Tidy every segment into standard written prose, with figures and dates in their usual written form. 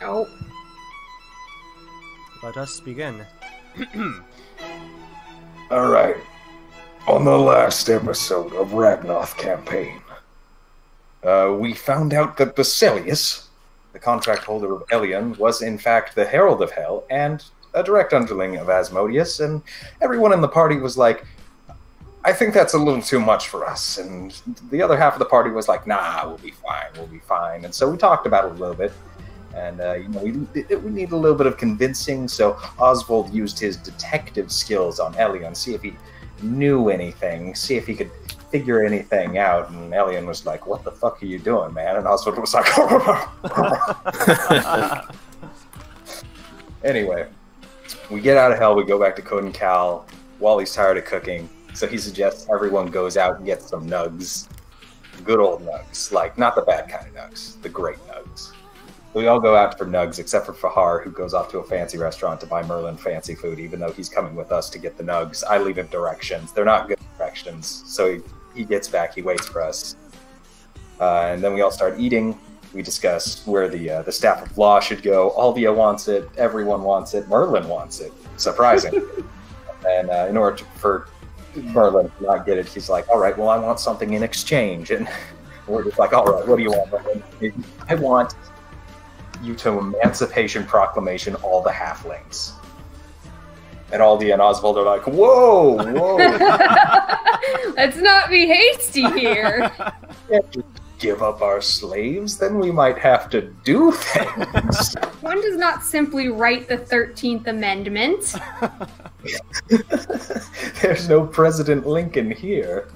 Oh. Let us begin. Alright. On the last episode of Ragnoth Campaign, we found out that Basilius, the contract holder of Elion, was in fact the Herald of Hell and a direct underling of Asmodeus, and everyone in the party was like, I think that's a little too much for us, and the other half of the party was like, nah, we'll be fine, and so we talked about it a little bit. And, we need a little bit of convincing, so Oswald used his detective skills on Elion, see if he knew anything, see if he could figure anything out. And Elion was like, what the fuck are you doing, man? And Oswald was like, Anyway, we get out of hell, we go back to Code and Cal. Wally's tired of cooking, so he suggests everyone goes out and gets some nugs. Good old nugs. Like, not the bad kind of nugs, the great nugs. We all go out for nugs, except for Fahar, who goes off to a fancy restaurant to buy Merlin fancy food, even though he's coming with us to get the nugs. I leave him directions. They're not good directions. So he gets back, he waits for us. And then we all start eating. We discuss where the staff of law should go. Aldia wants it. Everyone wants it. Merlin wants it. Surprising. And in order for Merlin to not get it, he's like, all right, well, I want something in exchange. And we're just like, all right, what do you want, Merlin? I want you to Emancipation Proclamation all the halflings. And Aldi and Oswald are like, whoa! Let's not be hasty here. Can't just give up our slaves, then we might have to do things. One does not simply write the 13th Amendment. There's no President Lincoln here.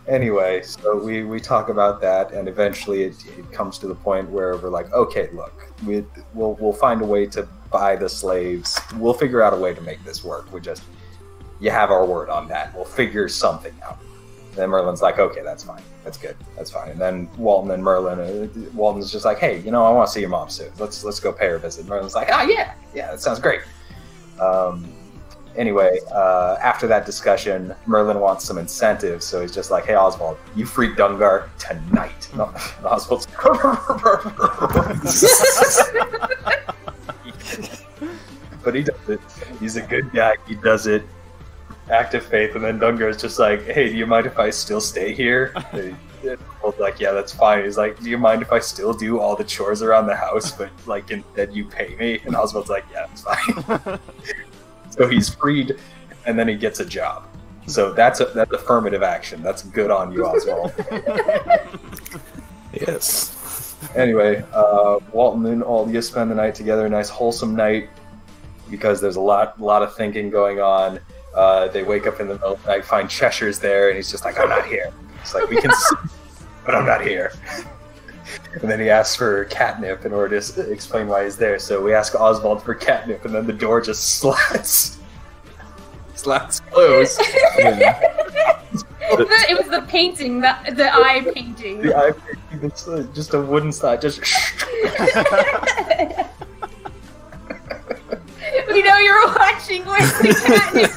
Anyway, so we talk about that, and eventually it comes to the point where we're like, okay, look, we'll find a way to buy the slaves. We'll figure out a way to make this work. You have our word on that. We'll figure something out. And then Merlin's like, okay, that's fine. That's good. That's fine. And then Walton and Merlin, Walton's just like, hey, I want to see your mom soon. Let's go pay her a visit. Merlin's like, oh, yeah, that sounds great. Anyway, after that discussion, Merlin wants some incentives, so he's just like, hey, Oswald, you free Dungar tonight. No, Oswald's but he does it. He's a good guy. He does it. Active faith. And then Dungar is just like, hey, do you mind if I still stay here? Oswald's like, yeah, that's fine. He's like, do you mind if I still do all the chores around the house, but like instead you pay me? And Oswald's like, yeah, that's fine. So he's freed, and then he gets a job. So that's affirmative action. That's good on you, Oswald. Yes. Anyway, Walton and Aldia spend the night together. A nice wholesome night, because there's a lot of thinking going on. They wake up in the middle of the night, find Cheshire's there, and he's just like, I'm not here. It's like, we can see, but I'm not here. And then he asks for catnip in order to explain why he's there. So we ask Oswald for catnip, and then the door just slats closed. It was the painting, the eye painting. The eye painting, it's just a wooden slide, just... We know you're watching. Where's the catnip?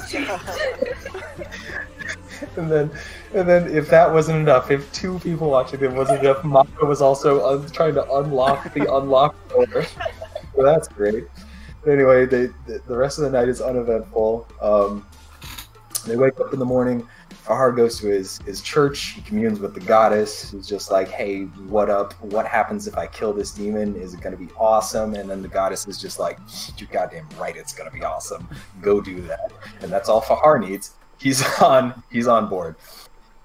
And then, if that wasn't enough, if two people watching it wasn't enough, Mako was also trying to unlock the unlocked door. So that's great. Anyway, the rest of the night is uneventful. They wake up in the morning. Fahar goes to his church. He communes with the goddess. He's just like, hey, what up? What happens if I kill this demon? Is it going to be awesome? And then the goddess is just like, you're goddamn right, it's going to be awesome. Go do that. And that's all Fahar needs. He's on board.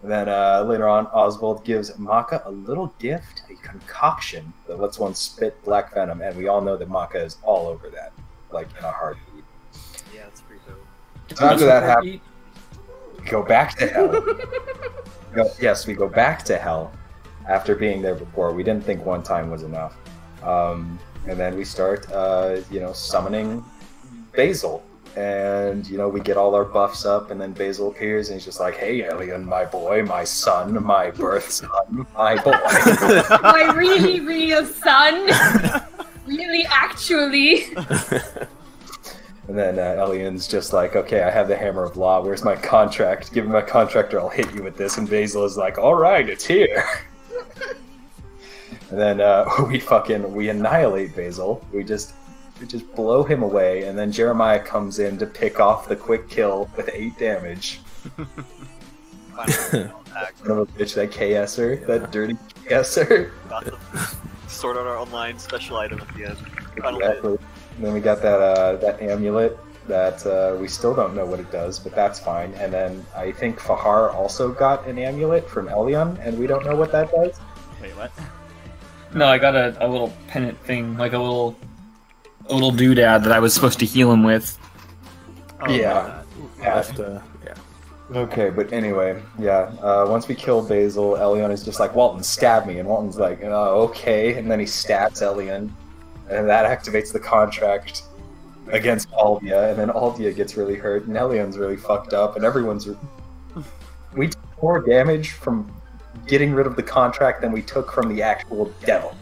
And then later on, Oswald gives Maka a little gift, a concoction that lets one spit black venom, and we all know that Maka is all over that, like in a heartbeat. Yeah, it's pretty dope. So after that happens, we go back to hell. We go back to hell after being there before. We didn't think one time was enough. And then we start, summoning Basil. And, we get all our buffs up, and then Basil appears, and he's just like, hey, Elion, my boy, my son, my birth son, my boy. My really real son. Really, actually. And then Elion's just like, okay, I have the hammer of law. Where's my contract? Give me my contract or I'll hit you with this. And Basil is like, all right, it's here. And then we annihilate Basil. We just blow him away, and then Jeremiah comes in to pick off the quick kill with 8 damage. Son of a bitch, that KSer, that dirty KSer. Sort out our online special item at the end. Exactly. And then we got that amulet that we still don't know what it does, but that's fine. And then I think Fahar also got an amulet from Elion, and we don't know what that does. Wait, what? No, I got a little pennant thing, like a little doodad that I was supposed to heal him with. Oh, Yeah. Yeah. Okay, but anyway, yeah. Once we kill Basil, Elion is just like, Walton, stab me, and Walton's like, oh, okay, and then he stabs Elion, and that activates the contract against Aldia, and then Aldia gets really hurt, and Elion's really fucked up, and everyone's... We took more damage from getting rid of the contract than we took from the actual devil.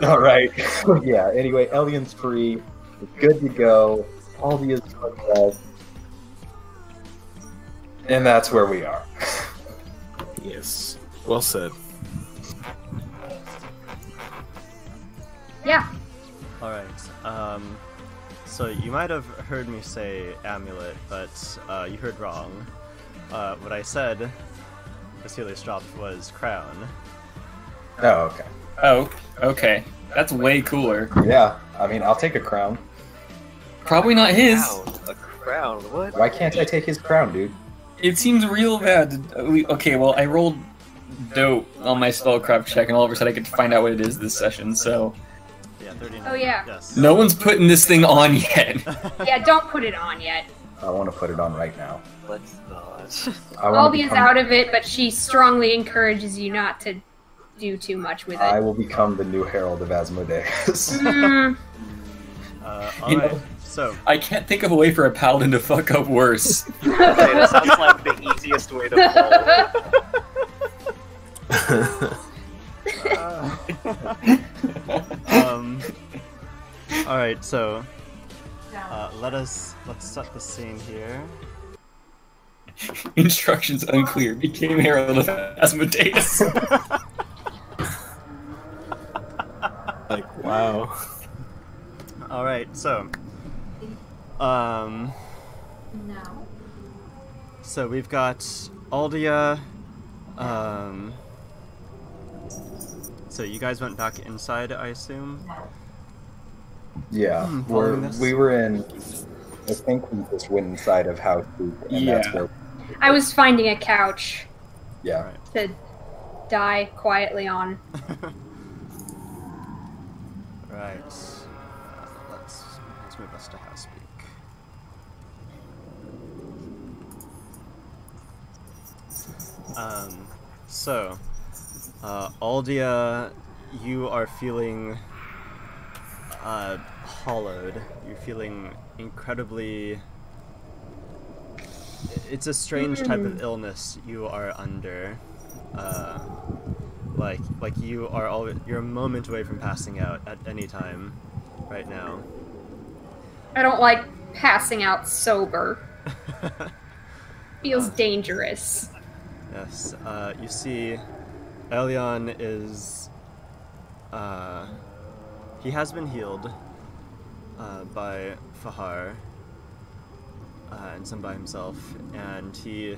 Alright, yeah, anyway, Elion's free, we're good to go, Aldia's dead, and that's where we are. Yes. Well said. Yeah. Alright, so you might have heard me say amulet, but you heard wrong. What I said, Basilius dropped, was crown. Oh, okay. Oh, okay. That's way cooler. Yeah, I mean, I'll take a crown. Probably not his. A crown, what? Why can't I take his crown, dude? It seems real bad. Okay, well, I rolled dope on my spellcraft check, and all of a sudden I get to find out what it is this session, so... Yeah, 39. Oh, yeah. Yes. No one's putting this thing on yet. Yeah, don't put it on yet. I want to put it on right now. Let's not. I want to Albia's become, out of it, but she strongly encourages you not to do too much with I it. will become the new Herald of Asmodeus. Mm, You Alright, know- so, I can't think of a way for a paladin to fuck up worse. Okay, that sounds like the easiest way to alright, so, let's set the scene here. Instructions unclear. Became Herald of Asmodeus. Like, wow. Alright, so, no. so we've got Aldia, so you guys went back inside, I assume? Yeah, following this? we were in. I think we just went inside of House Group, and that's Yeah. where. I was finding a couch Yeah. to die quietly on. Right. Let's move us to house speak. So, Aldia, you are feeling hollowed. You're feeling incredibly. It's a strange type of illness you are under. Like you are you're a moment away from passing out at any time, right now. I don't like passing out sober. Feels dangerous. Yes. You see, Elion is. He has been healed by Fahar and some by himself, and you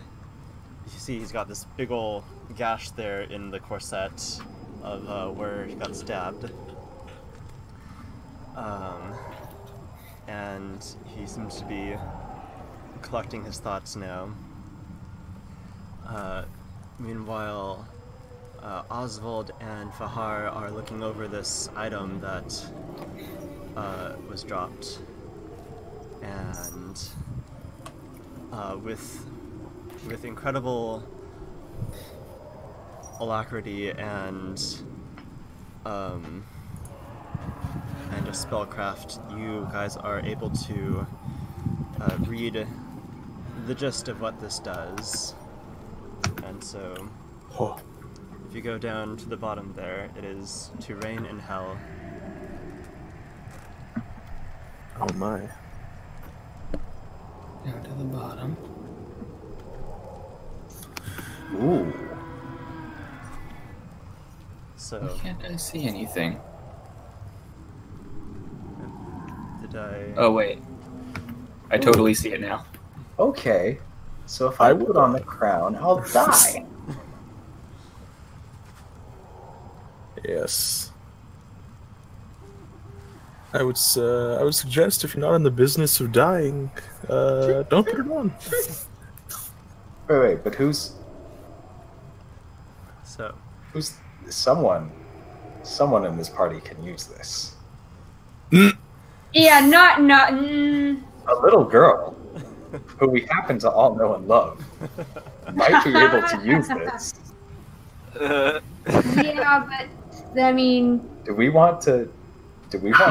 see he's got this big ol' gash there in the corset of where he got stabbed. And he seems to be collecting his thoughts now. Meanwhile, Oswald and Fahar are looking over this item that was dropped, and with incredible alacrity and just spellcraft, you guys are able to read the gist of what this does. And so, Oh. if you go down to the bottom there, it is to reign in hell. Oh my. Down to the bottom. Ooh. So, Can't I see anything? did I... Oh wait, I totally see it now. Okay. So if I put on the crown, I'll die. Yes. I would suggest if you're not in the business of dying, don't put it on. Wait, but who's So, someone in this party can use this. Yeah, not. A little girl who we happen to all know and love might be able to use this. Yeah, but I mean, Do we want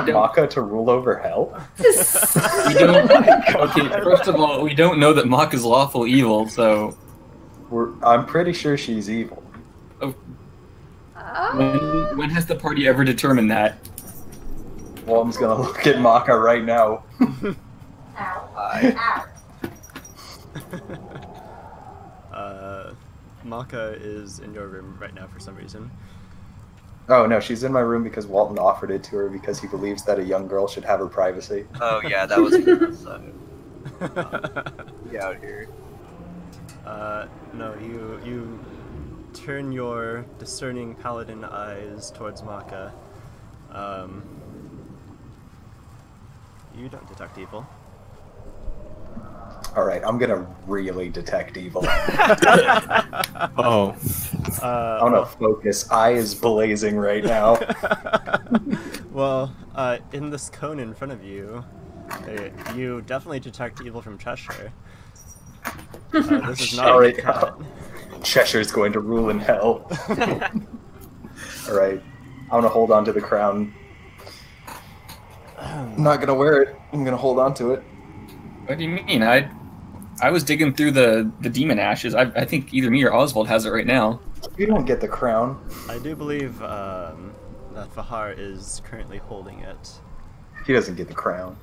Maka to rule over hell? We don't. Okay, first of all, we don't know that Mock is lawful evil, so I'm pretty sure she's evil. when has the party ever determined that? Walton's gonna look at Maka right now. Maka is in your room right now for some reason. Oh no, she's in my room because Walton offered it to her because he believes that a young girl should have her privacy. Oh yeah, that was a good side. Get out here. No, you turn your discerning paladin eyes towards Maka. You don't detect evil. Alright, I'm gonna really detect evil. Oh. I'm gonna focus. Eye is blazing right now. Well, in this cone in front of you, you definitely detect evil from Cheshire. This is not Alright, a cat. Cheshire's going to rule in hell. Alright, I'm gonna hold on to the crown. I'm not gonna wear it. I'm gonna hold on to it. What do you mean? I was digging through the demon ashes. I think either me or Oswald has it right now. You don't get the crown. I do believe that Fahar is currently holding it. He doesn't get the crown.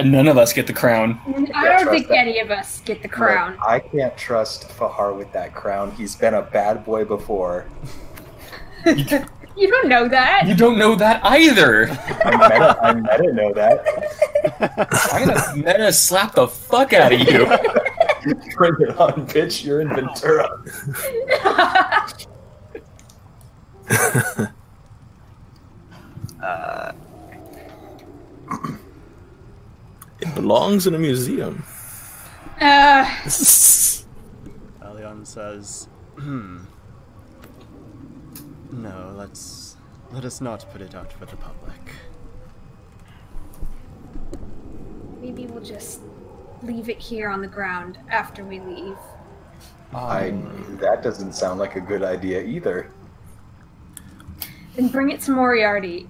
None of us get the crown. I don't think any of us get the crown. Look, I can't trust Fahar with that crown. He's been a bad boy before. You don't know that. You don't know that either. I meta know that. I'm gonna meta slap the fuck out of you. Bring it on, bitch. You're in Ventura. It belongs in a museum. Elion says, no, let us not put it out for the public. Maybe we'll just leave it here on the ground after we leave. That doesn't sound like a good idea either. Then bring it to Moriarty.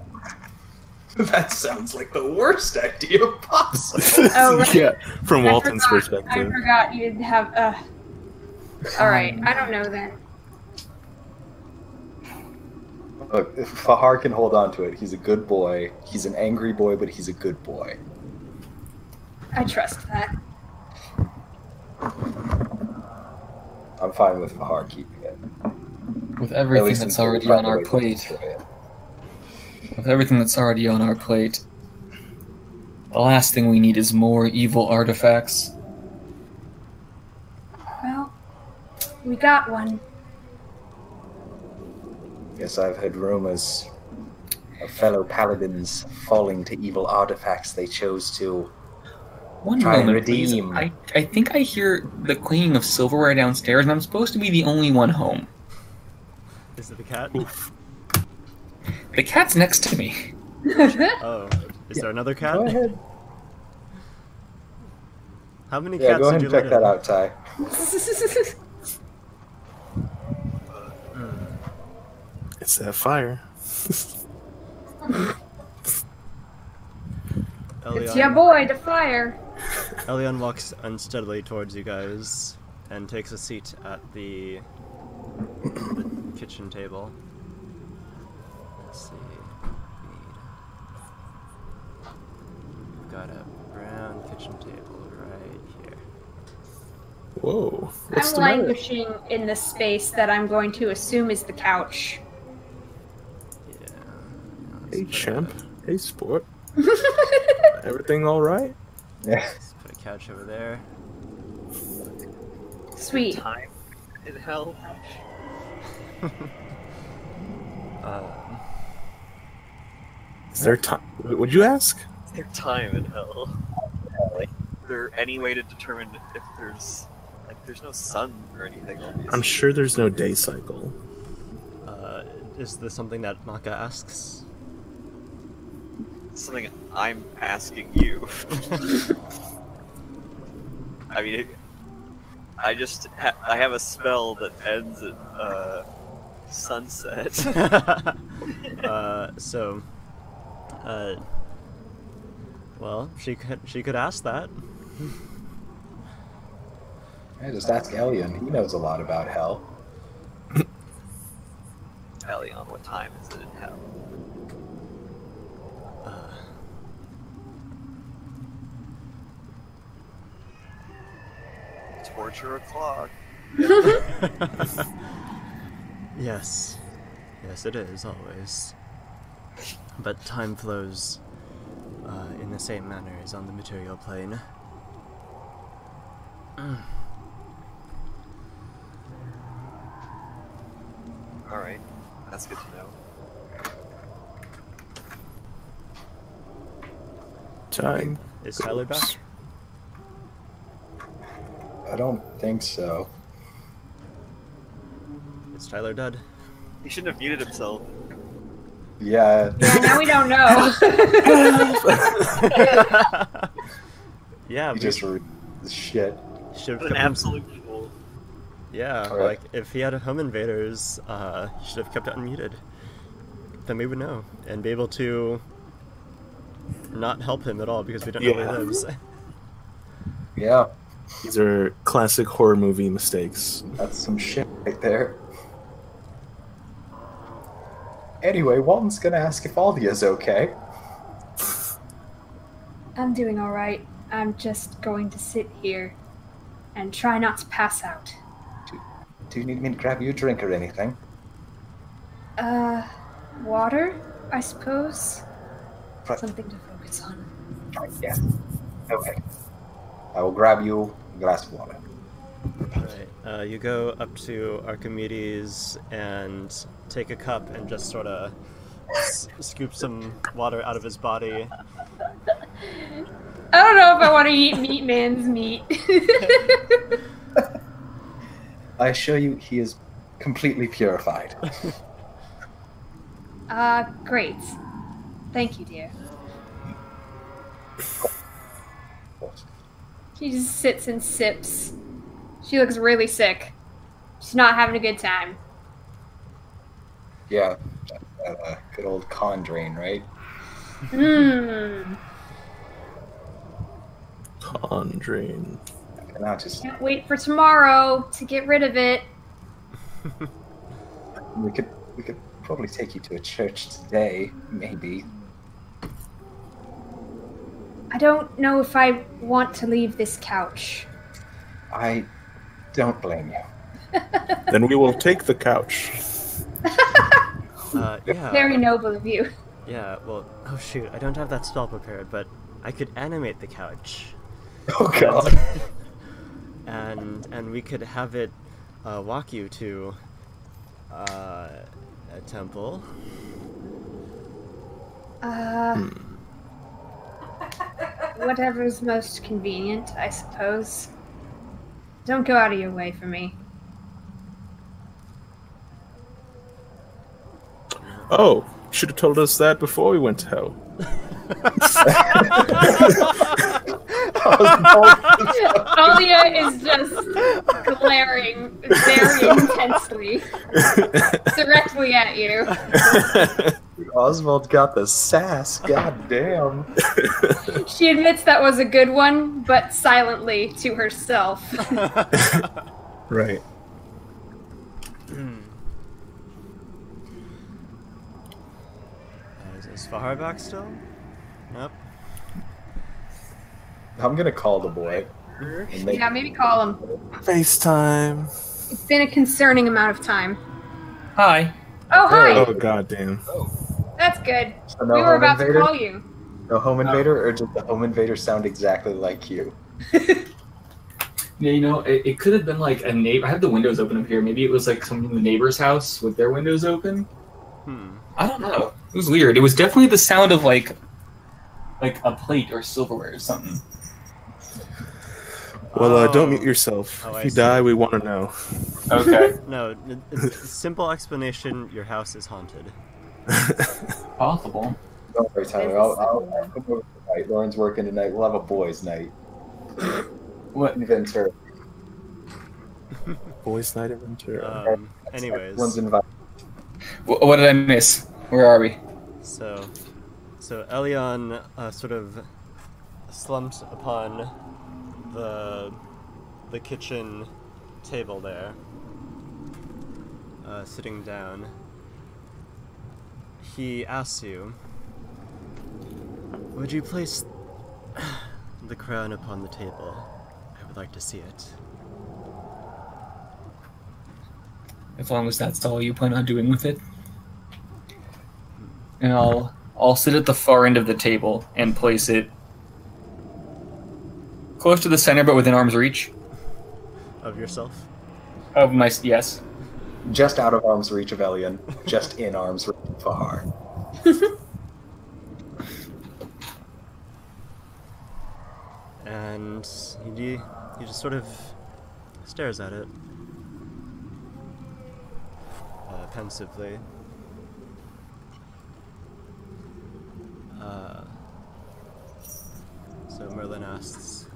That sounds like the worst idea possible. Oh, right. Yeah, from I Walton's forgot- perspective. I forgot you'd have. Alright, I don't know then. Look, if Fahar can hold on to it. He's a good boy. He's an angry boy, but he's a good boy. I trust that. I'm fine with Fahar keeping it. With At everything least that's until we already find on a our way to plate. destroy it. With everything that's already on our plate. The last thing we need is more evil artifacts. Well, we got one. Yes, I've heard rumors of fellow paladins falling to evil artifacts they chose to One try and moment, please. redeem. I think I hear the clanging of silverware downstairs, and I'm supposed to be the only one home. Is it the cat? The cat's next to me. Oh, is there another cat? Go ahead. How many Yeah, cats go ahead did and you check let that in? out, Ty. It's that fire. It's your boy, the fire. Elion walks unsteadily towards you guys and takes a seat at the kitchen table. Let's see. We've got a brown kitchen table right here. Whoa. What's I'm the matter? languishing in the space that I'm going to assume is the couch. Hey, champ. Hey, sport. Everything all right? Yeah. Let's put a couch over there. Sweet. Time in hell. Is there time? Would you ask? Is there time in hell? Is there any way to determine if there's no sun or anything? Obviously. I'm sure there's no day cycle. Is this something that Maka asks? Something I'm asking you. I mean, I have a spell that ends at sunset. Well, she could ask that. Yeah, just ask Elian. He knows a lot about hell. Elion, what time is it in hell? Torture o'clock. Yes, it is always. But time flows in the same manner as on the material plane. Alright, that's good to know. Time. Is Tyler back? I don't think so. Is Tyler dead? He shouldn't have muted himself. Yeah. Yeah, now we don't know. Yeah, He just read the shit. should What have an absolute fool. Yeah, Alright. like if he had home invaders, he should have kept it unmuted. Then we would know and be able to not help him at all because we don't know where he lives. Yeah, These are classic horror movie mistakes. that's some shit right there. Anyway, Walton's gonna ask if Aldia's okay. I'm doing alright. I'm just going to sit here and try not to pass out. Do you need me to grab you a drink or anything? Water, I suppose? Right. Something to focus on. Right, yeah. Okay. I will grab you a glass of water. Right. You go up to Archimedes and take a cup and just sort of scoop some water out of his body. I don't know if I want to eat meat man's meat. I assure you, he is completely purified. Great. Thank you, dear. She just sits and sips. She looks really sick. She's not having a good time. Yeah, good old Condrain, right? Conjuring. And I just Can't wait for tomorrow to get rid of it. we could probably take you to a church today, maybe. I don't know if I want to leave this couch. I don't blame you. Then we will take the couch. Yeah. Very noble of you. Yeah, well, oh shoot, I don't have that spell prepared, but I could animate the couch. Oh god. And we could have it walk you to a temple. Whatever's most convenient, I suppose. Don't go out of your way for me. Oh, should have told us that before we went to hell. Alia is just glaring very intensely directly at you. Oswald got the sass, god damn. She admits that was a good one, but silently to herself. Right. Is Fahar back still? Nope. I'm gonna call the boy. And make Yeah, maybe call him. FaceTime. It's been a concerning amount of time. Hi. Oh, hi! Oh, goddamn. That's good. So no We were home about invader? to call you. No home invader, or did the home invader sound exactly like you? Yeah, you know, it could have been like a neighbor. I have the windows open up here. Maybe it was like someone in the neighbor's house with their windows open. I don't know. It was weird. It was definitely the sound of like a plate or silverware or something. Well, don't mute yourself. Oh, If I you see. die, we want to know. Okay. No, simple explanation, your house is haunted. Possible. Don't worry, Tyler. I'll come over tonight. Lauren's working tonight. We'll have a boys' night. What? In Ventura. Boys' night in Ventura. Anyways, Everyone's invited. What did I miss? Where are we? so Elion sort of slumped upon the kitchen table there, sitting down. He asks you, "Would you place the crown upon the table? I would like to see it." As long as that's all you plan on doing with it. And I'll sit at the far end of the table and place it close to the center, but within arm's reach Of yourself? of my yes. Just out of arm's reach of Elian. Just in arm's reach of Fahar. And he just sort of stares at it pensively. So Merlin asks,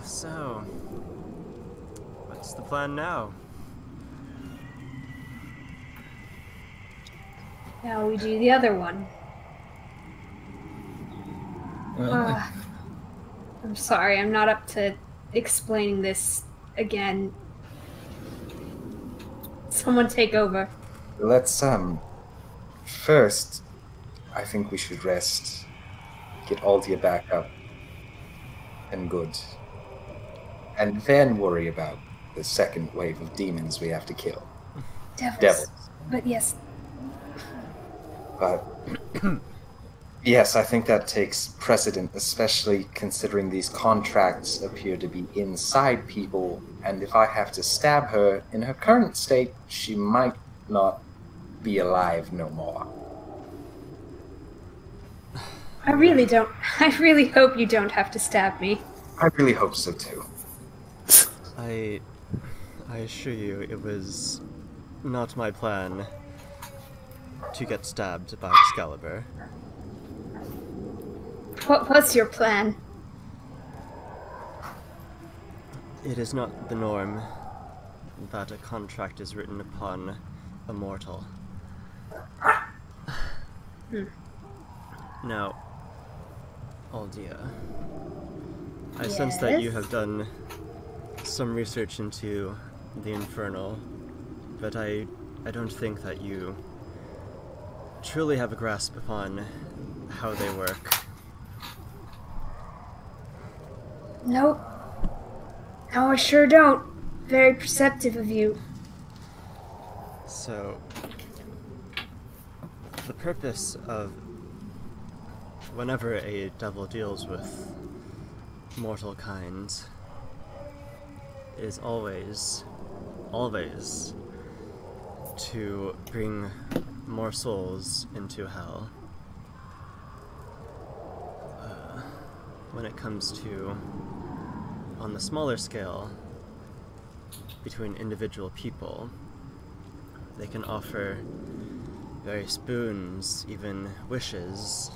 so what's the plan now? Now we do the other one. Well, I'm sorry, I'm not up to explaining this again. Someone take over. Let's, first, I think we should rest, get Aldia back up and good, and then worry about the second wave of demons we have to kill. Devils. But yes. But, yes, I think that takes precedent, especially considering these contracts appear to be inside people, and if I have to stab her in her current state, she might not be alive no more. I really hope you don't have to stab me. I really hope so too. I assure you, it was not my plan to get stabbed by Excalibur. What's your plan? It is not the norm that a contract is written upon a mortal. Now, Aldia, I sense that you have done some research into the Infernal, but I don't think that you truly have a grasp upon how they work. Nope. No, I sure don't. Very perceptive of you. So, the purpose of whenever a devil deals with mortal kind is always to bring more souls into hell. When it comes to, on the smaller scale, between individual people, they can offer various boons, even wishes.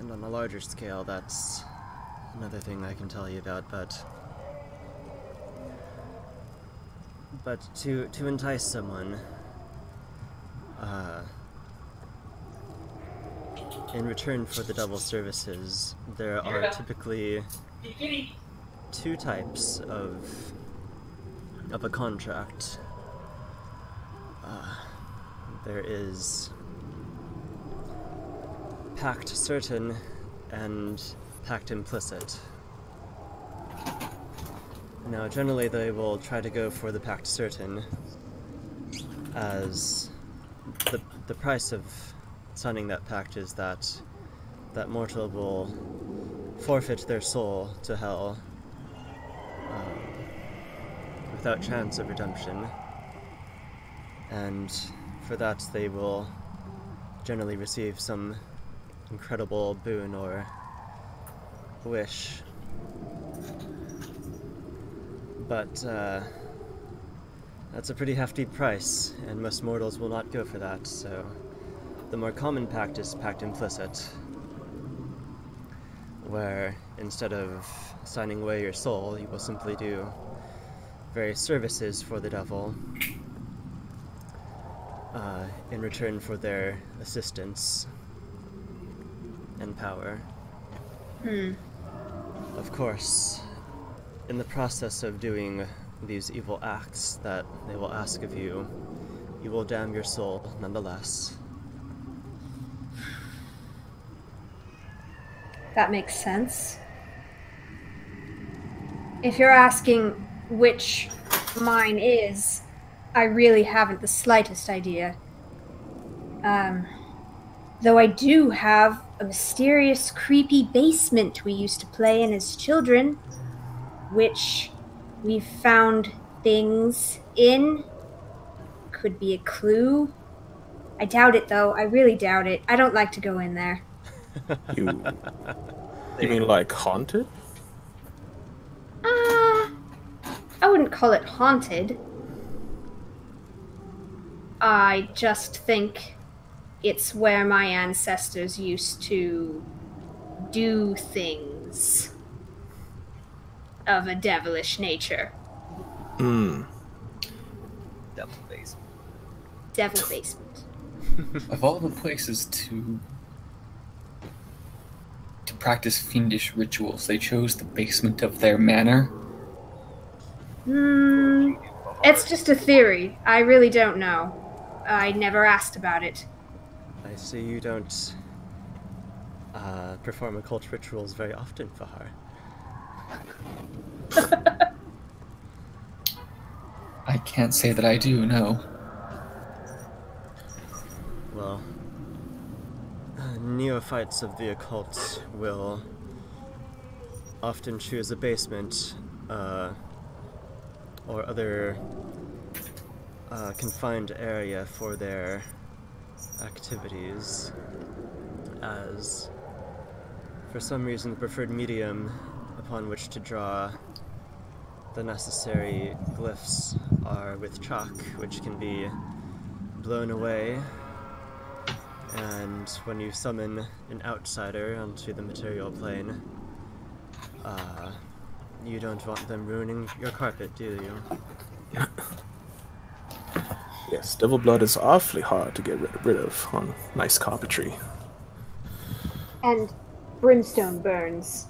And on a larger scale, that's another thing I can tell you about, but to entice someone, in return for the devil's services, there are typically two types of a contract. There is pact certain and pact implicit. Now, generally they will try to go for the Pact Certain, as the price of signing that pact is that mortal will forfeit their soul to hell without chance of redemption, and for that they will generally receive some incredible boon or wish. But that's a pretty hefty price, and most mortals will not go for that, so the more common pact is pact implicit, where instead of signing away your soul, you will simply do various services for the devil in return for their assistance and power. Of course, in the process of doing these evil acts that they will ask of you, you will damn your soul nonetheless. That makes sense. If you're asking which mine is, I really haven't the slightest idea. Though I do have a mysterious, creepy basement we used to play in as children, which we've found things in. Could be a clue. I doubt it, though. I really doubt it. I don't like to go in there. You mean like haunted? I wouldn't call it haunted. I just think it's where my ancestors used to do things of a devilish nature. Devil basement. Devil basement. Of all the places to practice fiendish rituals, they chose the basement of their manor. It's just a theory. I really don't know. I never asked about it. I see you don't perform occult rituals very often, Fahar. I can't say that I do, no. Well, neophytes of the occult will often choose a basement or other confined area for their activities, as for some reason the preferred medium upon which to draw the necessary glyphs are with chalk, which can be blown away, and when you summon an outsider onto the material plane, you don't want them ruining your carpet, do you? Yes, devil blood is awfully hard to get rid of on nice carpentry. And brimstone burns.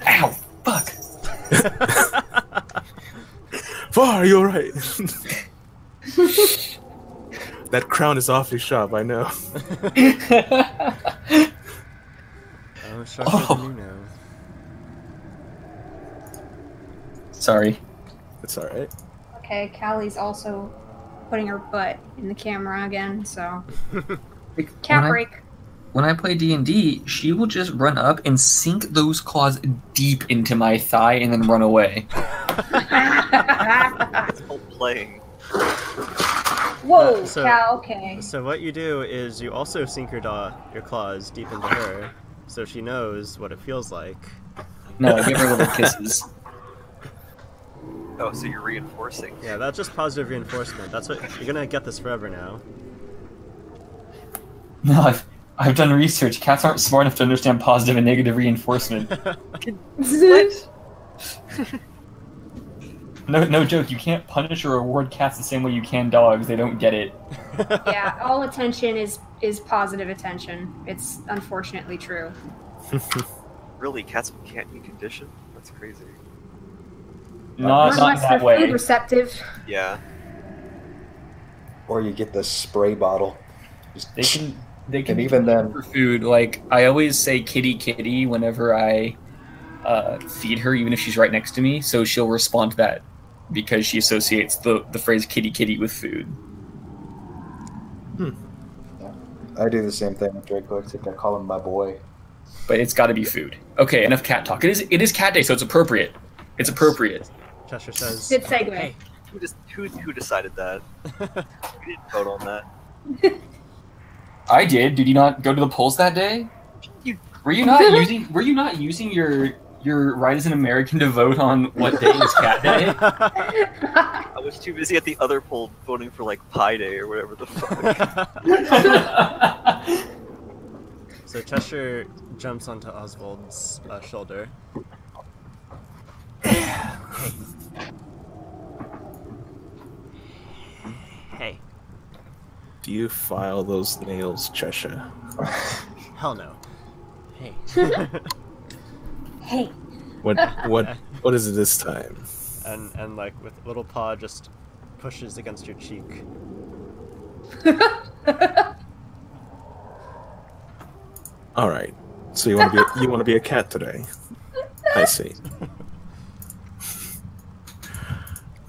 Ow! Fuck! Far, you're right. That crown is awfully sharp, I know. Oh, sharper than you know. Sorry. It's alright. Okay, Callie's also putting her butt in the camera again, so... Cat break. When I play D&D, she will just run up and sink those claws deep into my thigh and then run away. It's called playing. Whoa, Cal, okay. So what you do is you also sink your claws deep into her, so she knows what it feels like. No, I give her little kisses. Oh, so you're reinforcing. Yeah, that's just positive reinforcement. That's what you're gonna get this forever now. No, I've done research. Cats aren't smart enough to understand positive and negative reinforcement. What? No joke. You can't punish or reward cats the same way you can dogs. They don't get it. Yeah, all attention is positive attention. It's unfortunately true. Really, cats can't be conditioned? That's crazy. Not Unless that they're way. food receptive. Yeah. Or you get the spray bottle. Just They can and even then, for food. Like I always say, kitty kitty whenever I feed her even if she's right next to me, so she'll respond to that because she associates the phrase kitty kitty with food. Yeah. I do the same thing with Draco, except I call him my boy. But it's got to be food. Okay, enough cat talk. It is cat day, so it's appropriate. It's appropriate. Cheshire says, Good segue. Hey. Who decided that? We didn't vote on that. I did. Did you not go to the polls that day? Were you not using your right as an American to vote on what day is cat day? I was too busy at the other poll voting for like Pie Day or whatever the fuck. So Cheshire jumps onto Oswald's shoulder. Hey. Do you file those nails, Cheshire? Hell no. Hey. Hey. What is it this time? And like with little paw just pushes against your cheek. All right. So you want to be a cat today? I see.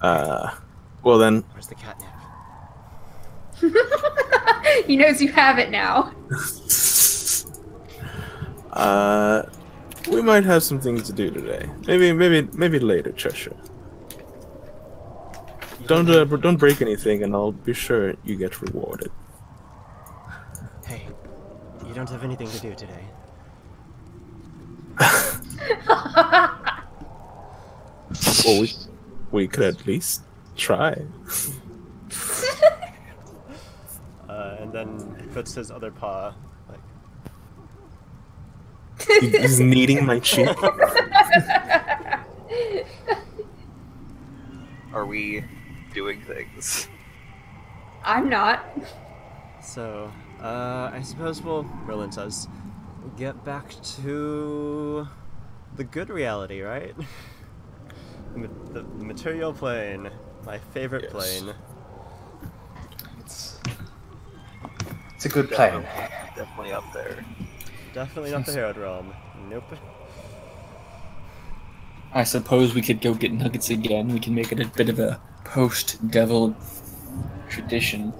Well then. Where's the catnip? He knows you have it now. We might have some things to do today. Maybe later, Cheshire. Don't break anything, and I'll be sure you get rewarded. Hey, you don't have anything to do today. Well, we could at least try. And then he puts his other paw, like... He's kneading my cheek. Are we doing things? I'm not. So, I suppose Merlin says, get back to the good reality, right? The material plane, my favorite Yes. plane. It's a good plan. Definitely up there. Definitely not the Herod realm. Nope. I suppose we could go get nuggets again. We can make it a bit of a post-devil tradition.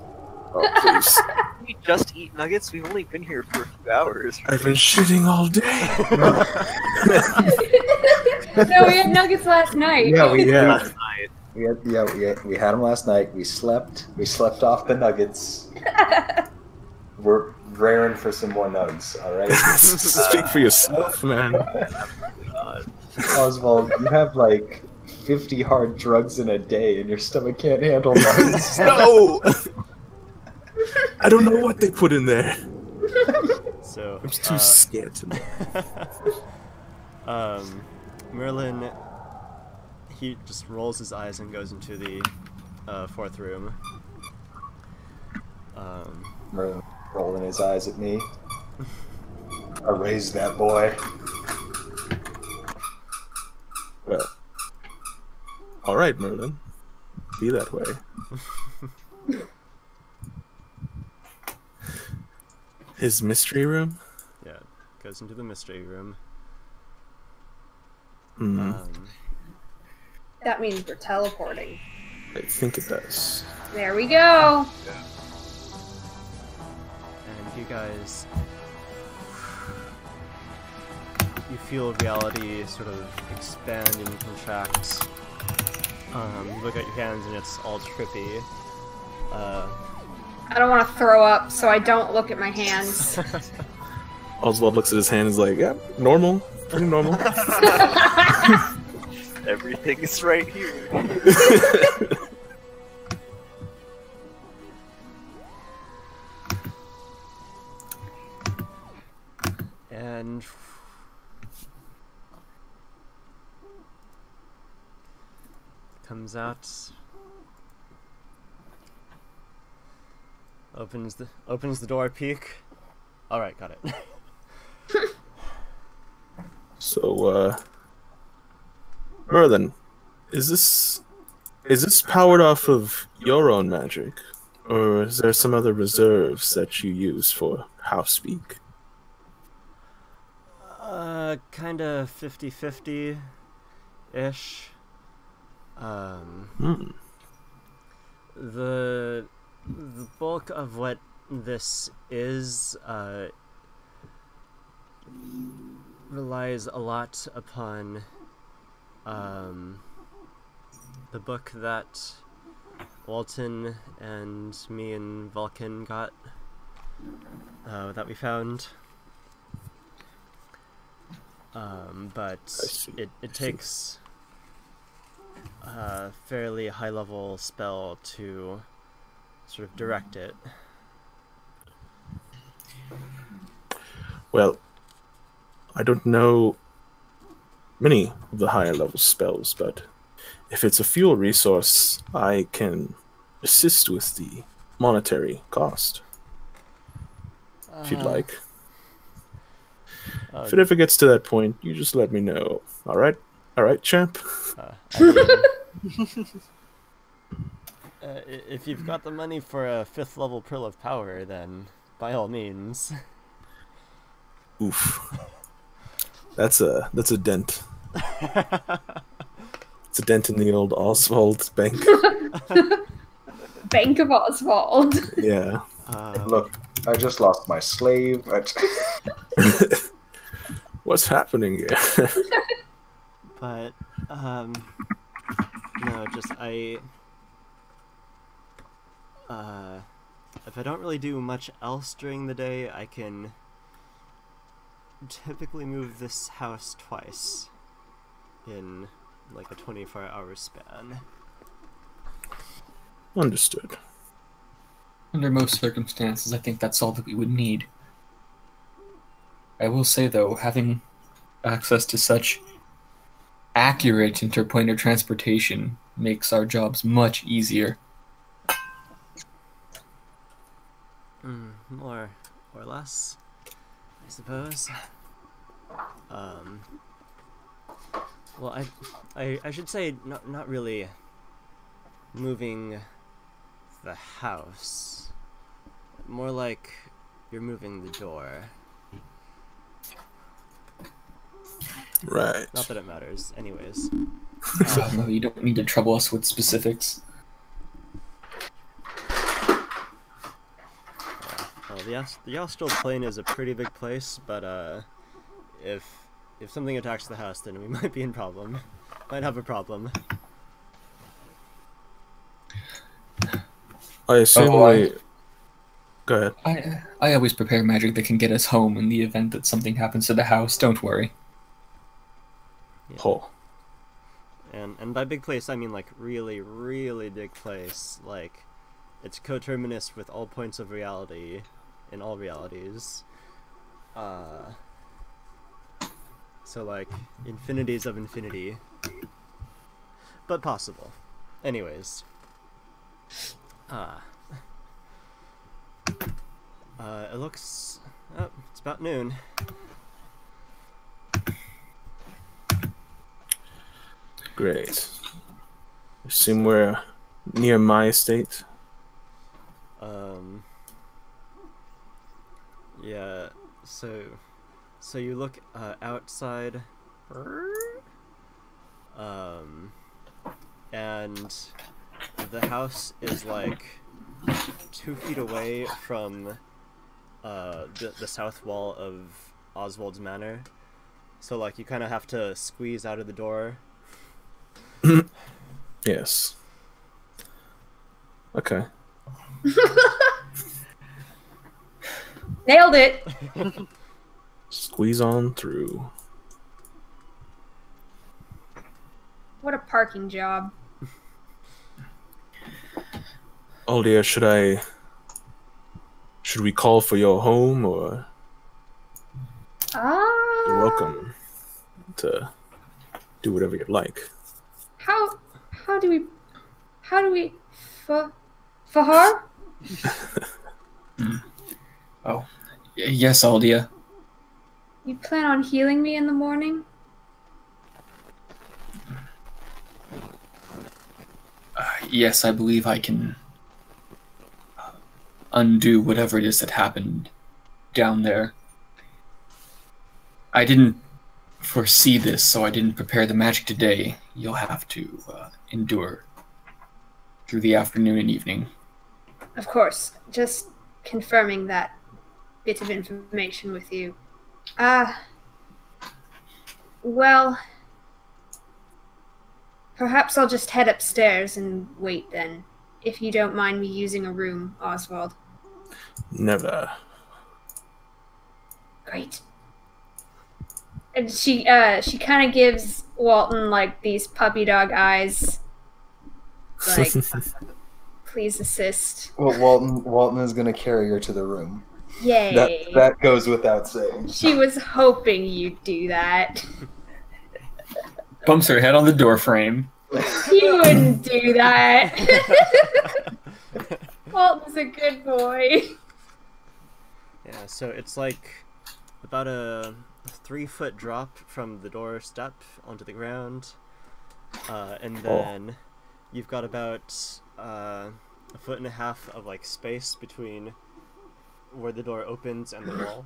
Oh, please. We just eat nuggets? We've only been here for a few hours. I've been shitting all day. No, we had nuggets last night. Yeah, we had. Last night. We had them last night. We slept off the nuggets. We're raring for some more nugs, alright? Speak for yourself, man. Oswald, you have like 50 hard drugs in a day and your stomach can't handle nugs. No! I don't know what they put in there. So, I'm too scared to know. Merlin, he just rolls his eyes and goes into the fourth room. Merlin rolling his eyes at me. I raised that boy. Well, all right, Merlin. Be that way. His mystery room? Yeah, goes into the mystery room. That means we're teleporting. I think it does. There we go. And you guys, you feel reality sort of expand and contract. You look at your hands and it's all trippy. I don't want to throw up, so I don't look at my hands. Oswald looks at his hand and is like, yeah, normal. Pretty normal. Everything's right here. And comes out, opens the door, peek. All right, got it. So, Merlin, is this powered off of your own magic, or is there some other reserves that you use for house speak? Kind of 50-50-ish. The bulk of what this is relies a lot upon the book that Walton and me and Vulcan got, that we found. But it takes a fairly high-level spell to sort of direct it. Well, I don't know many of the higher level spells, but if it's a fuel resource, I can assist with the monetary cost. If you'd like. If it ever gets to that point, you just let me know. Alright? Alright, champ? If you've got the money for a 5th level Pearl of Power, then by all means. Oof. That's a dent. It's a dent in the old Oswald bank. Bank of Oswald. Yeah. Look, I just lost my slave. What's happening here? But, no, just, if I don't really do much else during the day, I can typically move this house twice in, like, a 24-hour span. Understood. Under most circumstances, I think that's all that we would need. I will say, though, having access to such accurate interplanar transportation makes our jobs much easier. More or less, I suppose. Well, I should say not really moving the house. More like you're moving the door. Right. Not that it matters, anyways. No, you don't need to trouble us with specifics. Well, the astral plane is a pretty big place, but if something attacks the house, then we might be in problem. Might have a problem. I assume we... Go ahead. I always prepare magic that can get us home in the event that something happens to the house. Don't worry. Yeah. Oh. And by big place, I mean like really, really big place. Like, it's coterminous with all points of reality in all realities. So like infinities of infinity, but possible. Anyways, it looks. Oh, it's about noon. Great. Assume we're near my estate. Yeah. So you look outside. And the house is like 2 feet away from the south wall of Oswald's manor. So like you kind of have to squeeze out of the door. Yes. Okay. Nailed it. Squeeze on through. What a parking job. Aldia, should we call for your home, or you're welcome to do whatever you'd like. How do we Fahar? Oh, yes, Aldia. You plan on healing me in the morning? Yes, I believe I can undo whatever it is that happened down there. I didn't foresee this, so I didn't prepare the magic today. You'll have to endure through the afternoon and evening. Of course, just confirming that bit of information with you. Well, perhaps I'll just head upstairs and wait then, if you don't mind me using a room, Oswald. Never. Great. And she kind of gives Walton like these puppy dog eyes, like, please assist. Well, Walton is going to carry her to the room. Yay. That goes without saying. She was hoping you'd do that. Bumps her head on the door frame. He wouldn't do that. Walton's a good boy. Yeah, so it's like about a 3-foot drop from the doorstep onto the ground, and then you've got about a 1.5 feet of like space between where the door opens and the wall.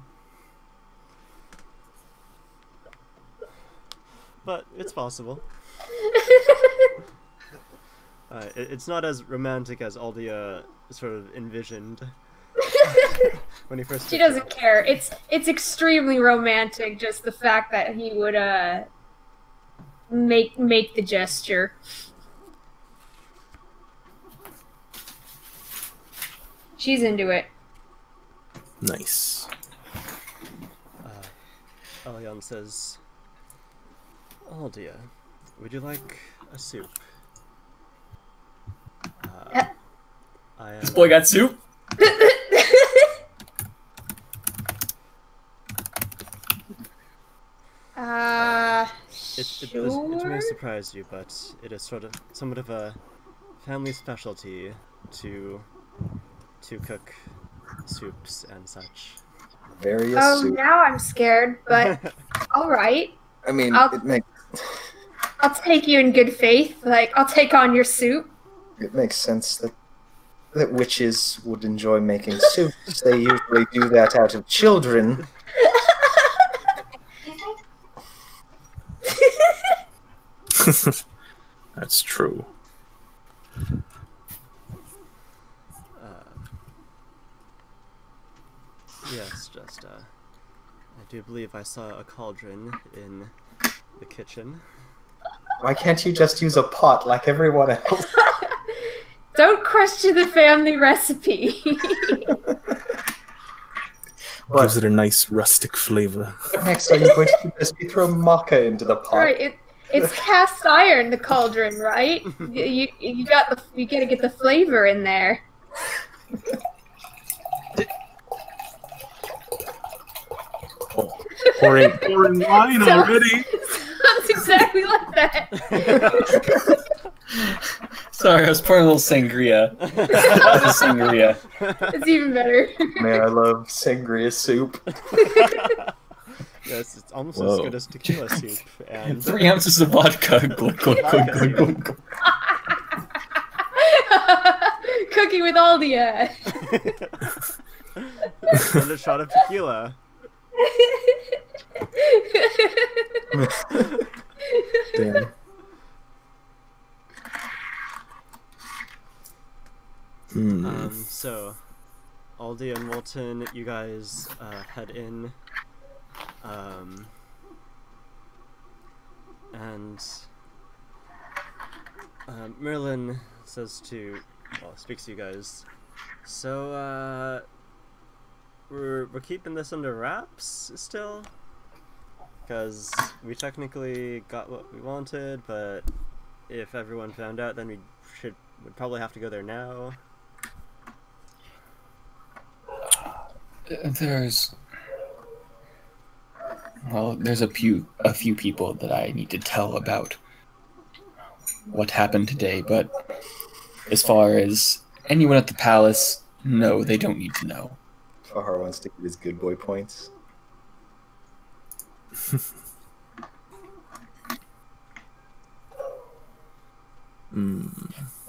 But it's possible. It's not as romantic as Aldia sort of envisioned when he first. She doesn't care. It's extremely romantic. Just the fact that he would make the gesture. She's into it. Nice. Elion says, Aldia, would you like a soup? This boy got soup? It may surprise you, but it is somewhat of a family specialty to cook soups and such. Various soup. Now I'm scared, but all right. I mean, I'll take you in good faith. Like, I'll take on your soup. It makes sense that witches would enjoy making soups. They usually do that out of children. That's true. Yes, just, I do believe I saw a cauldron in the kitchen. Why can't you just use a pot like everyone else? Don't question the family recipe. Gives it a nice rustic flavor. What next are you going to do? Just throw maca into the pot? Right, it's cast iron, the cauldron, right? You gotta get the flavor in there. Pouring wine already. Sounds exactly like that. Sorry, I was pouring a little sangria. Sangria. It's even better. Man, I love sangria soup. Yes, it's almost as good as tequila soup. And 3 ounces of vodka. Glug, glug, glug, glug, glug, glug. Cooking with Aldia. and a shot of tequila. Damn. So, Aldi and Walton, you guys head in, and Merlin speaks to you guys. So, we're keeping this under wraps still, because we technically got what we wanted, but if everyone found out, then would probably have to go there now. There's a few people that I need to tell about what happened today, but as far as anyone at the palace, no, they don't need to know. Fahar wants to get his good boy points.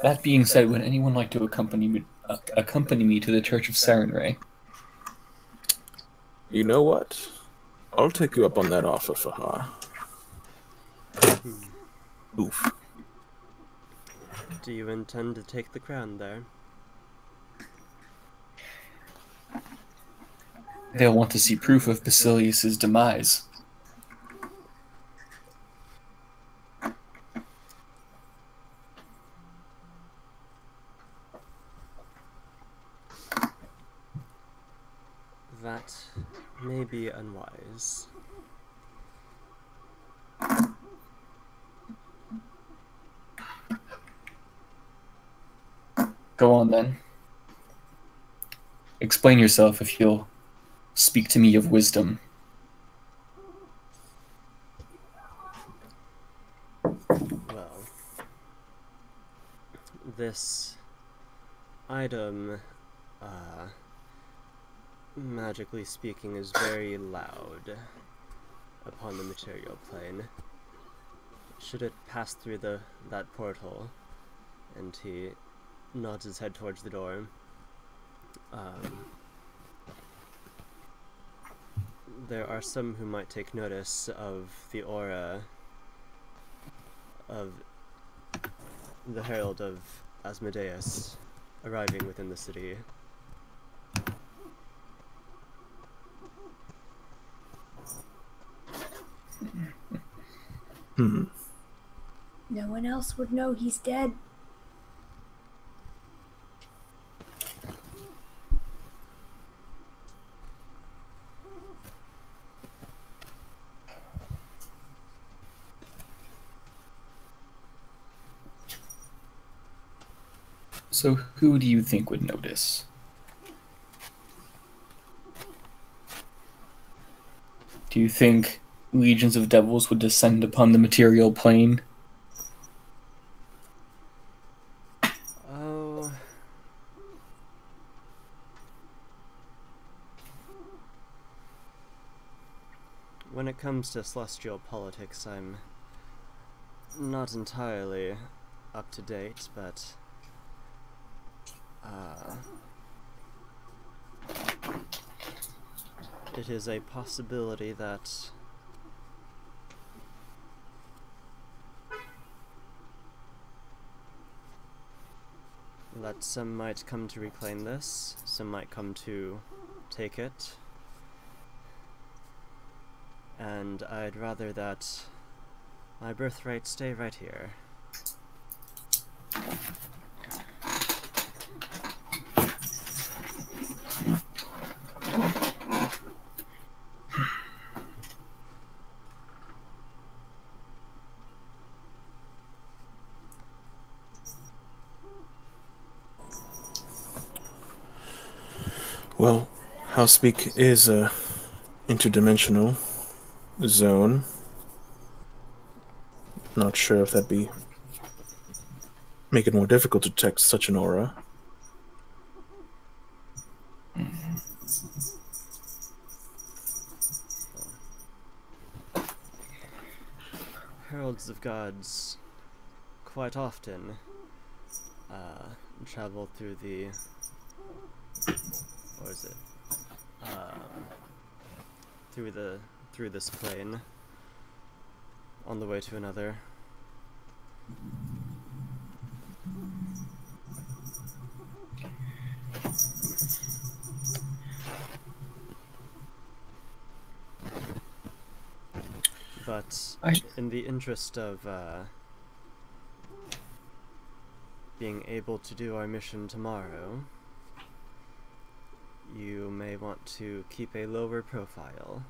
That being said, would anyone like to accompany me to the Church of Serenray? You know what? I'll take you up on that offer, Fahar. Oof. Do you intend to take the crown there? They'll want to see proof of Basilius's demise. That may be unwise. Go on then. Explain yourself if you'll speak to me of wisdom. Well, this item, magically speaking, is very loud upon the material plane. Should it pass through that portal, and he nods his head towards the door, there are some who might take notice of the aura of the Herald of Asmodeus arriving within the city. No one else would know he's dead. So who do you think would notice? Do you think legions of devils would descend upon the material plane? Oh... When it comes to celestial politics, I'm not entirely up to date, but it is a possibility that some might come to reclaim this, some might come to take it, and I'd rather that my birthright stay right here. Well, Housepeak is a interdimensional zone. Not sure if that'd be make it more difficult to detect such an aura. Heralds of gods quite often travel through the, or is it, through this plane on the way to another. But in the interest of being able to do our mission tomorrow, you may want to keep a lower profile.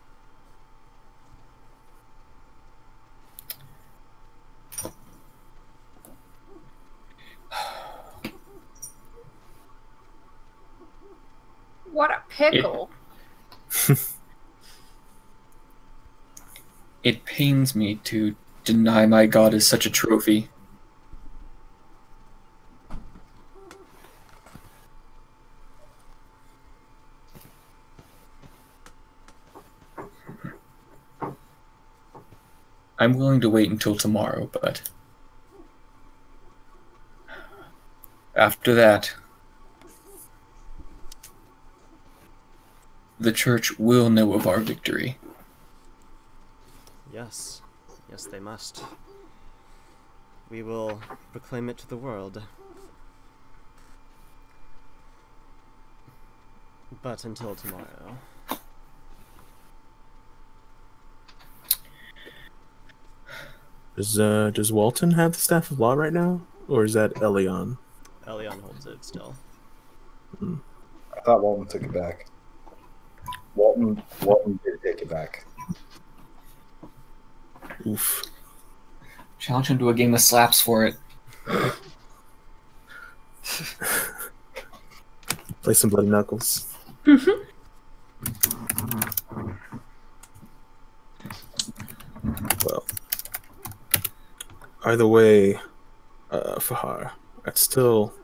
What a pickle. It pains me to deny my goddess such a trophy. I'm willing to wait until tomorrow, but after that, the church will know of our victory. Yes, Yes, they must. We will proclaim it to the world. But until tomorrow. Does Walton have the Staff of Law right now? Or is that Elion? Elion holds it still. I thought Walton took it back. Walton did take it back. Oof. Challenge him to a game of slaps for it. Play some Bloody Knuckles. Well, either way, Fahar, I'd still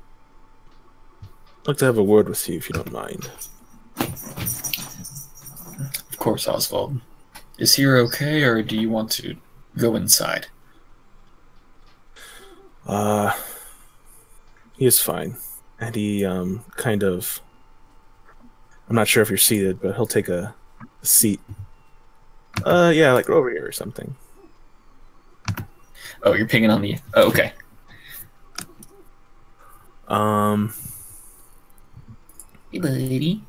like to have a word with you if you don't mind. Of course, Oswald. Is here okay, or do you want to go inside? He is fine. And he, kind of... I'm not sure if you're seated, but he'll take a seat. Yeah, like over here or something. Oh, you're pinging on the... Oh, okay. Hey, buddy.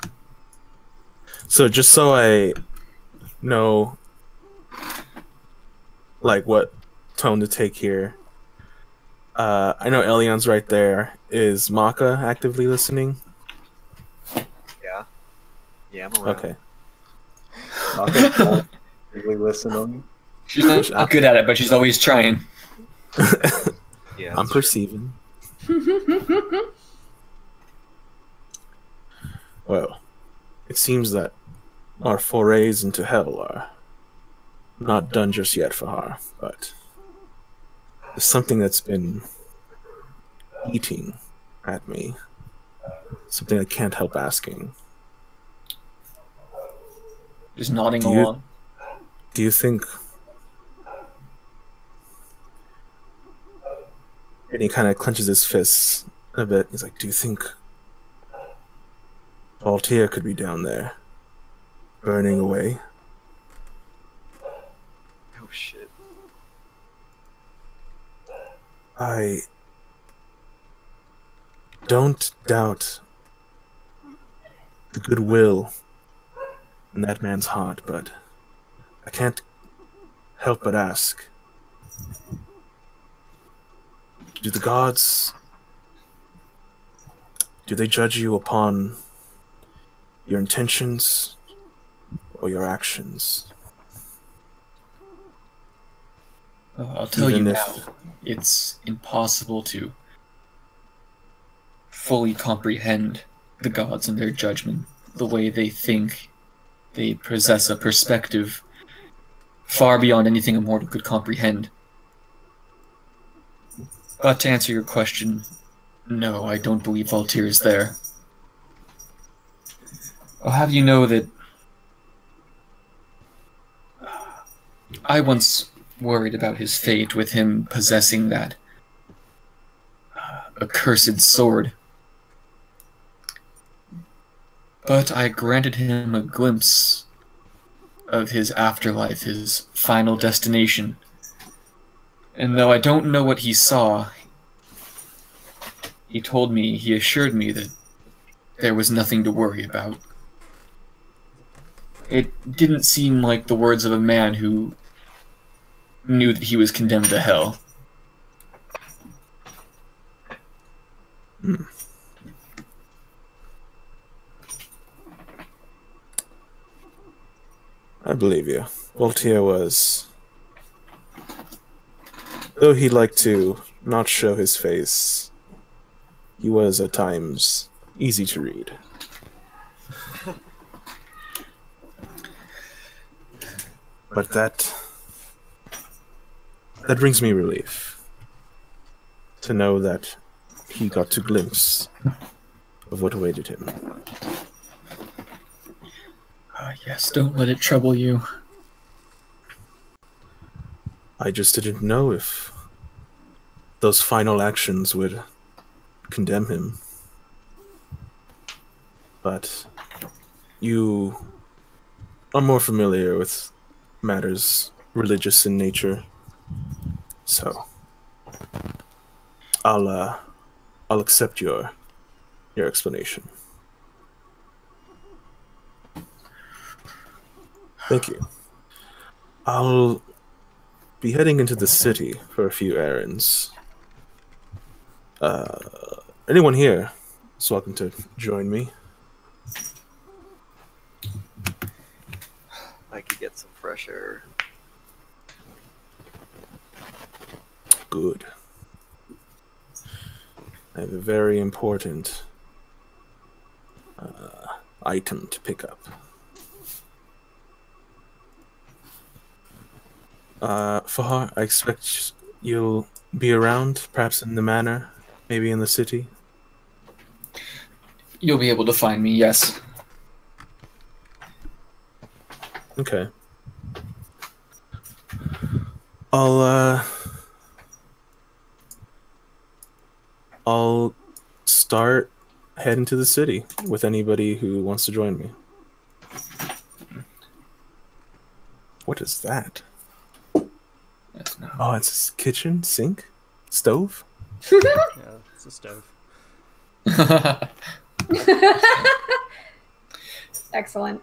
So just so I know, like, what tone to take here, I know Elion's right there. Is Maka actively listening? Yeah. Yeah, I'm around. Okay. Maka's really listening. She's not good at it, but she's always trying. Yeah, I'm perceiving. Well, it seems that our forays into hell are not done just yet, Fahar, but there's something that's been eating at me. Something I can't help asking. Just nodding along. Do you think... And he kind of clenches his fists a bit. He's like, do you think Altair could be down there, burning away? Oh shit. I don't doubt the goodwill in that man's heart, but I can't help but ask, do the gods, do they judge you upon your intentions or your actions? I'll tell Even you if- now, it's impossible to fully comprehend the gods and their judgment, the way they think. They possess a perspective far beyond anything a mortal could comprehend. But to answer your question, no, I don't believe Valtir is there. I'll have you know that I once worried about his fate with him possessing that accursed sword. But I granted him a glimpse of his afterlife, his final destination. And though I don't know what he saw, he assured me that there was nothing to worry about. It didn't seem like the words of a man who knew that he was condemned to hell. I believe you. Voltaire was... Though he liked to not show his face, he was at times easy to read. But that brings me relief. To know that he got to glimpse of what awaited him. Yes, don't let it trouble you. I just didn't know if those final actions would condemn him. But you are more familiar with matters religious in nature So, I'll accept your explanation. Thank you. I'll be heading into the city for a few errands. Anyone here is welcome to join me. I could get some fresh air. Good. I have a very important item to pick up. Fahar, I expect you'll be around, perhaps in the manor, maybe in the city. You'll be able to find me, yes. Okay. I'll start heading to the city with anybody who wants to join me. What is that? Oh, it's a kitchen sink, stove. Yeah, it's a stove. Excellent.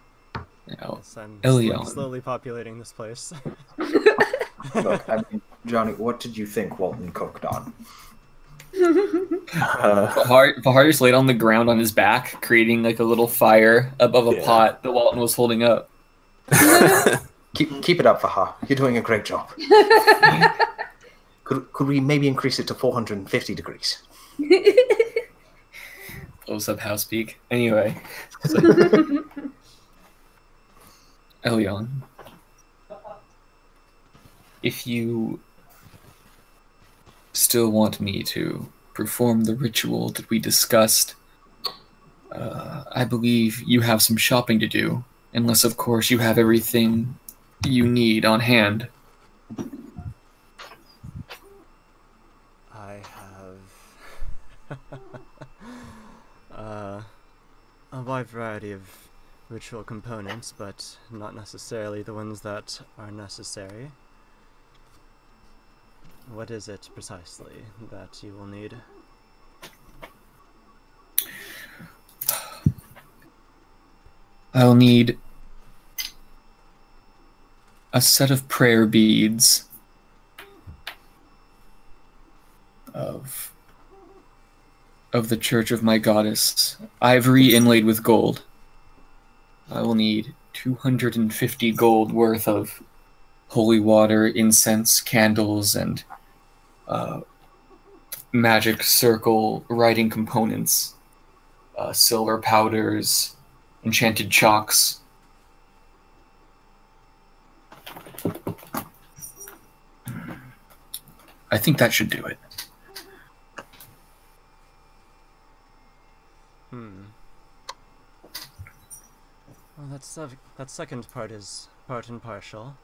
Yes, I'm Elion. slowly populating this place. Look, I mean, Johnny, what did you think Walton cooked on? Bahar just laid on the ground on his back, creating like a little fire above a pot that Walton was holding up. Keep it up, Fahar. You're doing a great job. Could we maybe increase it to 450 degrees? Close up house peak. Anyway. Elion. If you still want me to perform the ritual that we discussed, I believe you have some shopping to do. Unless, of course, you have everything you need on hand. I have a wide variety of ritual components, but not necessarily the ones that are necessary. What is it precisely that you will need? I'll need a set of prayer beads of the Church of my Goddess, ivory inlaid with gold. I will need 250 gold worth of holy water, incense, candles, and magic circle writing components, silver powders, enchanted chalks. I think that should do it. Well, that second part is part and partial,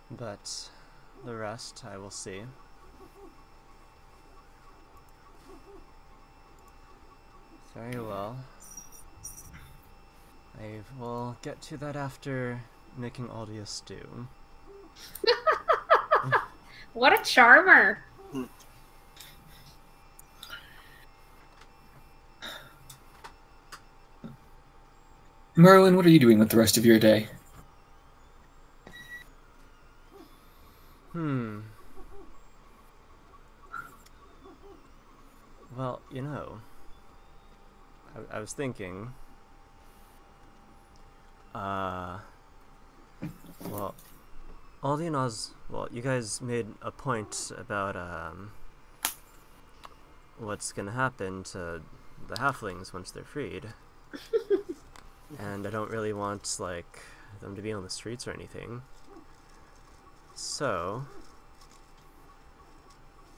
but the rest I will see. Very well. I will get to that after making Aldia stew. What a charmer. Merlin, what are you doing with the rest of your day? Well, you know, I was thinking, well, Aldi and Oz, well, you guys made a point about, what's gonna happen to the halflings once they're freed. And I don't really want, like, them to be on the streets or anything. So,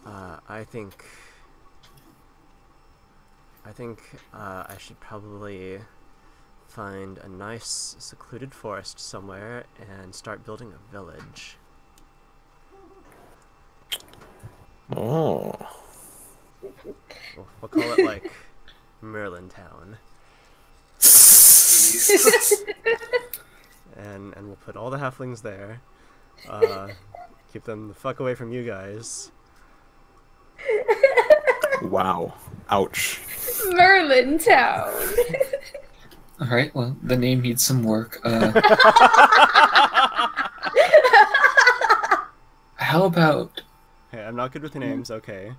I think I should probably find a nice secluded forest somewhere and start building a village. Oh. We'll call it, like, Merlin Town. And we'll put all the halflings there. Keep them the fuck away from you guys. Wow. Ouch. Merlin Town. All right. Well, the name needs some work. How about? Hey, I'm not good with names. Okay.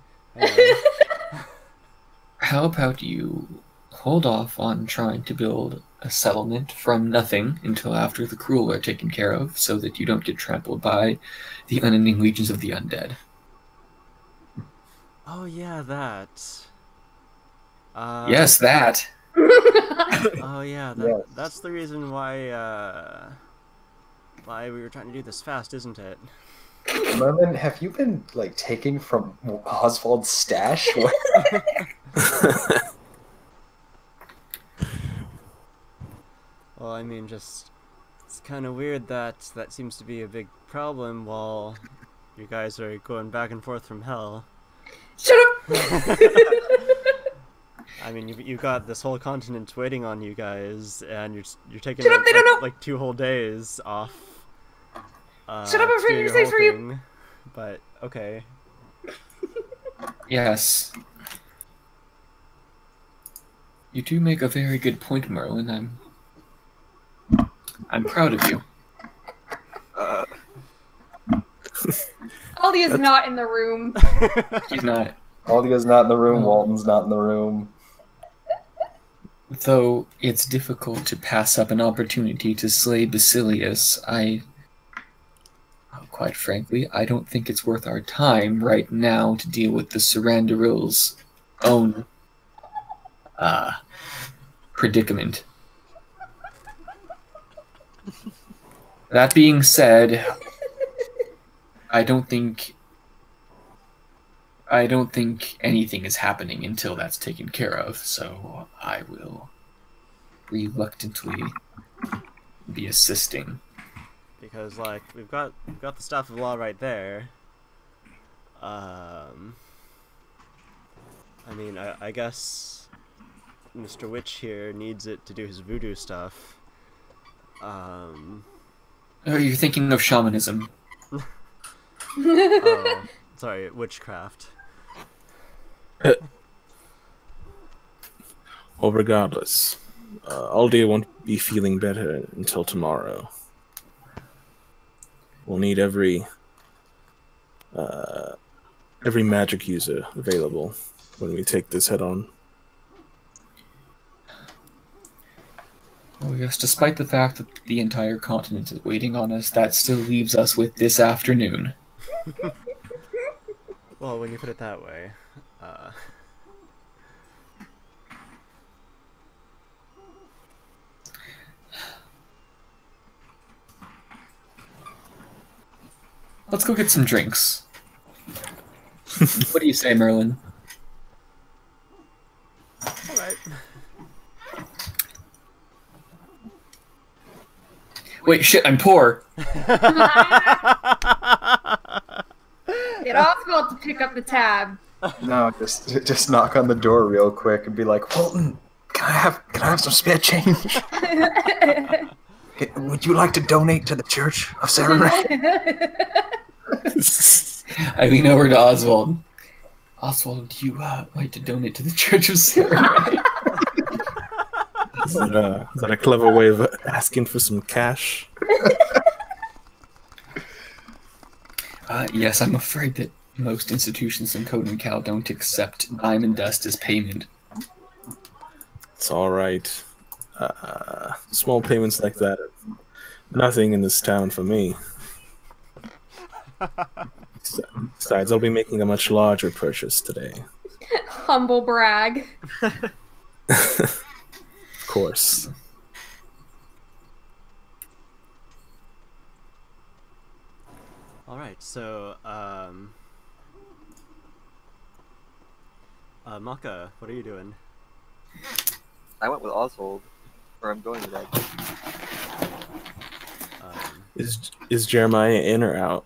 How about you hold off on trying to build a settlement from nothing until after the cruel are taken care of, so that you don't get trampled by the unending legions of the undead. Oh yeah, that. Yes, that. Oh yeah, that's the reason why we were trying to do this fast, isn't it? Merlin, have you been like taking from Oswald's stash? Well, I mean, just it's kind of weird that that seems to be a big problem while you guys are going back and forth from hell. Shut up! I mean, you've got this whole continent waiting on you guys, and you're taking Shut up, they don't know! like 2 whole days off. Shut up! I'm to do afraid your to say whole for you. thing. But okay. Yes. You do make a very good point, Merlin. I'm proud of you. Aldi is not in the room. He's not. Aldia's not in the room. Walton's not in the room. Though it's difficult to pass up an opportunity to slay Basilius, quite frankly, I don't think it's worth our time right now to deal with the Sarandaril's own predicament. That being said, I don't think anything is happening until that's taken care of, so I will reluctantly be assisting. Because like we've got the staff of law right there. I mean, I guess Mr. Witch here needs it to do his voodoo stuff. Oh, you're thinking of shamanism. Oh, sorry, witchcraft. Well, regardless, Aldia won't be feeling better until tomorrow. We'll need every magic user available when we take this head on. Oh yes, despite the fact that the entire continent is waiting on us, that still leaves us with this afternoon. Well, when you put it that way, Let's go get some drinks. What do you say, Merlin? alright. Wait, shit, I'm poor. Get Oswald to pick up the tab. No, just knock on the door real quick and be like, Walton, can I have some spare change? Would you like to donate to the Church of Sarenrae? I lean over to Oswald. Oswald, do you like to donate to the Church of Sarenrae? Is that a clever way of asking for some cash? Yes, I'm afraid that most institutions in Code and Cal don't accept diamond dust as payment. It's all right. Small payments like that are nothing in this town for me. Besides, I'll be making a much larger purchase today. Humble brag. Of course. Alright, so, Maka, what are you doing? I went with Oswald, or I'm going with Oswald. Is Jeremiah in or out?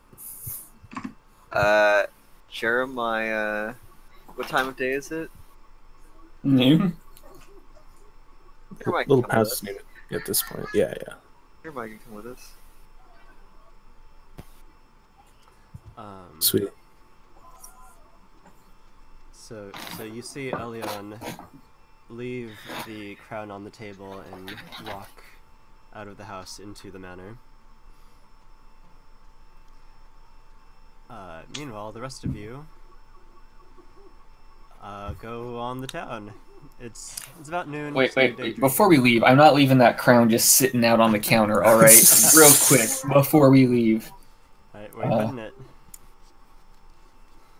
Jeremiah, what time of day is it? Noon? A little past noon at this point. Yeah. Jeremiah can come with us. Sweet. So you see Elion leave the crown on the table and walk out of the house into the manor. Meanwhile, the rest of you go on the town. It's about noon. Wait. Before we leave, I'm not leaving that crown just sitting out on the counter, alright? Real quick, before we leave. Alright, where are you putting it?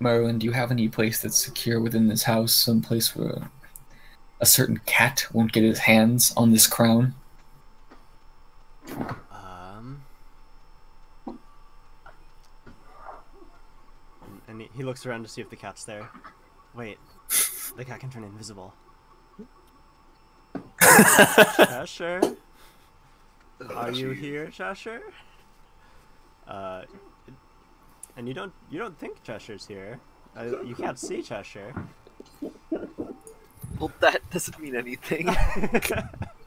Merlin, do you have any place that's secure within this house? Some place where a certain cat won't get his hands on this crown? And he looks around to see if the cat's there. Wait, the cat can turn invisible. Cheshire? Are you here, Cheshire? And you don't think Cheshire's here. You can't see Cheshire. Well, that doesn't mean anything.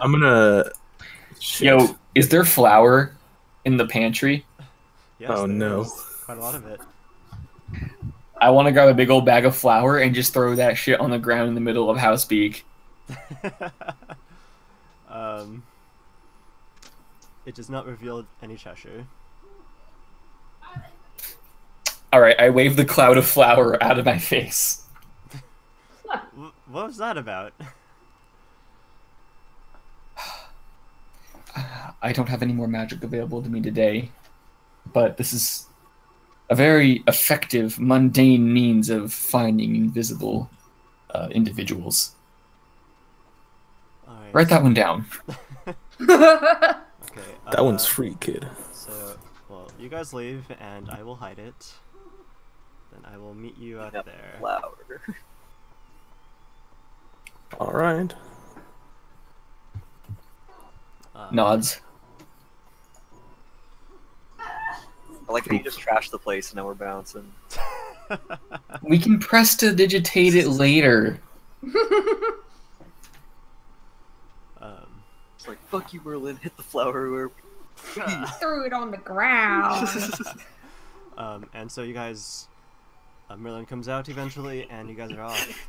I'm gonna. Shit. Yo, is there flour in the pantry? Yes, Oh, no. there's quite a lot of it. I want to grab a big old bag of flour and just throw that shit on the ground in the middle of Housepeak. It does not reveal any Cheshire. Alright, I wave the cloud of flour out of my face. What was that about? I don't have any more magic available to me today, but this is a very effective, mundane means of finding invisible individuals. Alright, Write that one down. Okay, That one's free, kid. So, well, you guys leave, and I will hide it. Then I will meet you out there. Flower. All right. Nods. I like how you just trashed the place and now we're bouncing. We can prestidigitate it later. It's like, fuck you, Merlin, hit the flower where... Threw it on the ground. And so you guys, Merlin comes out eventually, and you guys are off.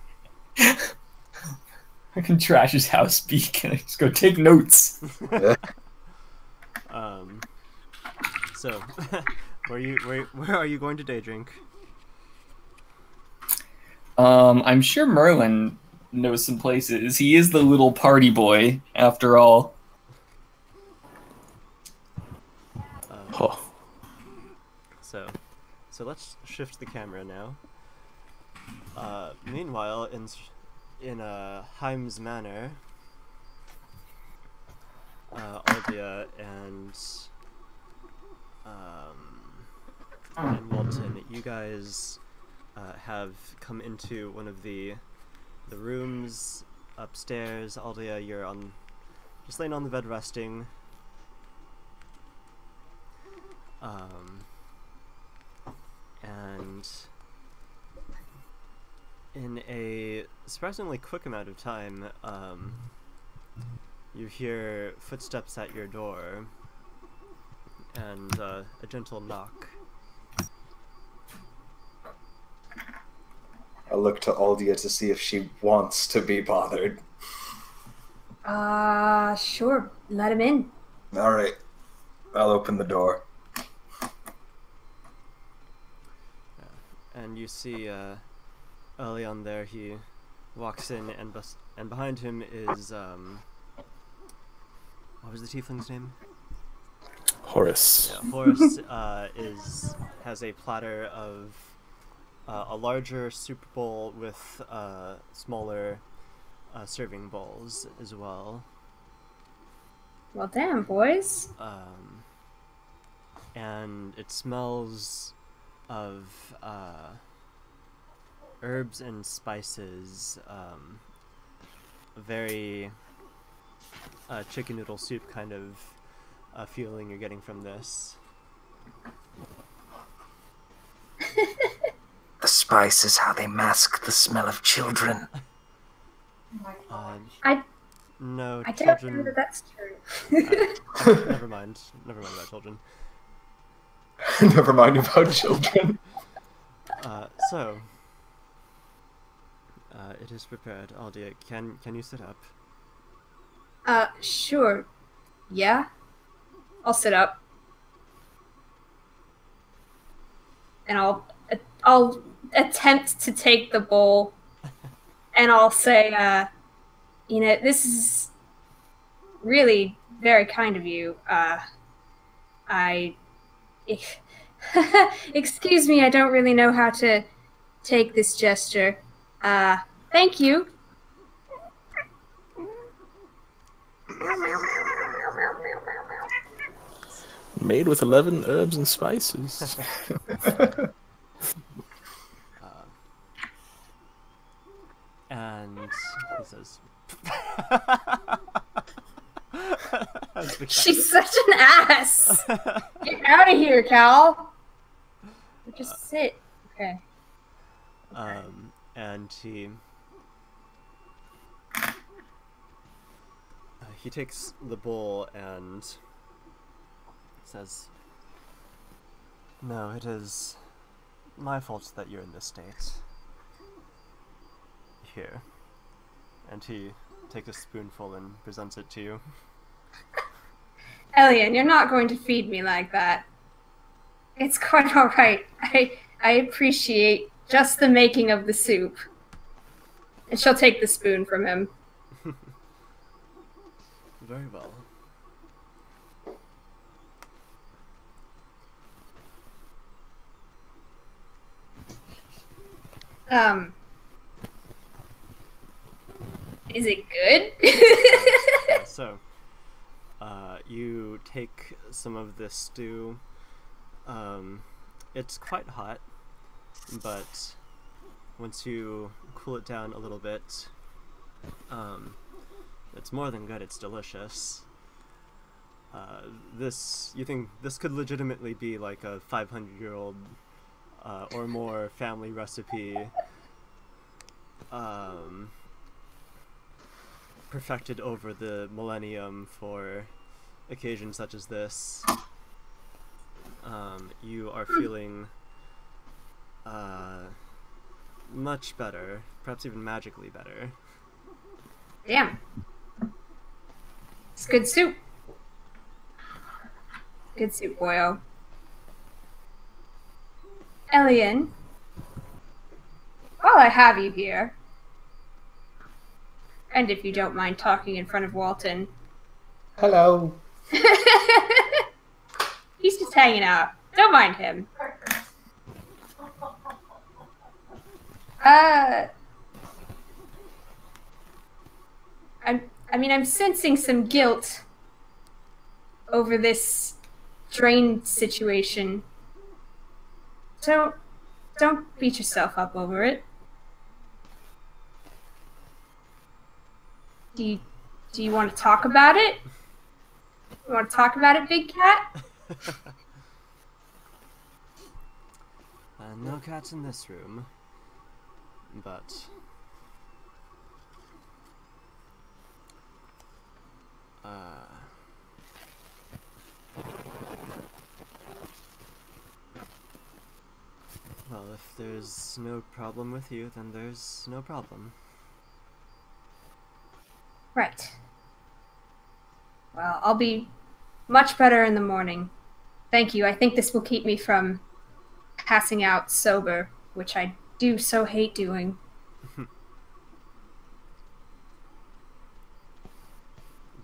I can trash his Housepeak and I just go take notes. So, where are you going to day drink? I'm sure Merlin knows some places. He is the little party boy, after all. Oh. So let's shift the camera now. Meanwhile, in Heim's Manor, Aldia and Walton, you guys have come into one of the rooms upstairs. Aldia, you're just laying on the bed resting. And in a surprisingly quick amount of time, you hear footsteps at your door and a gentle knock. I look to Aldia to see if she wants to be bothered. Sure. Let him in. All right, I'll open the door. And you see early on there, he walks in, and behind him is what was the tiefling's name? Horace. Yeah, Horace has a platter of a larger soup bowl with smaller serving bowls as well. Well, damn, boys. And it smells of herbs and spices, very chicken noodle soup kind of feeling you're getting from this. The spice is how they mask the smell of children. No, I don't children. know that that's true. Never mind about children. Never mind about children. So, it is prepared. Aldia, can you sit up? Sure. Yeah? I'll sit up. And I'll attempt to take the bowl, and I'll say, this is really very kind of you. I excuse me, I don't really know how to take this gesture. Thank you. Made with 11 herbs and spices. And he says, She's such an ass. Get out of here, Cal. Just sit. Okay. And he takes the bowl and says, "No, it is my fault that you're in this state. Here." And he takes a spoonful and presents it to you. Elian, you're not going to feed me like that. It's quite alright. I appreciate just the making of the soup. And she'll take the spoon from him. Very well. Is it good? Yeah, so, you take some of this stew. It's quite hot, but once you cool it down a little bit, it's more than good, it's delicious. You think this could legitimately be like a 500-year-old or more family recipe, perfected over the millennium for occasions such as this. You are feeling much better, perhaps even magically better. Damn. It's good soup. Good soup, boyo. Elian, while I have you here, and if you don't mind talking in front of Walton. Hello. He's just hanging out. Don't mind him. I'm sensing some guilt over this drain situation. So, don't beat yourself up over it. Do you want to talk about it? You want to talk about it, big cat? No cats in this room, but well, if there's no problem with you, then there's no problem. Right. Well, I'll be much better in the morning. Thank you. I think this will keep me from passing out sober, which I do so hate doing.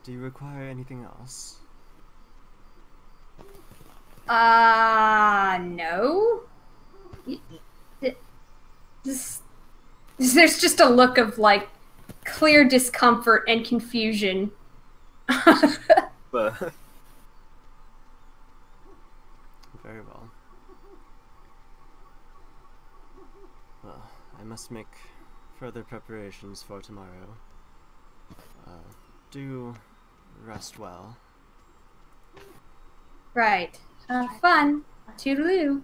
Do you require anything else? No. There's just a look of, like, clear discomfort and confusion. But Very well. Well, I must make further preparations for tomorrow. Do rest well. Right. Fun. Toodaloo.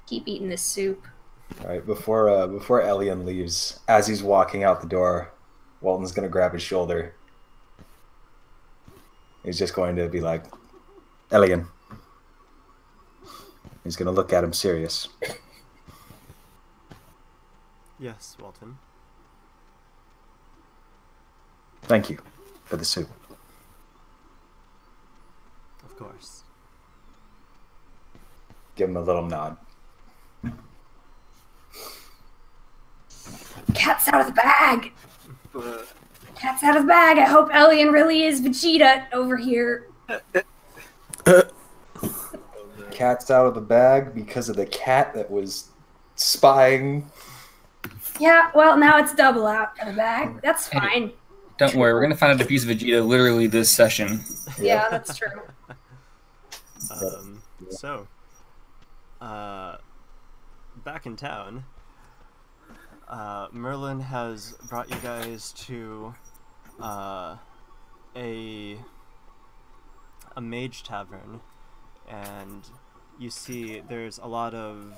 Keep eating this soup. All right, before Elian leaves, as he's walking out the door, Walton's gonna grab his shoulder. He's just going to be like, "Elian, He's gonna look at him serious. Yes, Walton. Thank you for the soup. Of course. Give him a little nod. Cat's out of the bag. Uh, Cat's out of the bag. I hope Elian really is Vegeta over here. Cat's out of the bag because of the cat that was spying. Yeah, well, now it's double out of the bag. That's fine. Don't worry, we're gonna find out if he's Vegeta literally this session. Yeah, that's true. So, back in town, Merlin has brought you guys to a mage tavern, and you see there's a lot of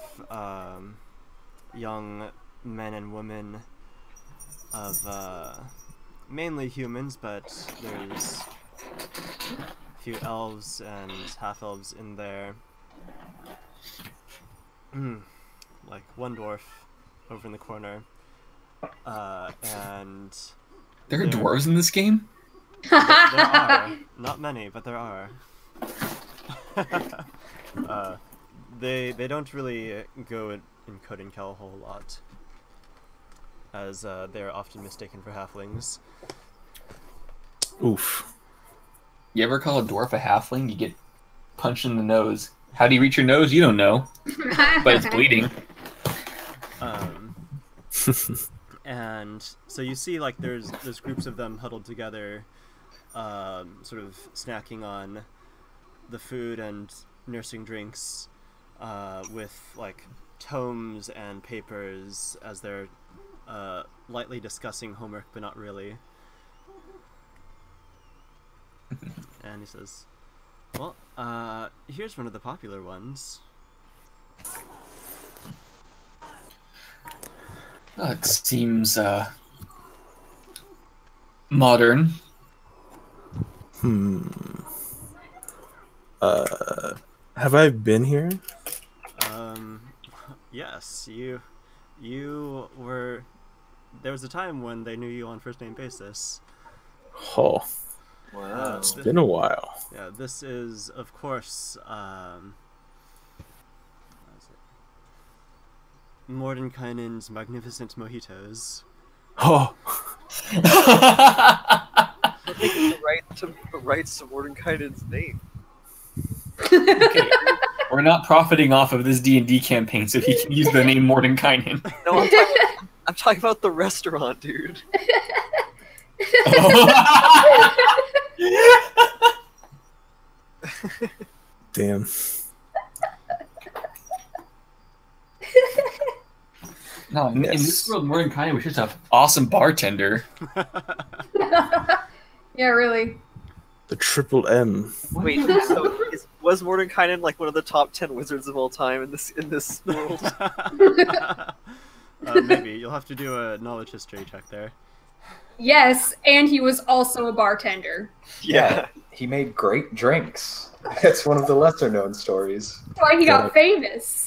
young men and women of mainly humans, but there's a few elves and half-elves in there. Like one dwarf over in the corner. And There are dwarves in this game? there are. Not many, but there are. They don't really go in Code and Cal a whole lot, as they are often mistaken for halflings. Oof. You ever call a dwarf a halfling? You get punched in the nose. How do you reach your nose? You don't know. But it's bleeding. And so you see, like, there's groups of them huddled together, sort of snacking on the food and nursing drinks, with, like, tomes and papers as they're lightly discussing homework, but not really. And he says, well, here's one of the popular ones. It seems modern. Have I been here? Yes, you were. There was a time when they knew you on first name basis. Oh, wow. it's been a while. Yeah, this is, of course, Mordenkainen's magnificent mojitos. Oh, I think it's the rights to Mordenkainen's name. Okay. We're not profiting off of this D&D campaign, so he can use the name Mordenkainen. No, I'm talking about the restaurant, dude. damn. No, in this world, Mordenkainen was just an awesome bartender. Yeah, really. The triple M. Wait, so was Mordenkainen like one of the top 10 wizards of all time in this world? Maybe. You'll have to do a knowledge history check there. Yes, and he was also a bartender. Yeah. He made great drinks. That's one of the lesser known stories. That's why he got famous.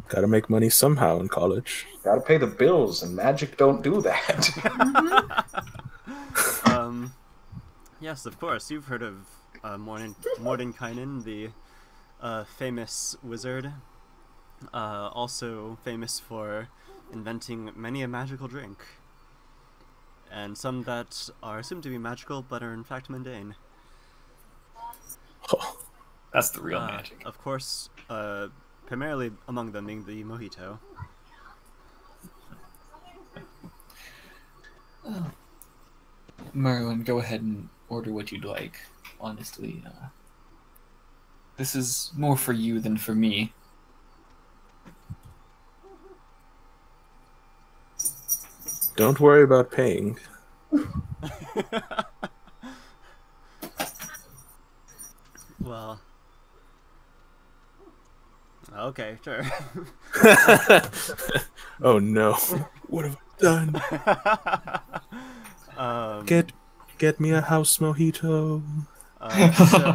Gotta make money somehow in college. Gotta pay the bills, and magic don't do that. Yes, of course. You've heard of Mordenkainen, the famous wizard. Also famous for inventing many a magical drink. And some that are assumed to be magical, but are in fact mundane. Oh, That's the real magic. Of course, primarily among them being the mojito. Merlin, go ahead and order what you'd like. Honestly, this is more for you than for me. don't worry about paying. Well, okay, sure. Oh no. What have I done? Get me a house mojito.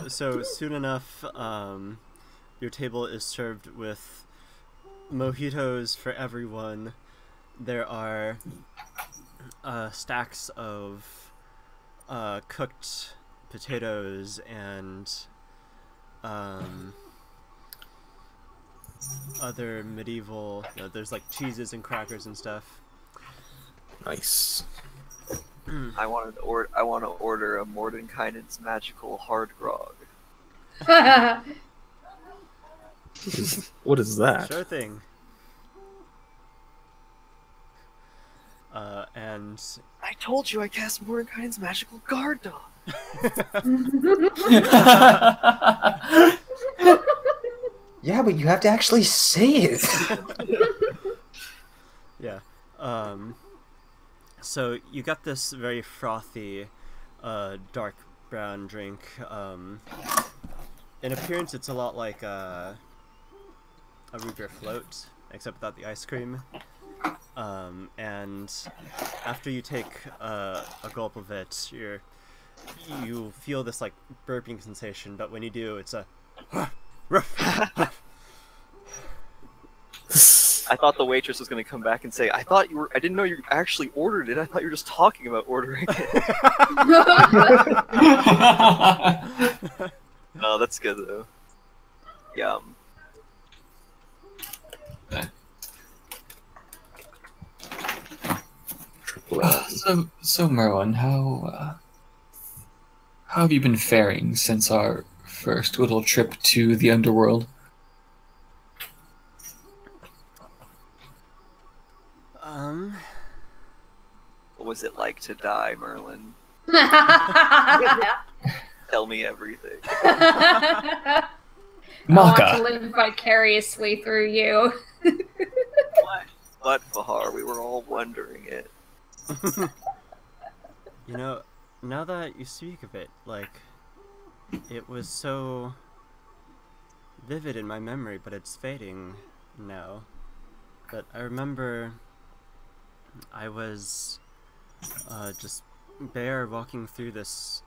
So soon enough, your table is served with mojitos for everyone. There are stacks of cooked potatoes and other medieval. There's like cheeses and crackers and stuff. Nice. I want to order a Mordenkainen's magical hard grog. What is that? Sure thing. And I told you I cast Mordenkainen's magical guard dog. Yeah, but you have to actually say it. yeah. So you got this very frothy, dark brown drink. In appearance, it's a lot like a root beer float, except without the ice cream. And after you take a gulp of it, you feel this like burping sensation, but when you do, it's a I thought the waitress was going to come back and say, I didn't know you actually ordered it. I thought you were just talking about ordering it. No, that's good though. Yum. So Merlin, how have you been faring since our first little trip to the underworld? What was it like to die, Merlin? Tell me everything. I Maka. want to live vicariously through you. What, Fahar? We were all wondering it. You know, now that you speak of it, like, it was so vivid in my memory, but it's fading now. But I remember I was just bare walking through this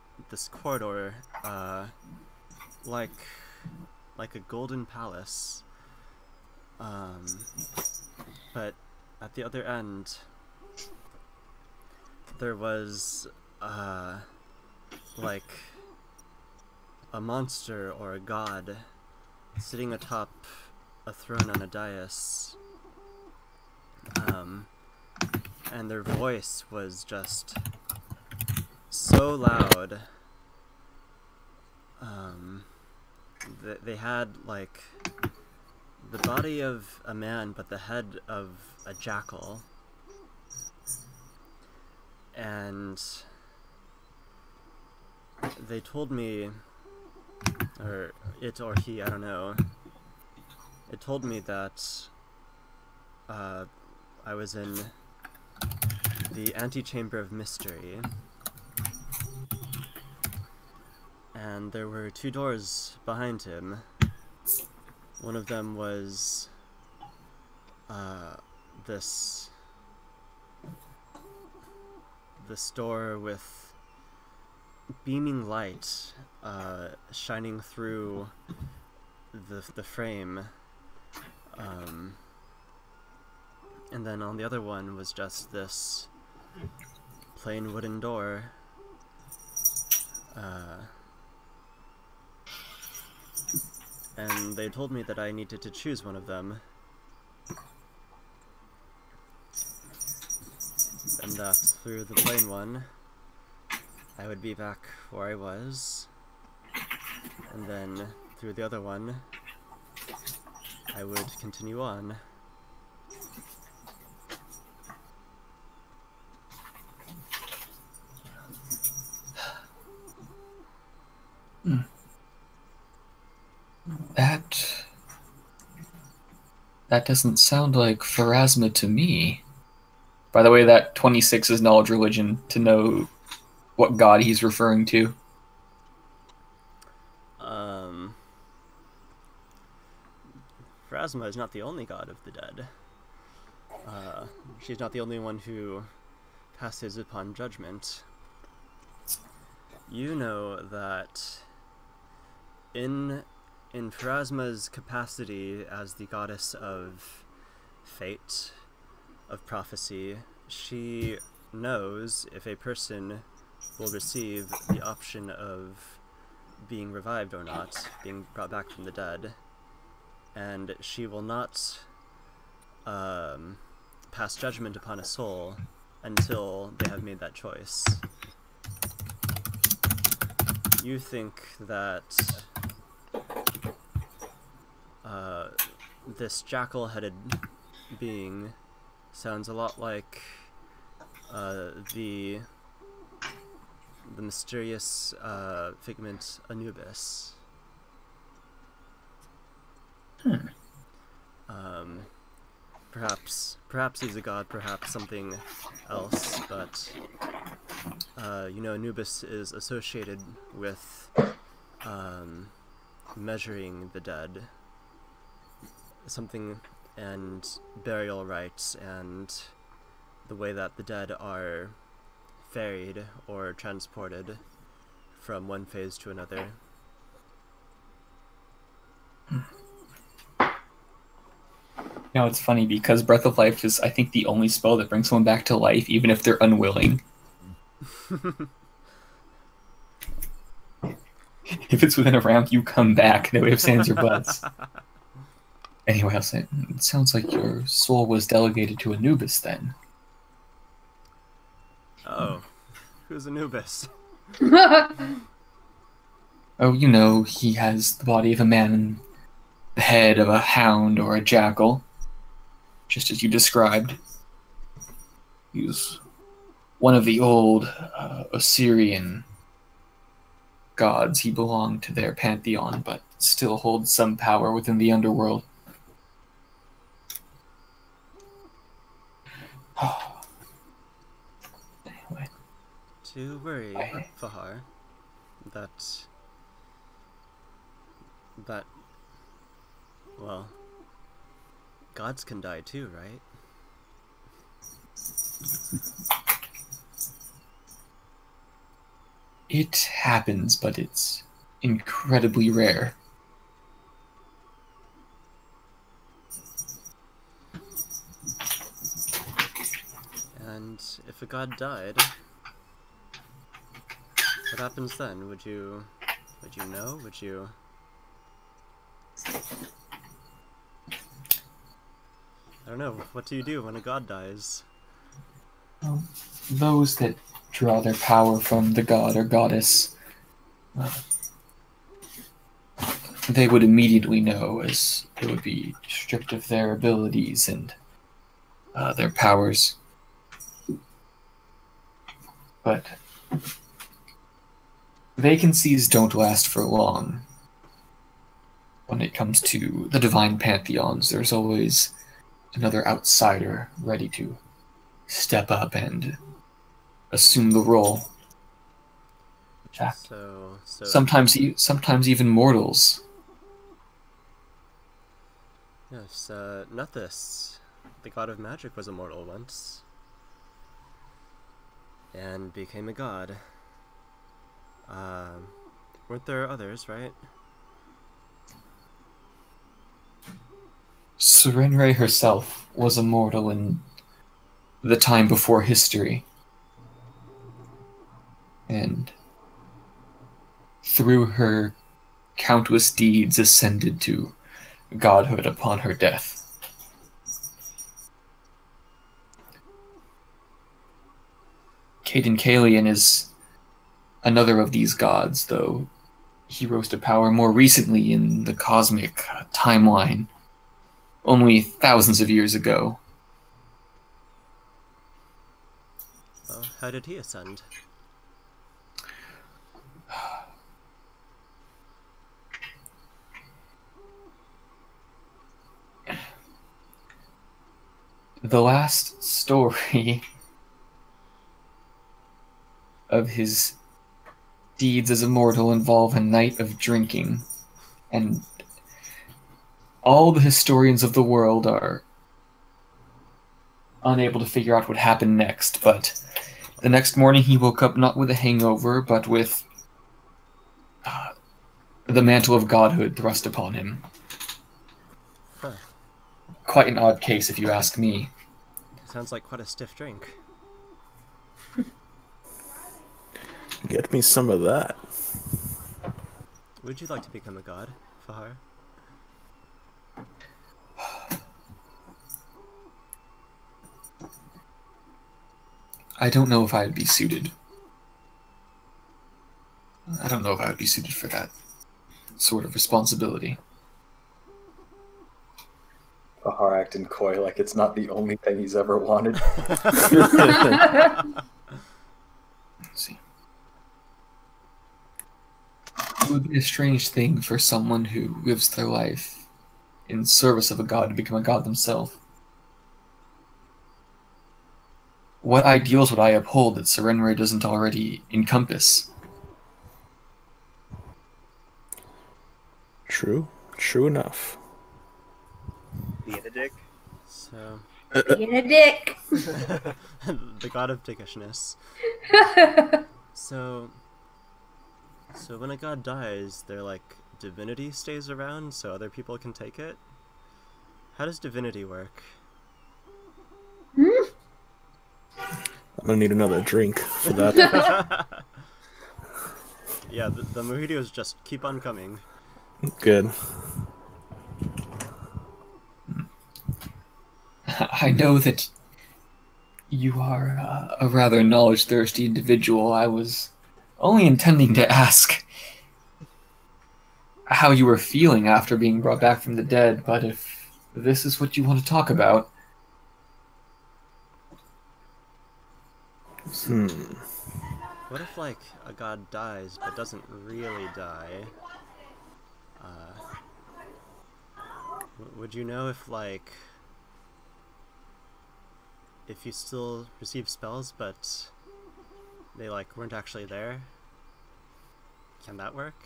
corridor, like a golden palace. But at the other end, there was like a monster or a god sitting atop a throne on a dais. And their voice was just so loud. They had like the body of a man, but the head of a jackal. And they told me, or it or he, I don't know, it told me that I was in the antechamber of mystery, and there were two doors behind him. One of them was this door with beaming light shining through the frame, and then on the other one was just this plain wooden door. And they told me that I needed to choose one of them. And that through the plain one, I would be back where I was. And then through the other one, I would continue on. That doesn't sound like Pharasma to me. By the way, that 26 is knowledge religion to know what god he's referring to. Pharasma is not the only god of the dead. She's not the only one who passes upon judgment. You know that in In Pharasma's capacity as the goddess of fate, of prophecy, she knows if a person will receive the option of being revived or not, being brought back from the dead, and she will not pass judgment upon a soul until they have made that choice. You think that this jackal-headed being sounds a lot like the mysterious figment Anubis. Perhaps he's a god, perhaps something else, but you know, Anubis is associated with measuring the dead, something, and burial rites, and the way that the dead are ferried or transported from one phase to another. You know, it's funny because Breath of Life is, I think, the only spell that brings someone back to life, even if they're unwilling. If it's within a round, you come back. No ifs, ands, or buts. Anyway, I'll say, it sounds like your soul was delegated to Anubis then. Oh, who's Anubis? Oh, you know, he has the body of a man and the head of a hound or a jackal, just as you described. He was one of the old Assyrian gods. He belonged to their pantheon, but still holds some power within the underworld. Anyway. To worry, Fahar, that, well, gods can die too, right? It happens, but it's incredibly rare. And if a god died, what happens then? Would you know? Would you... I don't know, what do you do when a god dies? Those that draw their power from the god or goddess, they would immediately know, as they would be stripped of their abilities and their powers. But vacancies don't last for long. When it comes to the divine pantheons, there's always another outsider ready to step up and assume the role. So sometimes even mortals. Yes, Nuthis, the god of magic, was immortal once. And became a god. Weren't there others, right? Serenray herself was immortal in the time before history. And through her countless deeds ascended to godhood upon her death. Caden Kalian is another of these gods, though he rose to power more recently in the cosmic timeline, only thousands of years ago. Well, how did he ascend? The last story of his deeds as immortal involve a night of drinking, and all the historians of the world are unable to figure out what happened next, but the next morning he woke up not with a hangover, but with the mantle of godhood thrust upon him. Huh. Quite an odd case, if you ask me. Sounds like quite a stiff drink. Get me some of that. Would you like to become a god, Fahar? I don't know if I'd be suited. I don't know if I would be suited for that sort of responsibility. Fahar acting coy like it's not the only thing he's ever wanted. Let's see. It would be a strange thing for someone who lives their life in service of a god to become a god themselves. What ideals would I uphold that Serenray doesn't already encompass? True. True enough. Being a dick. So, Being a dick. the god of dickishness. So when a god dies, their like divinity stays around so other people can take it? How does divinity work? I'm gonna need another drink for that. Yeah, the mojitos just keep on coming. Good. I know that you are a rather knowledge-thirsty individual. I was only intending to ask how you were feeling after being brought back from the dead, but if this is what you want to talk about... What if, like, a god dies but doesn't really die? Would you know if, like, if you still receive spells but they, like, weren't actually there? Can that work?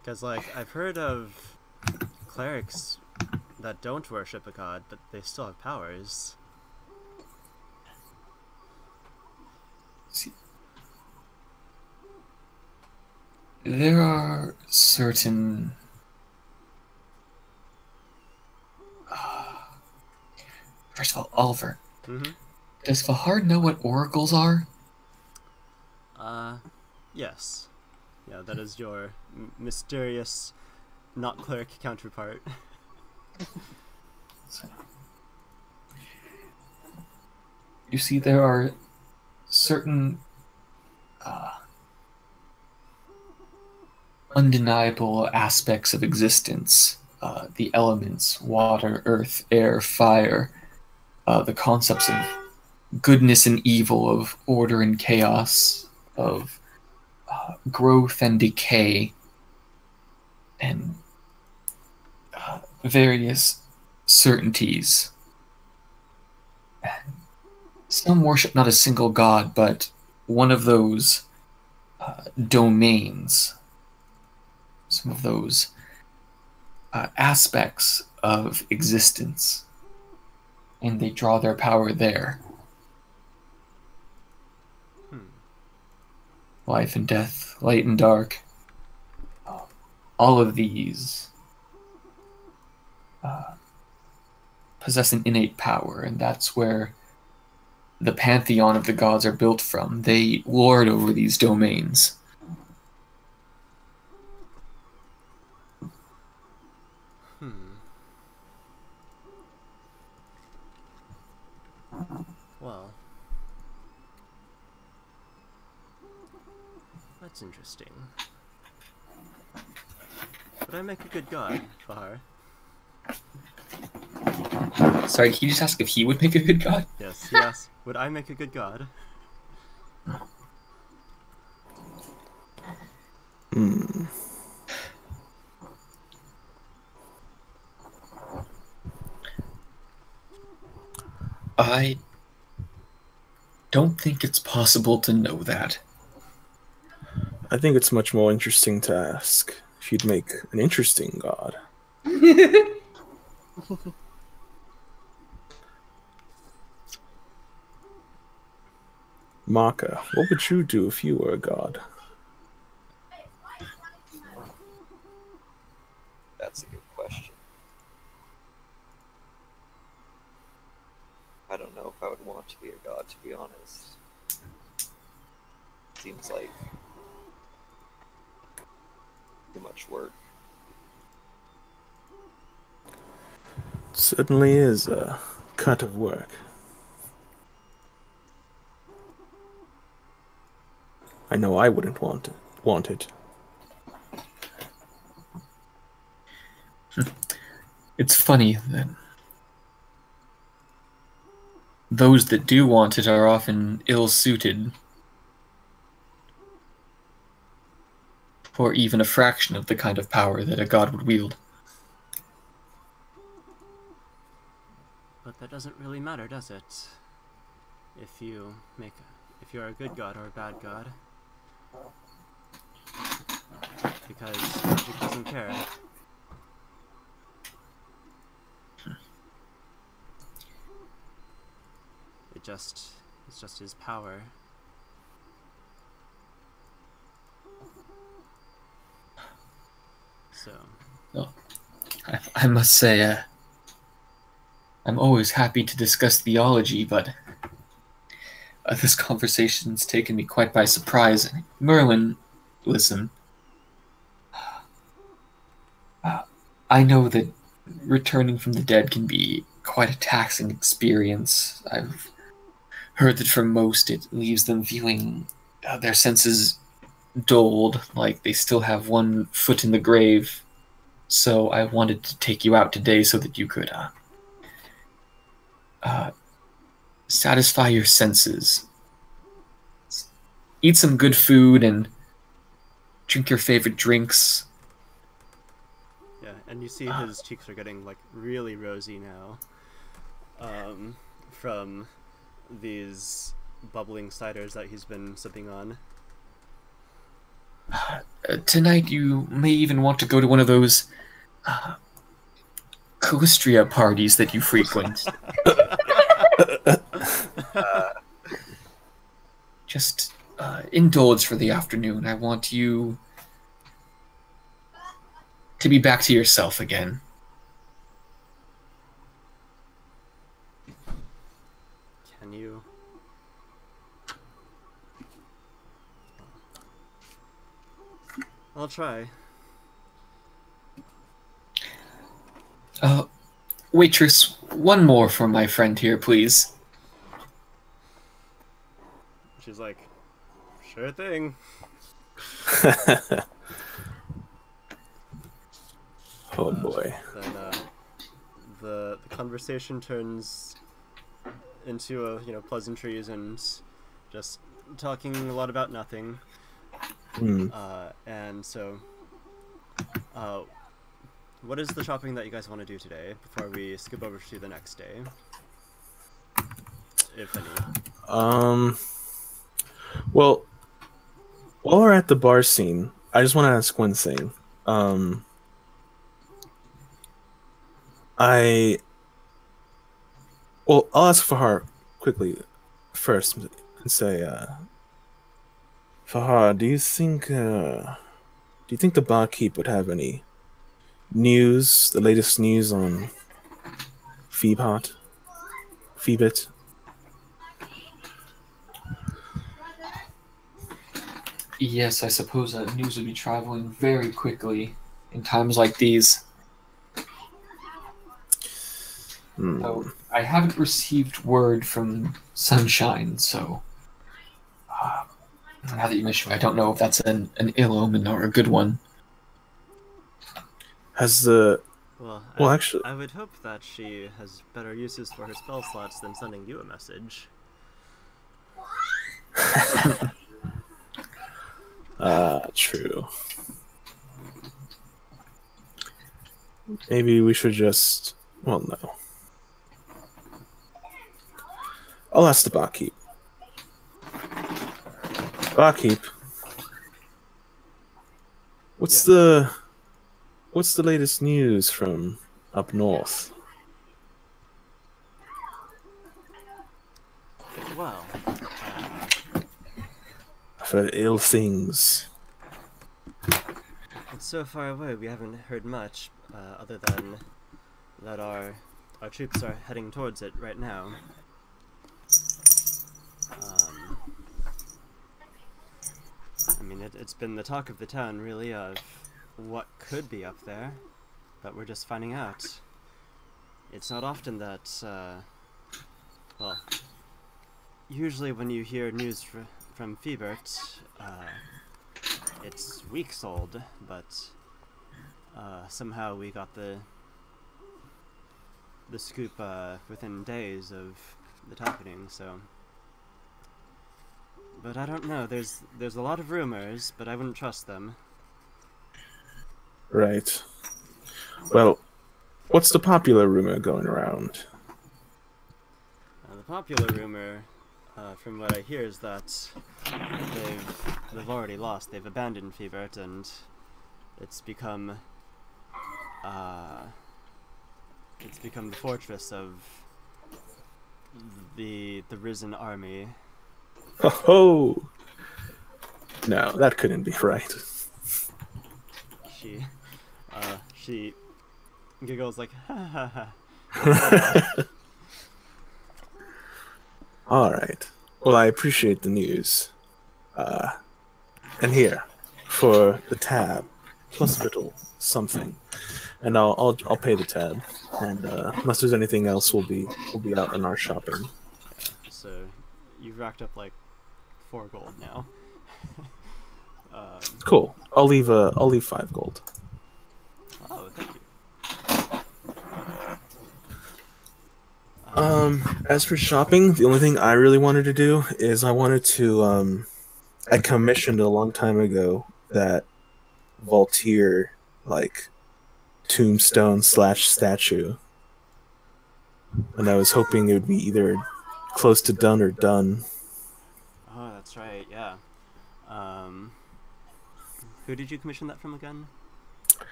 Because, like, I've heard of clerics that don't worship a god, but they still have powers. See, there are certain... First of all, Oliver, does Fahar know what oracles are? Yes. Yeah, that is your mysterious, not cleric counterpart. You see, there are certain undeniable aspects of existence. The elements, water, earth, air, fire, the concepts of goodness and evil, of order and chaos, of growth and decay, and various certainties. Some worship not a single god, but one of those domains, some of those aspects of existence, and they draw their power there. Life and death, light and dark, all of these possess an innate power, and that's where the pantheon of the gods are built from. They lord over these domains. Well, that's interesting. Would I make a good god, Fahar? Sorry, can you just ask if he would make a good god? Yes, he asked, would I make a good god? I don't think it's possible to know that. I think it's much more interesting to ask if you'd make an interesting god. Maka, what would you do if you were a god? to be a god, to be honest. Seems like too much work. Certainly is a cut of work. I know I wouldn't want it. It's funny that those that do want it are often ill-suited for even a fraction of the kind of power that a god would wield. But that doesn't really matter, does it? If you're a good god or a bad god. Because magic doesn't care. It's just his power. So. Well, I must say, I'm always happy to discuss theology, but this conversation's taken me quite by surprise. Merlin, listen. I know that returning from the dead can be quite a taxing experience. I've heard that for most it leaves them feeling their senses dulled, like they still have one foot in the grave. So I wanted to take you out today so that you could satisfy your senses. Eat some good food and drink your favorite drinks. Yeah, and you see his cheeks are getting like really rosy now, from these bubbling ciders that he's been sipping on. Tonight you may even want to go to one of those Calistria parties that you frequent. Just indulge for the afternoon. I want you to be back to yourself again. Can you? I'll try. Waitress, one more for my friend here, please. She's like, sure thing. Oh boy. Then the conversation turns into pleasantries and just talking a lot about nothing. And so, what is the shopping that you guys want to do today before we skip over to the next day, if any? Well, while we're at the bar scene, I just want to ask one thing. I'll ask Fahar quickly first and say, Fahar, do you think the barkeep would have any news, the latest news on Phoebit? Yes, I suppose that news would be traveling very quickly in times like these. So, I haven't received word from Sunshine, so now that you mention it, I don't know if that's an ill omen or a good one. Actually, I would hope that she has better uses for her spell slots than sending you a message. True. Maybe we should just... Well, no. I'll ask the barkeep. Barkeep. What's the latest news from up north? Well, I've heard ill things. it's so far away we haven't heard much, other than that our troops are heading towards it right now. mean, it's been the talk of the town, really, of what could be up there, but we're just finding out. It's not often that, well, usually when you hear news from Fiebert, it's weeks old, but somehow we got the scoop within days of it happening, so... But I don't know, there's a lot of rumors, but I wouldn't trust them. Right. Well, what's the popular rumor going around? The popular rumor, from what I hear, is that they've already lost. They've abandoned Fiebert, and it's become the fortress of the risen army. Oh, no, that couldn't be right. She giggles like, ha ha ha. All right. Well, I appreciate the news. And here, for the tab, plus a little something, and I'll pay the tab. And unless there's anything else, we'll be out on our shopping. So, you've racked up like 4 gold now. Cool. I'll leave 5 gold. Oh, thank you. As for shopping, the only thing I really wanted to do is I wanted to I commissioned a long time ago that Voltaire like tombstone / statue, and I was hoping it would be either close to done or done. Oh, that's right, yeah. Who did you commission that from again?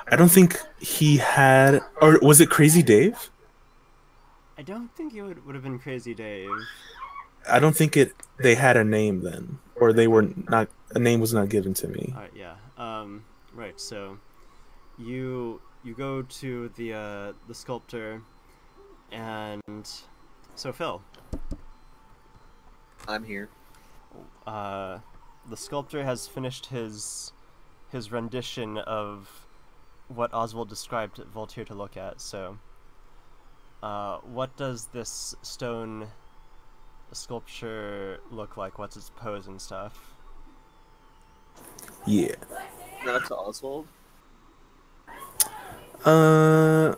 I don't think he had, or was it Crazy Dave? I don't think it would have been Crazy Dave. I don't think they had a name then, or they were not. A name was not given to me. All right, yeah. Right. So, you go to the sculptor, and so Phil. I'm here. The sculptor has finished his rendition of what Oswald described Voltaire to look at. So, what does this stone sculpture look like? What's its pose and stuff? Yeah. That's Oswald. No.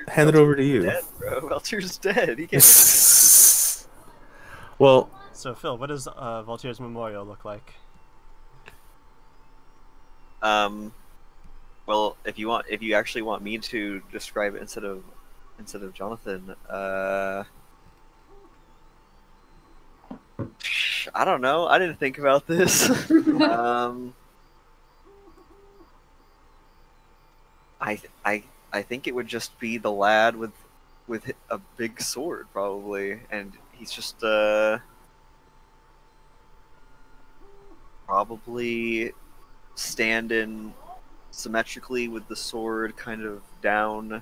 Hand it over to you. Dead, bro. Welter's dead. He can't. Well, So Phil, what does Voltaire's memorial look like? Well, if you actually want me to describe it instead of Jonathan, I don't know. I didn't think about this. I think it would just be the lad with a big sword, probably, and he's just probably standing symmetrically with the sword kind of down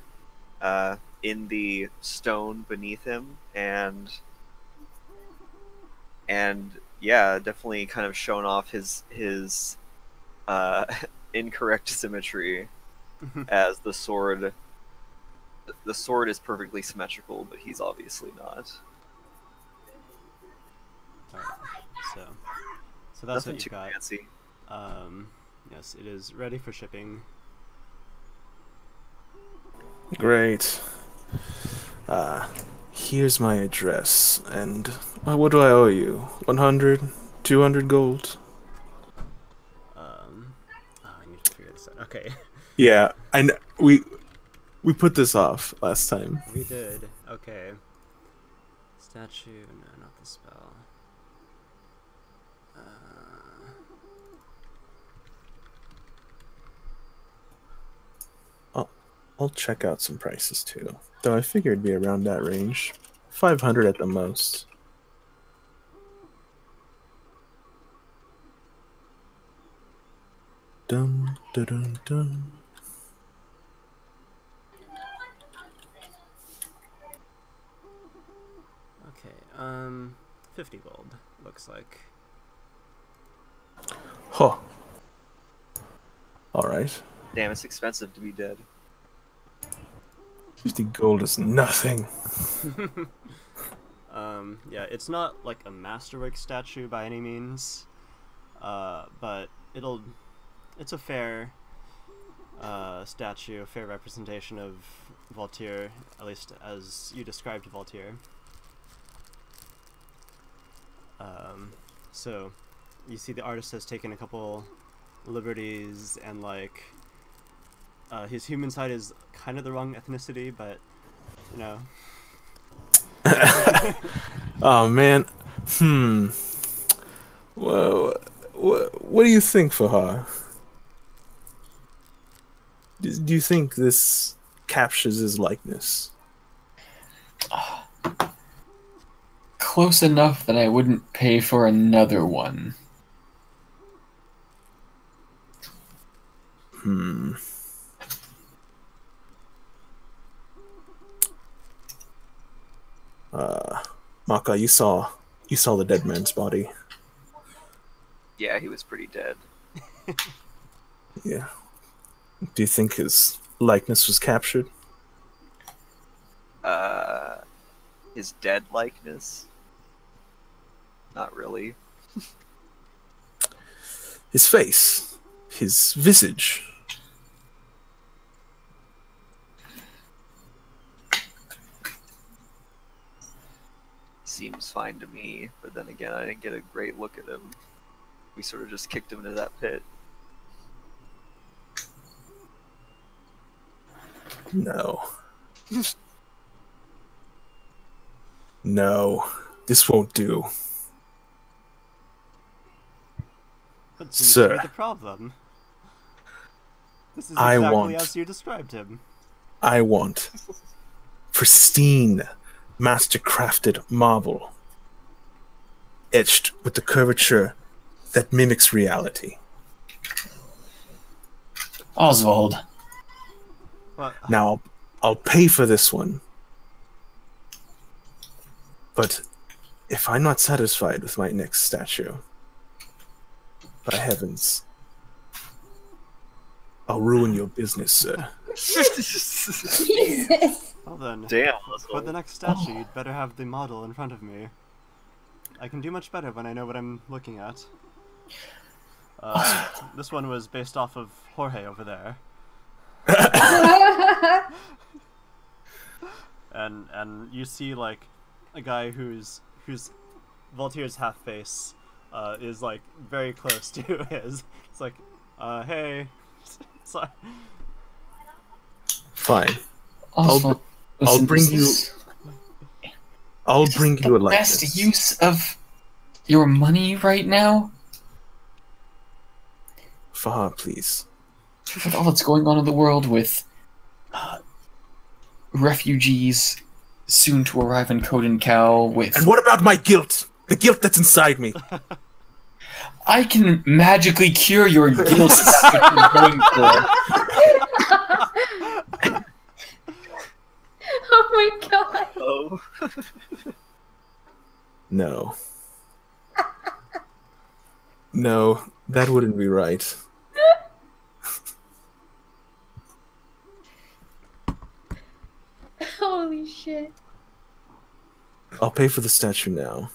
in the stone beneath him, and yeah, definitely kind of shown off his incorrect symmetry, as the sword is perfectly symmetrical, but he's obviously not. Alright, so that's Nothing what too you got. fancy. Yes, it is ready for shipping. great. Here's my address, and what do I owe you? 100? 200 gold? I need to figure this out. Okay. Yeah, we put this off last time. We did. Okay. Statue, no, not the spell. I'll check out some prices too. Though I figured it'd be around that range. 500 at the most. Dun dun dun dun. Okay, 50 gold, looks like. Huh. Alright. Damn, it's expensive to be dead. 50 gold is nothing. Yeah, it's not like a masterwork statue by any means, but it's a fair statue, a fair representation of Voltaire, at least as you described Voltaire. So you see the artist has taken a couple liberties, and like his human side is kind of the wrong ethnicity, but you know. Oh man. Well, what do you think, Fahar? Do you think this captures his likeness? Close enough that I wouldn't pay for another one. Maka, you saw the dead man's body. Yeah, he was pretty dead. Yeah. Do you think his likeness was captured? His dead likeness? Not really. His face, his visage. Seems fine to me, but then again, I didn't get a great look at him. We sort of just kicked him into that pit. No. No. This won't do. That seems Sir. to be the problem. This is I exactly want- as you described him. I want pristine, master-crafted marble, etched with the curvature that mimics reality. Oswald. Well, Now, I'll pay for this one. But if I'm not satisfied with my next statue, by heavens, I'll ruin your business, sir. Jesus. well then, Damn, for the next statue, you'd better have the model in front of me. I can do much better when I know what I'm looking at. This one was based off of Jorge over there. And you see like a guy whose Voltaire's half face is like very close to his. It's like, hey, sorry. Fine. Oswald, I'll listen, bring this you- is I'll bring you a the best likeness. use of your money right now. Fahar, please. With all that's going on in the world with refugees soon to arrive in Kohalu with... And what about my guilt? The guilt that's inside me. I can magically cure your guilt that you're going for. Oh my god. Oh. No. No, that wouldn't be right. Holy shit. I'll pay for the statue now.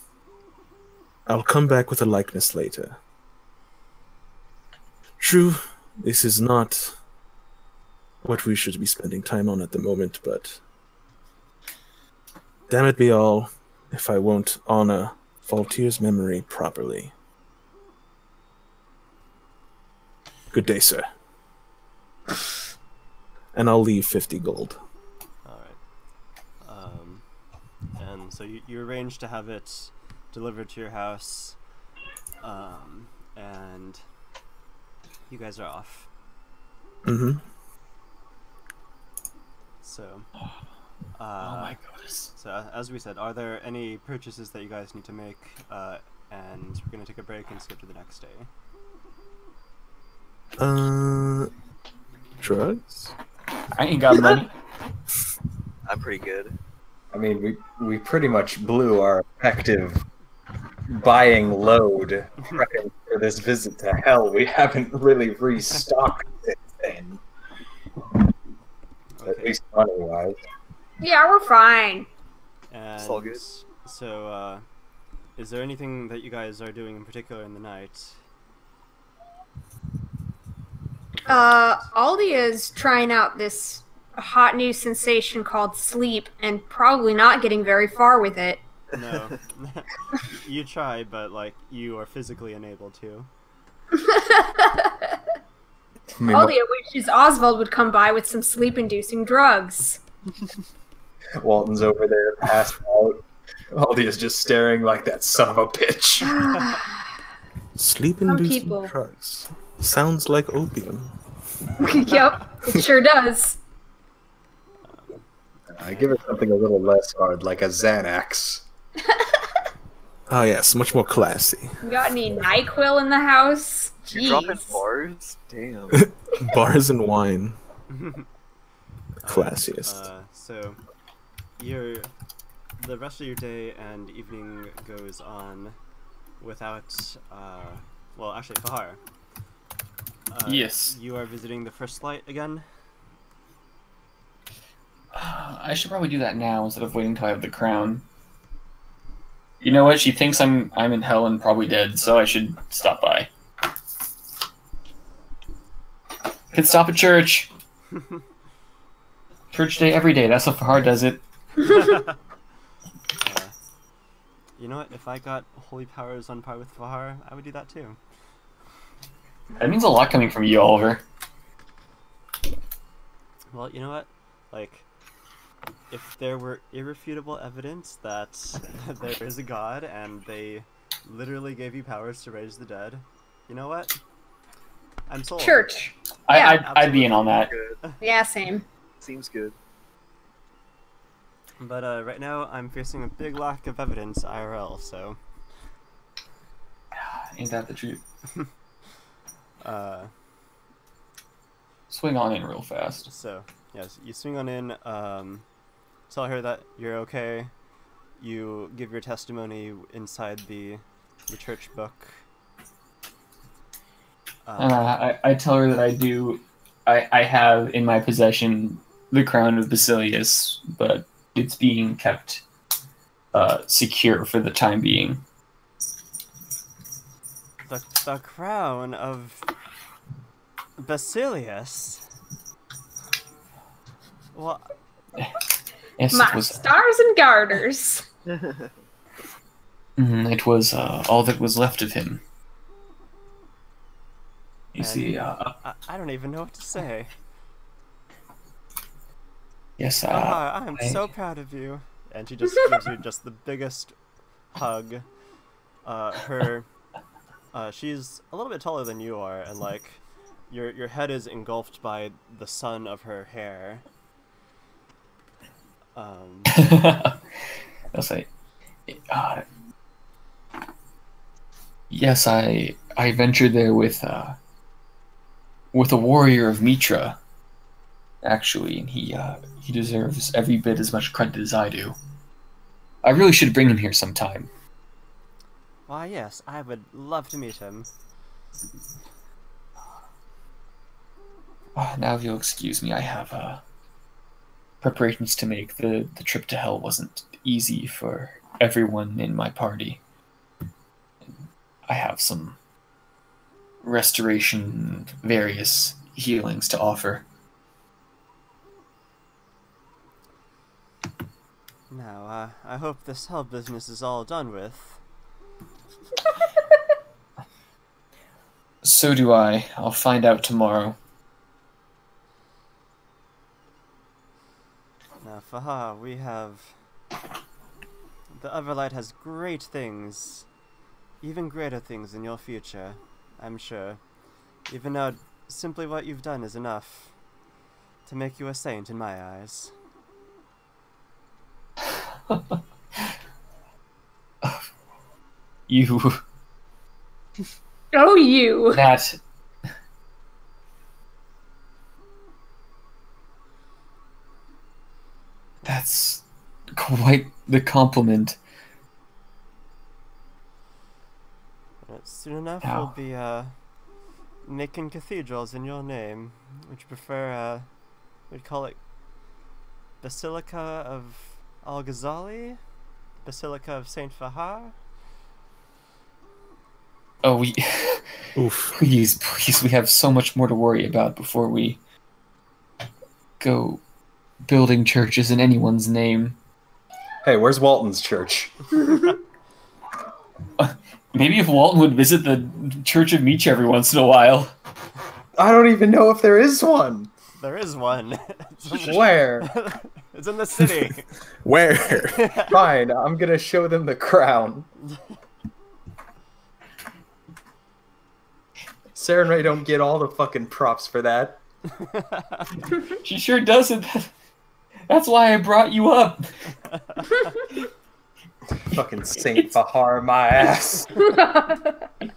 I'll come back with a likeness later. True, this is not what we should be spending time on at the moment, but damn it be all if I won't honor Voltaire's memory properly. Good day, sir. And I'll leave 50 gold. Alright. And so you arrange to have it delivered to your house, and you guys are off. Mm-hmm. So, Oh my goodness. so as we said, are there any purchases that you guys need to make? And we're gonna take a break and skip to the next day. Drugs? I ain't got money. I'm pretty good. I mean, we pretty much blew our effective buying load, prepping for this visit to hell. We haven't really restocked it then. At Okay. least money-wise. Yeah, we're fine. And It's all good. so, is there anything that you guys are doing in particular in the night? Aldia's trying out this hot new sensation called sleep and probably not getting very far with it. No. You try, but, like, you are physically unable to. I mean, Aldia wishes Oswald would come by with some sleep-inducing drugs. Walton's over there, passed out. Aldia's just staring like that son of a bitch. Sleep-inducing people. drugs. Sounds like opium. Yep, it sure does. I give it something a little less hard, like a Xanax. Oh yes, much more classy. You got any NyQuil in the house? You dropping Jeez. bars? Damn. Bars and wine. Classiest. So, the rest of your day and evening goes on without, well, actually, Fahar. Yes. You are visiting the First Light again? I should probably do that now instead of waiting until I have the crown. You know what? She thinks I'm in hell and probably dead, so I should stop by. Could stop at church. Church day every day. That's how Fahar does it. You know what? If I got holy powers on par with Fahar, I would do that too. That means a lot coming from you, Oliver. Well, you know what? Like, if there were irrefutable evidence that there is a god and they literally gave you powers to raise the dead, you know what? I'm sold. Church. I'd be in on that. Good. Yeah, same. Seems good. But right now, I'm facing a big lack of evidence IRL, so... Ain't that the truth? Uh, Swing on in real fast. so, yes, you swing on in, tell her that you're okay, you give your testimony inside the church book. I tell her that I have in my possession the crown of Basilius, but it's being kept secure for the time being. The crown of Basilius? Well, Yes, My it was. stars and garters. It was all that was left of him. You and see, I don't even know what to say. yes, I'm so proud of you. And she just gives you just the biggest hug. She's a little bit taller than you are, and like, your head is engulfed by the sun of her hair. I'll say, yes, I ventured there with a warrior of Mitra, actually, and he deserves every bit as much credit as I do. I really should bring him here sometime. Why, yes, I would love to meet him. Now, if you'll excuse me, I have preparations to make. The trip to hell wasn't easy for everyone in my party. I have some restoration, various healings to offer. Now, I hope this hell business is all done with. So do I. I'll find out tomorrow. Now, Faha, we have... The Everlight has great things. Even greater things in your future, I'm sure. Even now, simply what you've done is enough to make you a saint in my eyes. You... Oh, you. That... That's quite the compliment. Soon enough, How? we'll be making cathedrals in your name. Would you prefer? We'd call it Basilica of Al Ghazali, Basilica of Saint Fahar. Oh, we Oof. please, we have so much more to worry about before we go building churches in anyone's name. Hey, where's Walton's church? Maybe if Walton would visit the Church of Meech every once in a while. I don't even know if there is one. There is one. Where? It's in the city. Where? Fine, I'm gonna show them the crown. Sarah and Ray don't get all the fucking props for that. She sure doesn't. That's why I brought you up. Fucking Saint Fahar, my ass.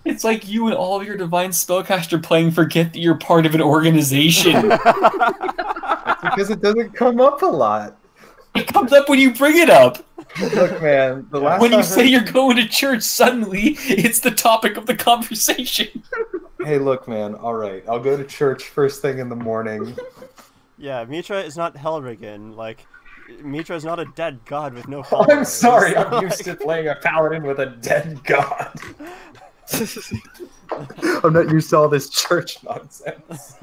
It's like you and all your divine spellcaster playing forget that you're part of an organization. Because it doesn't come up a lot. It comes up when you bring it up. Look, man, the last When you I say heard- you're going to church, suddenly it's the topic of the conversation. Hey, look, man, alright, I'll go to church first thing in the morning. Yeah, Mitra is not Helrigan. Like, Mitra is not a dead god with no followers. I'm sorry, I'm used to playing a paladin with a dead god. I'm not used to all this church nonsense.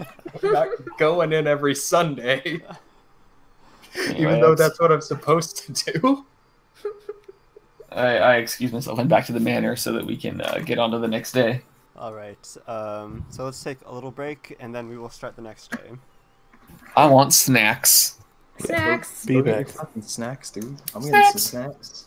I'm not going in every Sunday. Even though that's what I'm supposed to do. I excuse myself and back to the manor so that we can get on to the next day. Alright, so let's take a little break, and then we will start the next day. I want snacks. Snacks. Be Go get back. your fucking snacks, dude. I'm getting some snacks.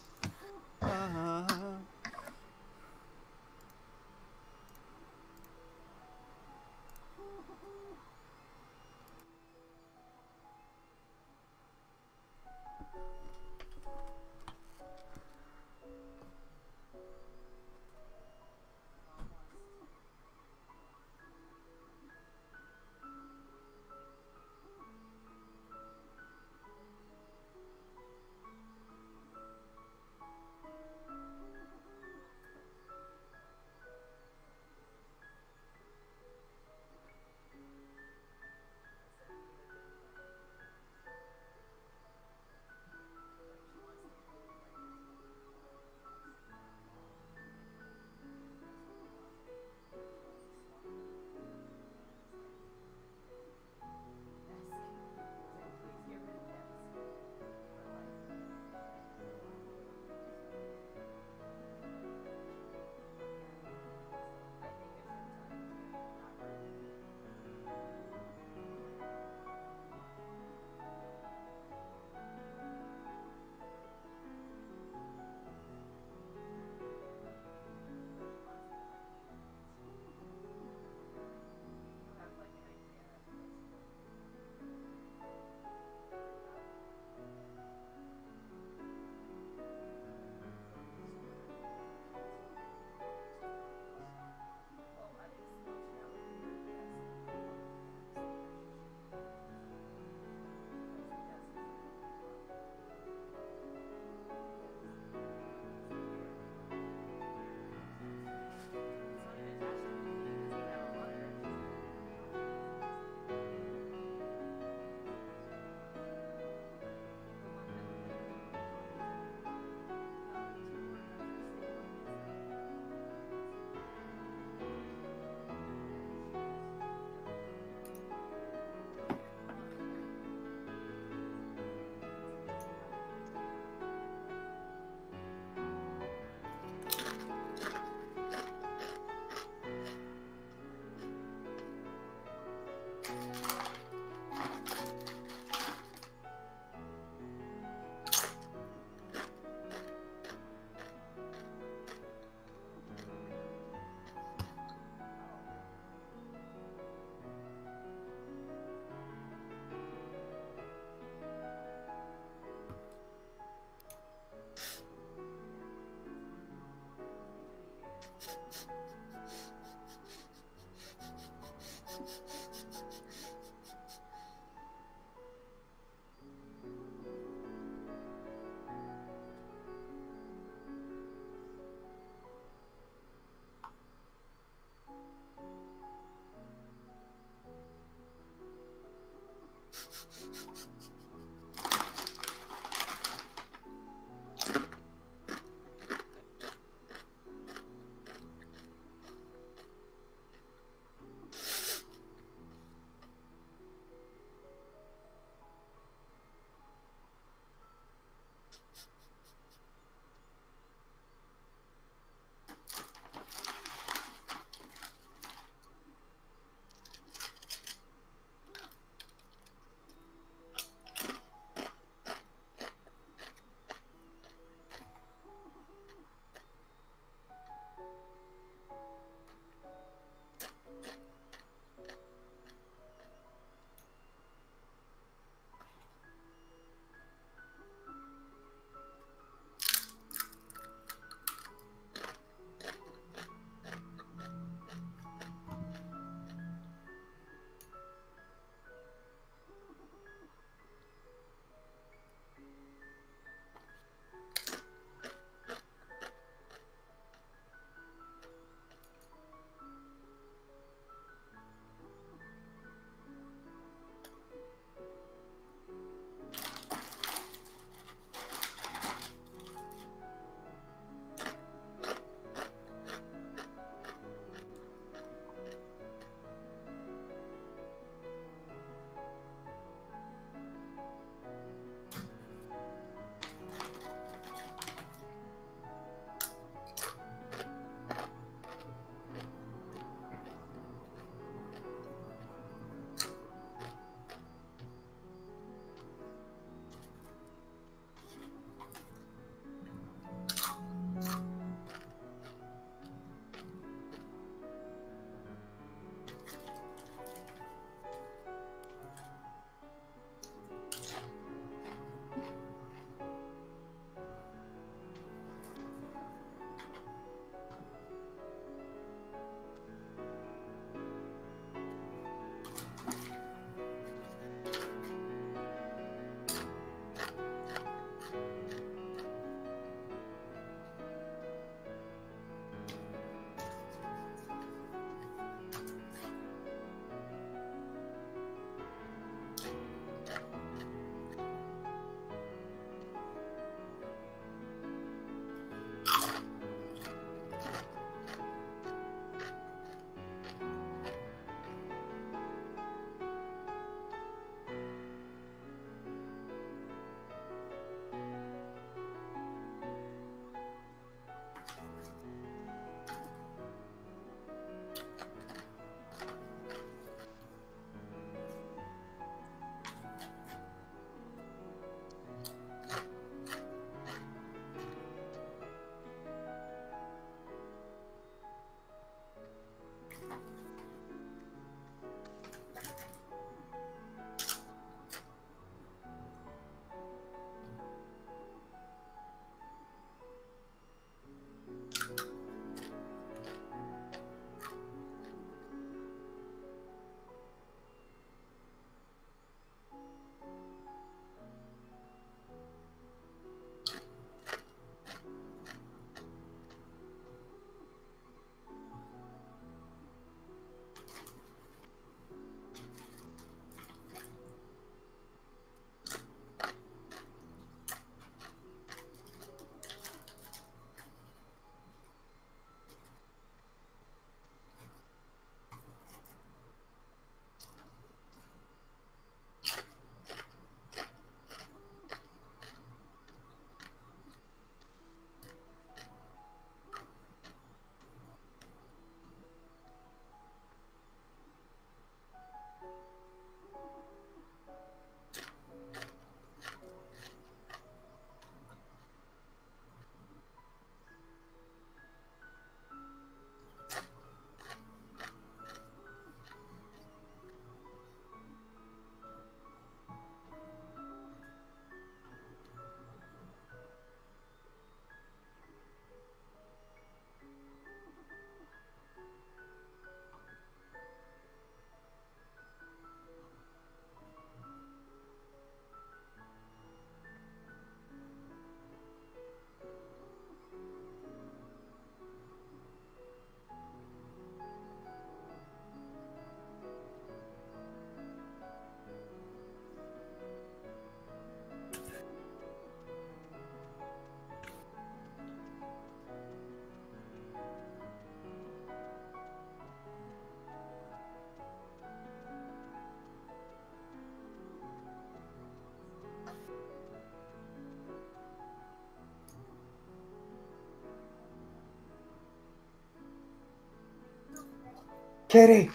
Kitty,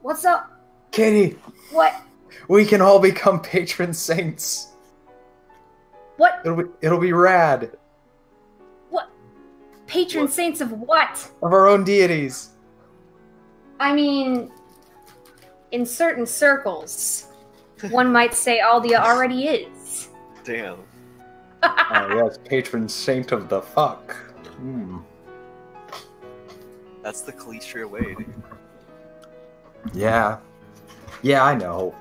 What's up? Kitty, What? we can all become patron saints. What? It'll be rad. What? Patron saints of what? Of our own deities. I mean, in certain circles, one might say Aldia already is. Damn. Oh yes, patron saint of the fuck. That's the cliche way, dude. Yeah. Yeah, I know.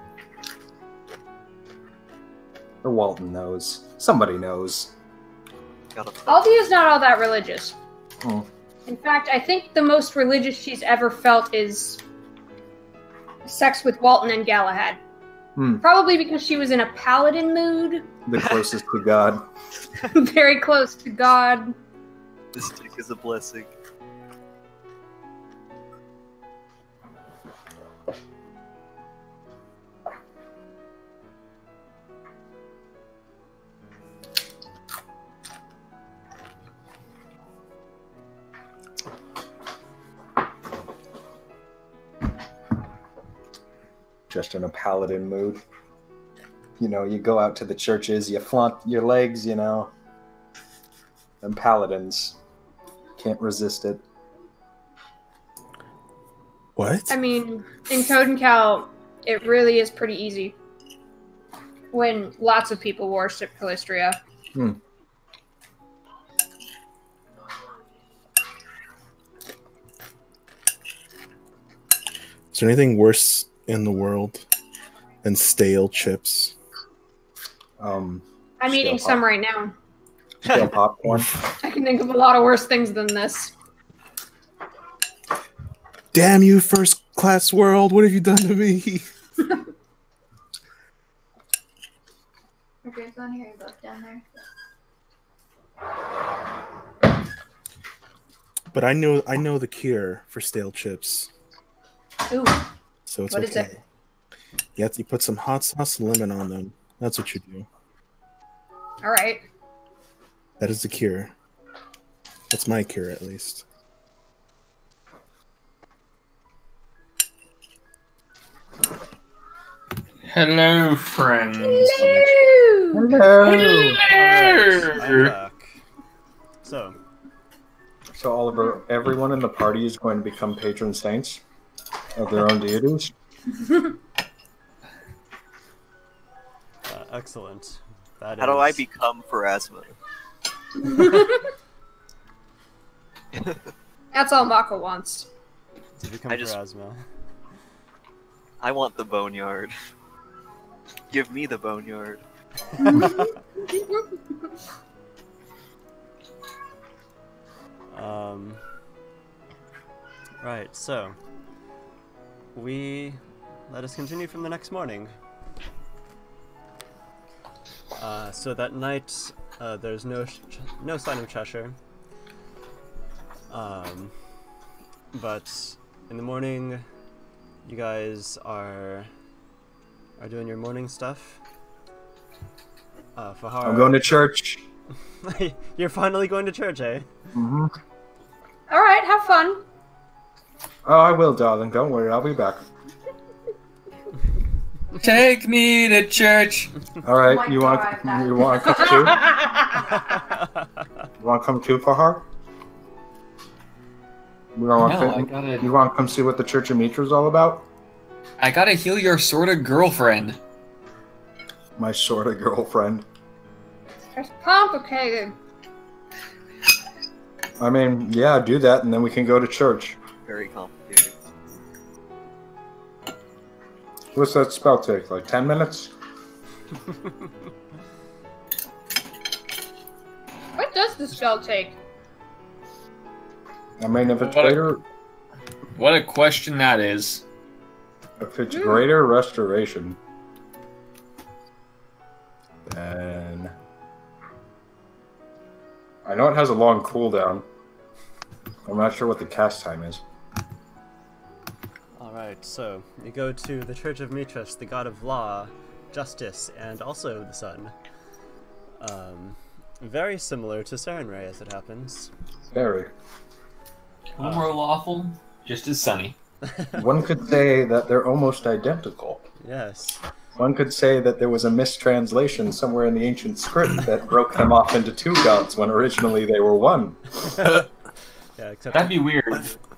Or Walton knows. Somebody knows. Aldia's not all that religious. Hmm. In fact, I think the most religious she's ever felt is sex with Walton and Galahad. Probably because she was in a paladin mood. The closest to God. Very close to God. This dick is a blessing. Just in a paladin mood. You know, you go out to the churches, you flaunt your legs, you know. And paladins can't resist it. What? I mean, in Code and Cal, it really is pretty easy. When lots of people worship Calistria. Is there anything worse in the world than stale chips? I'm eating some right now. Stale popcorn. I can think of a lot of worse things than this. Damn you, first class world! What have you done to me? Okay, so on here, you're both down there. But I know the cure for stale chips. Ooh. So it's What okay. is it? You put some hot sauce and lemon on them. That's what you do. Alright. That is the cure. That's my cure, at least. Hello, friends. Hello! I'm back. So, Everyone in the party is going to become patron saints of their own deities? excellent. How How do I become Pharasma? That's all Mako wants. to become I just- Pharasma? I want the boneyard. Give me the boneyard. Right, so let us continue from the next morning. So that night, there's no sign of Cheshire. But in the morning, you guys are doing your morning stuff. Fahar, I'm going to church. You're finally going to church, eh? Mm-hmm. Alright, have fun. Oh, I will, darling. Don't worry. I'll be back. Take me to church. All right. Oh my you God, want to come too? You want to come too, Fahar? You want to come see what the Church of Mitra is all about? I gotta heal your sorta girlfriend. My sort of girlfriend. It's complicated. I mean, yeah, do that, and then we can go to church. Very complicated. What's that spell take? Like 10 minutes? What does the spell take? I mean, if it's What a- greater, What a question that is. if it's greater restoration, then I know it has a long cooldown. I'm not sure what the cast time is. Alright, so you go to the Church of Mitras, the god of law, justice, and also the sun. Very similar to Sarenrae as it happens. Very. A little more lawful, just as sunny. One could say that they're almost identical. Yes. One could say that there was a mistranslation somewhere in the ancient script that broke them off into two gods when originally they were one. Yeah, except That'd be weird.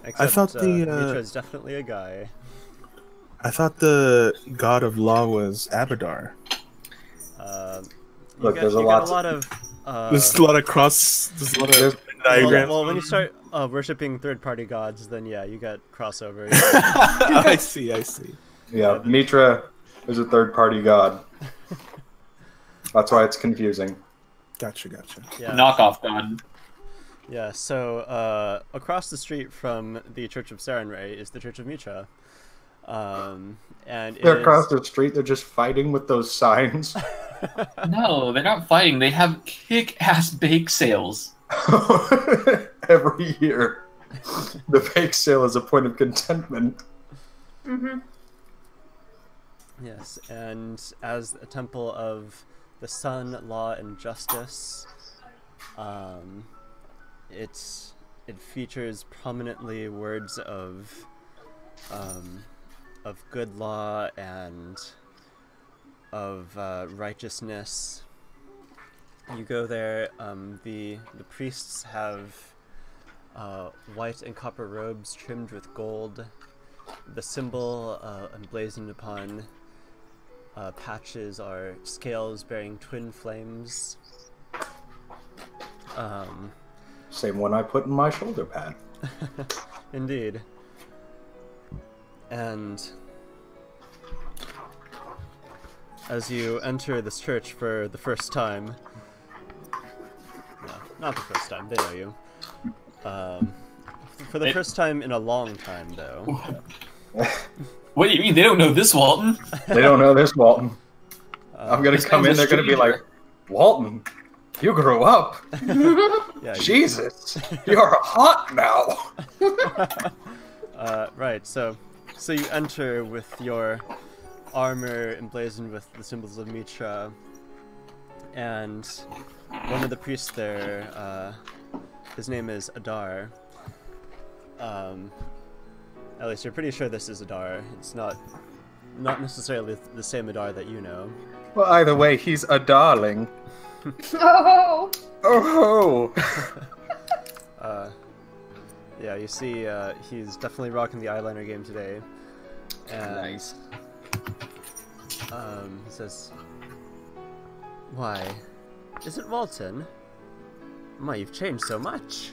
except thought Mitra is definitely a guy. I thought the god of law was Abadar. Look, there's you a got lot. There's a lot of there's a lot of diagrams. Well, when you start worshipping third-party gods, then yeah, you got crossover. I see. Yeah, Mitra is a third-party god. That's why it's confusing. Gotcha. Yeah. Knockoff god. Yeah. So across the street from the Church of Sarenrae is the Church of Mitra. And They're across the street. They're just fighting with those signs. No, they're not fighting. They have kick-ass bake sales. Every year, the bake sale is a point of contentment. Mm-hmm. Yes, and as a temple of the sun, law, and justice, it features prominently words of good law and of righteousness. You go there. The priests have white and copper robes trimmed with gold. The symbol emblazoned upon patches are scales bearing twin flames. Same one I put in my shoulder pad. Indeed. And as you enter this church for the first time, no, not the first time, they know you. For the first time in a long time, though. What do you mean? They don't know this, Walton? They don't know this, Walton. I'm gonna This come in, man's a they're gonna be like, stranger. Walton, you grew up. Yeah, Jesus, you're hot now. right, so you enter with your armor emblazoned with the symbols of Mitra, and one of the priests there, his name is Adar. At least you're pretty sure this is Adar. It's not necessarily the same Adar that you know. Well, either way, he's a darling. Oh! Oh. Yeah, you see, he's definitely rocking the eyeliner game today. And, Nice. He says, "Why, is it Walton? My, you've changed so much."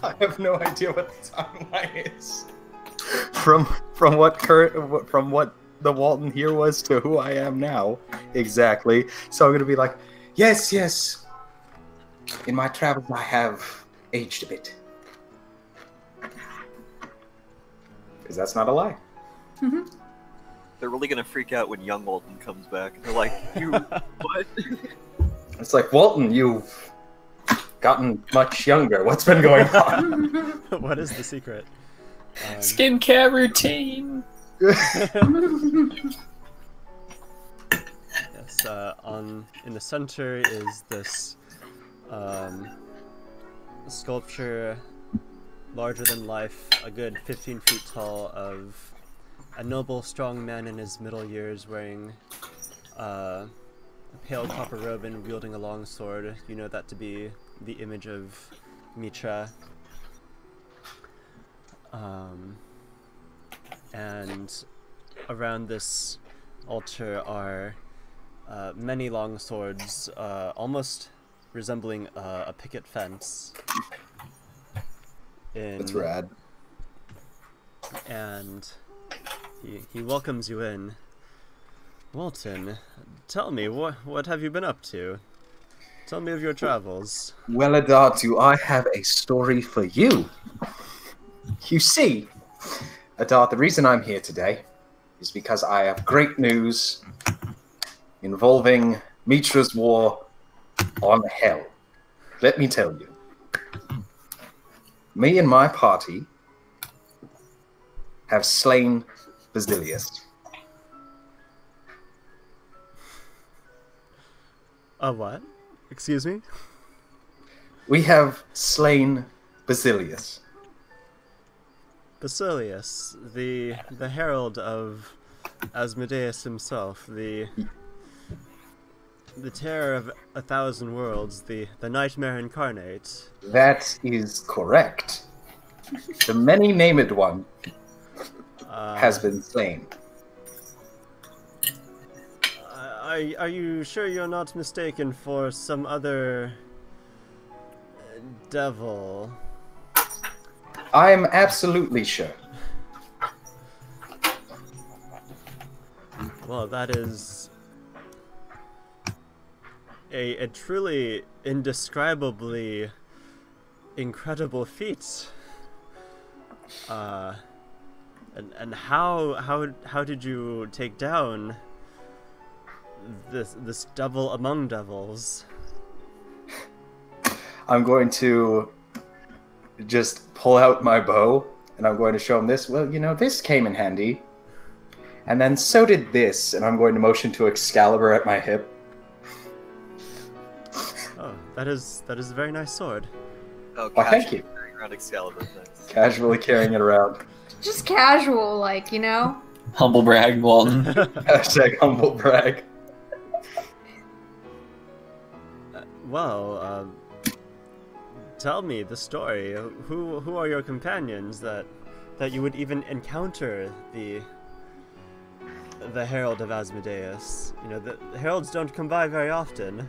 I have no idea what the timeline is. From what the Walton here was to who I am now, exactly. So I'm gonna be like, yes. In my travels, I have aged a bit, because that's not a lie. They're really gonna freak out when young Walton comes back. They're like, "You what?" It's like, Walton, you've gotten much younger. What's been going on? What is the secret? Skincare routine. Yes, in the center is this sculpture, larger than life, a good 15 feet tall, of a noble, strong man in his middle years wearing a pale copper robe and wielding a long sword. You know that to be the image of Mitra. And around this altar are many long swords, almost resembling a picket fence. That's rad. And he welcomes you in. Walton, tell me, what have you been up to? Tell me of your travels. Well, Adar, do I have a story for you? You see, Adar, the reason I'm here today is because I have great news involving Mitra's war on Hell. Let me tell you. Me and my party have slain Basilius. A what? Excuse me? We have slain Basilius. Basilius, the herald of Asmodeus himself, the terror of 1,000 worlds, the nightmare incarnate. That is correct. The many-named one has been slain. Are you sure you're not mistaken for some other devil? I am absolutely sure. Well, that is a truly indescribably incredible feat. And how did you take down this devil among devils? I'm going to just pull out my bow, and I'm going to show him this. Well, you know, this came in handy. And then so did this, and I'm going to motion to Excalibur at my hip. Oh, that is a very nice sword. Oh, Why, thank you. Carrying around Excalibur things. Casually carrying it around. Just casual, like, you know? Humble brag, Walton. Hashtag humble brag. Well, tell me the story. Who are your companions that you would even encounter the Herald of Asmodeus? You know, the heralds don't come by very often.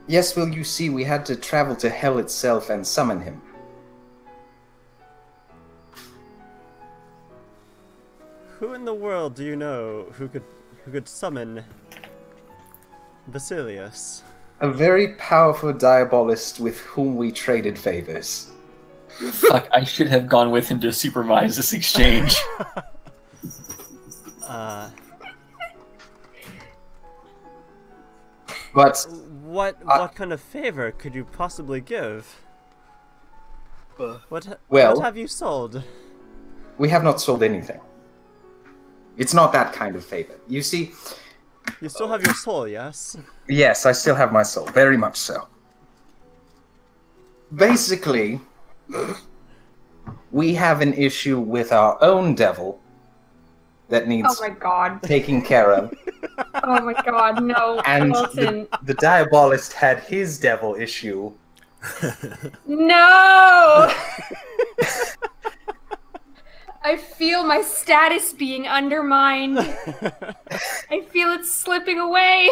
Yes, well, you see, we had to travel to hell itself and summon him. Who in the world do you know who could summon Basilius? A very powerful diabolist with whom we traded favors. Fuck, I should have gone with him to supervise this exchange. But what kind of favor could you possibly give? What have you sold? we have not sold anything. It's not that kind of favor. You see... You still have your soul, yes? Yes, I still have my soul. Very much so. Basically, we have an issue with our own devil that needs Oh my god. taking care of. Oh my god, no. And Walton. the diabolist had his devil issue. No! I feel my status being undermined. I feel it slipping away.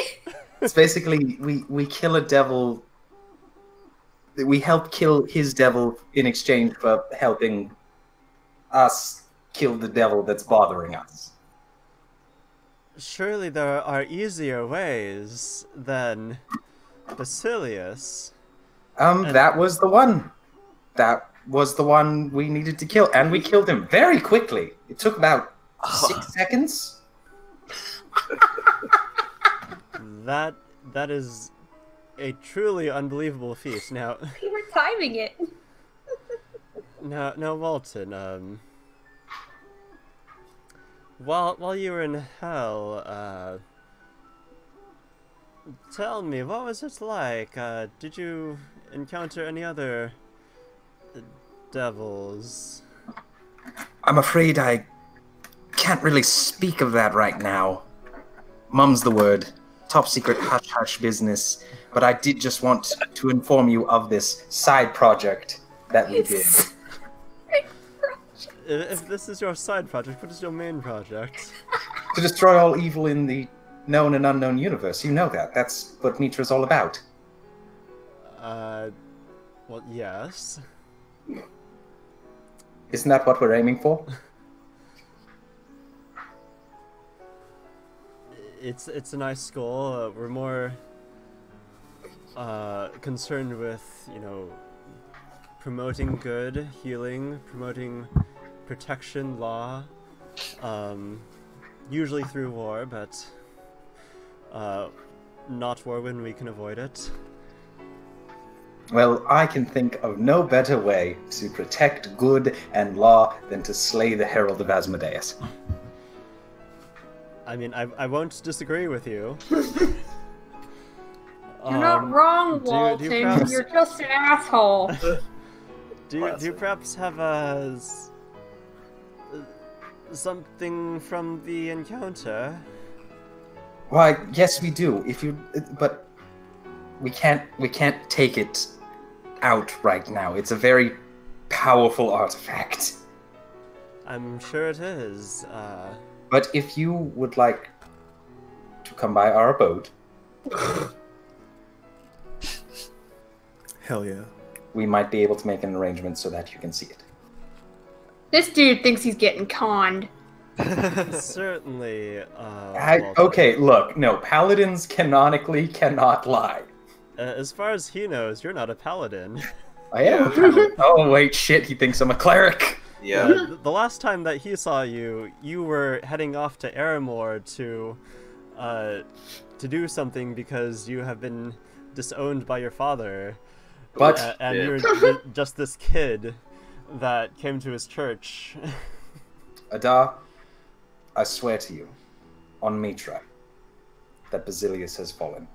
It's basically, we kill a devil... We help kill his devil in exchange for helping us kill the devil that's bothering us. Surely there are easier ways than Basilius. That was the one. That was the one we needed to kill, and we killed him very quickly. It took about 6 seconds. That is a truly unbelievable feat. Now, You were timing it. now, Walton. While you were in hell, tell me, what was it like? Did you encounter any other devils? I'm afraid I can't really speak of that right now. Mum's the word. Top secret hush-hush business. But I did just want to inform you of this side project that we did. If this is your side project, what is your main project? To destroy all evil in the known and unknown universe. You know that. That's what Mitra's all about. Well, yes. Isn't that what we're aiming for? It's a nice goal. We're more concerned with, you know, promoting good, healing, promoting protection, law, usually through war, but not war when we can avoid it. Well, I can think of no better way to protect good and law than to slay the Herald of Asmodeus. I mean, I won't disagree with you. You're not wrong, Walton. do you perhaps- You're just an asshole. Do you perhaps have something from the encounter? Why, yes, we do. But we can't take it out right now. It's a very powerful artifact. I'm sure it is. But if you would like to come by our abode, Hell yeah. we might be able to make an arrangement so that you can see it. This dude thinks he's getting conned. Certainly. Okay, look, no, paladins canonically cannot lie. As far as he knows, you're not a paladin. I am a paladin. Oh wait, shit, he thinks I'm a cleric. Yeah. The last time that he saw you, you were heading off to Aramor to do something because you have been disowned by your father. But And Yeah. you're just this kid that came to his church. Adar, I swear to you, on Mitra, that Basilius has fallen.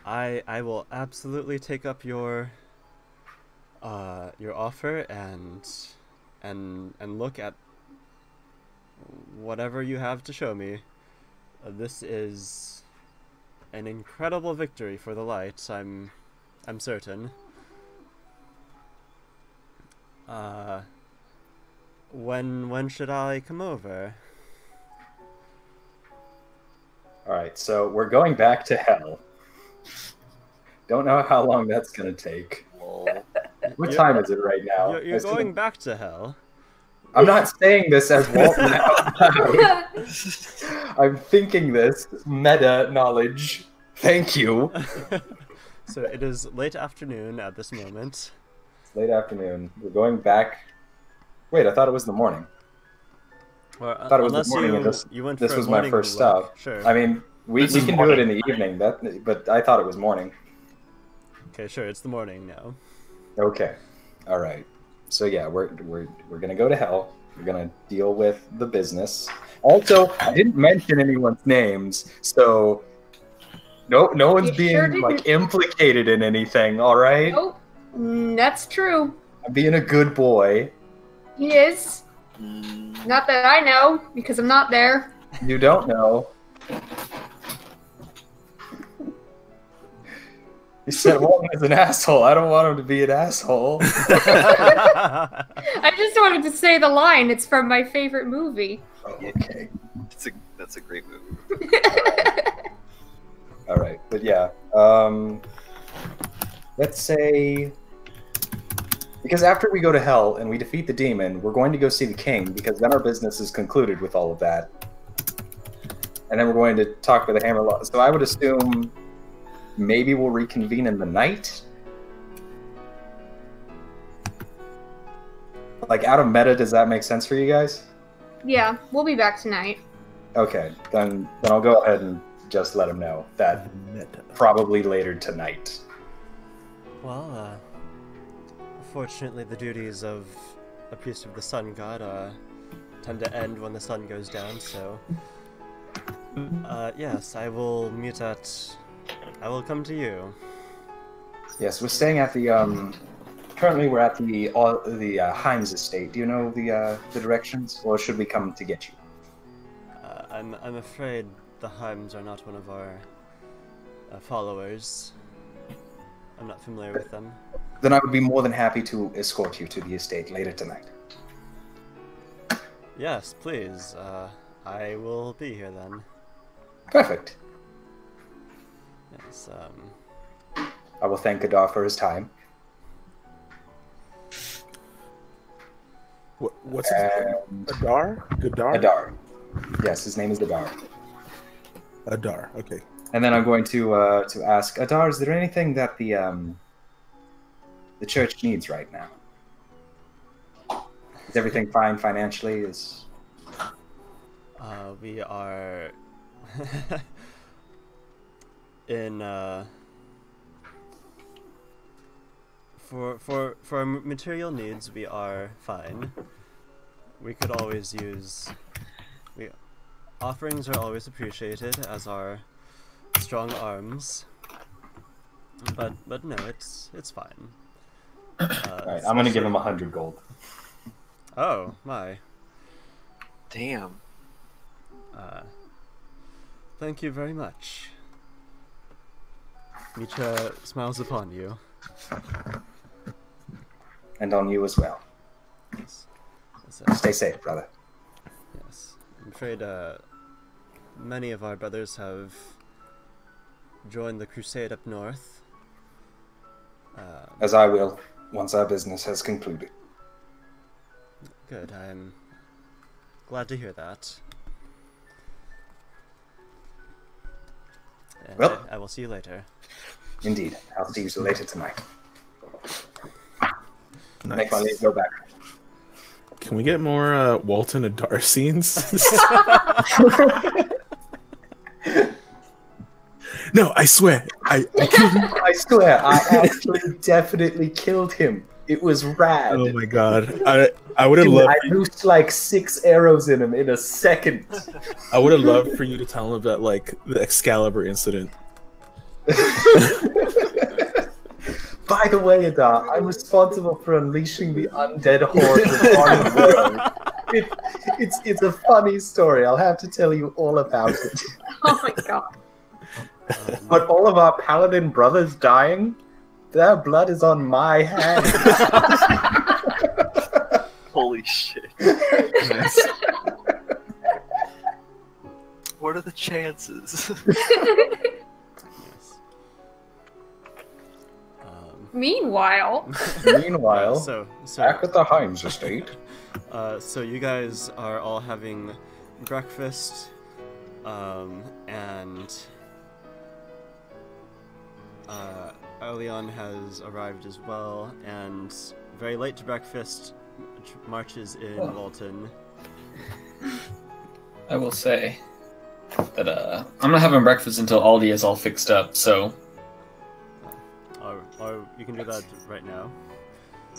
I will absolutely take up your offer and look at whatever you have to show me. This is an incredible victory for the light. I'm certain. When should I come over? Alright, so we're going back to hell. Don't know how long that's gonna take. What time is it right now? You're going back to hell. I'm not saying this as Walton out loud. I'm thinking this meta knowledge. Thank you. So it is late afternoon at this moment. It's late afternoon. We're going back. Wait, I thought it was the morning. Or, I thought it was unless the morning, and you went this for a was my morning first walk. stop. Sure. I mean, we This is can do it in morning. the evening, but I thought it was morning. Okay, sure. It's the morning now. Okay, all right. So yeah, we're gonna go to hell. We're gonna deal with the business. Also, I didn't mention anyone's names, so no one's You being sure didn't. like implicated in anything. All right, Oh, that's true. I'm being a good boy. He is. Not that I know, because I'm not there. You don't know. You said Walton is an asshole. I don't want him to be an asshole. I just wanted to say the line. It's from my favorite movie. Oh, okay. That's a great movie. All right, but yeah, let's say, because after we go to hell and we defeat the demon, we're going to go see the king, because then our business is concluded with all of that, and then we're going to talk to the Hammerlock. So I would assume maybe we'll reconvene in the night. Like out of meta, does that make sense for you guys? Yeah, we'll be back tonight. Okay, then I'll go ahead and just let him know that Meta. probably later tonight. Well, fortunately, the duties of a priest of the sun god tend to end when the sun goes down. So, yes, I will come to you. Yes, we're staying at the currently we're at the Heinz estate. Do you know the directions, or should we come to get you? I'm afraid the Heims are not one of our followers. I'm not familiar with them. Then I would be more than happy to escort you to the estate later tonight. Yes, please. I will be here then. Perfect. Yes. I will thank Gadar for his time. What's his name? Adar? Gadar? Adar. Yes, his name is Adar. Adar, okay. And then I'm going to ask Adar, is there anything that the church needs right now? Is everything fine financially? We are in for material needs we are fine. We could always use offerings are always appreciated, as are strong arms. But no, it's fine. Alright, I'm gonna give him 100 gold. Oh my! Damn. Thank you very much. Mitra smiles upon you. And on you as well. Yes. Stay safe, brother. Yes. I'm afraid many of our brothers have joined the crusade up north. As I will, once our business has concluded. Good, I'm glad to hear that. And Well, I will see you later. Indeed. I'll see you later tonight. Nice. Make my leave go back. Can we get more Walton and Dar scenes? No, I swear. I killed him. I swear, I actually definitely killed him. It was rad. Oh my god. I would have Dude, loved I loosed like 6 arrows in him in a second. I would have loved for you to tell him about like the Excalibur incident. By the way, Adar, I'm responsible for unleashing the undead horde upon the world. It's a funny story. I'll have to tell you all about it. Oh my god. But all of our paladin brothers dying, their blood is on my hands. Holy shit. Nice. What are the chances? Meanwhile, Meanwhile, So back at the Himes estate. so you guys are all having breakfast, and Arleon has arrived as well, and very late to breakfast marches in Walton. I will say that I'm not having breakfast until Aldi is all fixed up, so Or you can do that right now.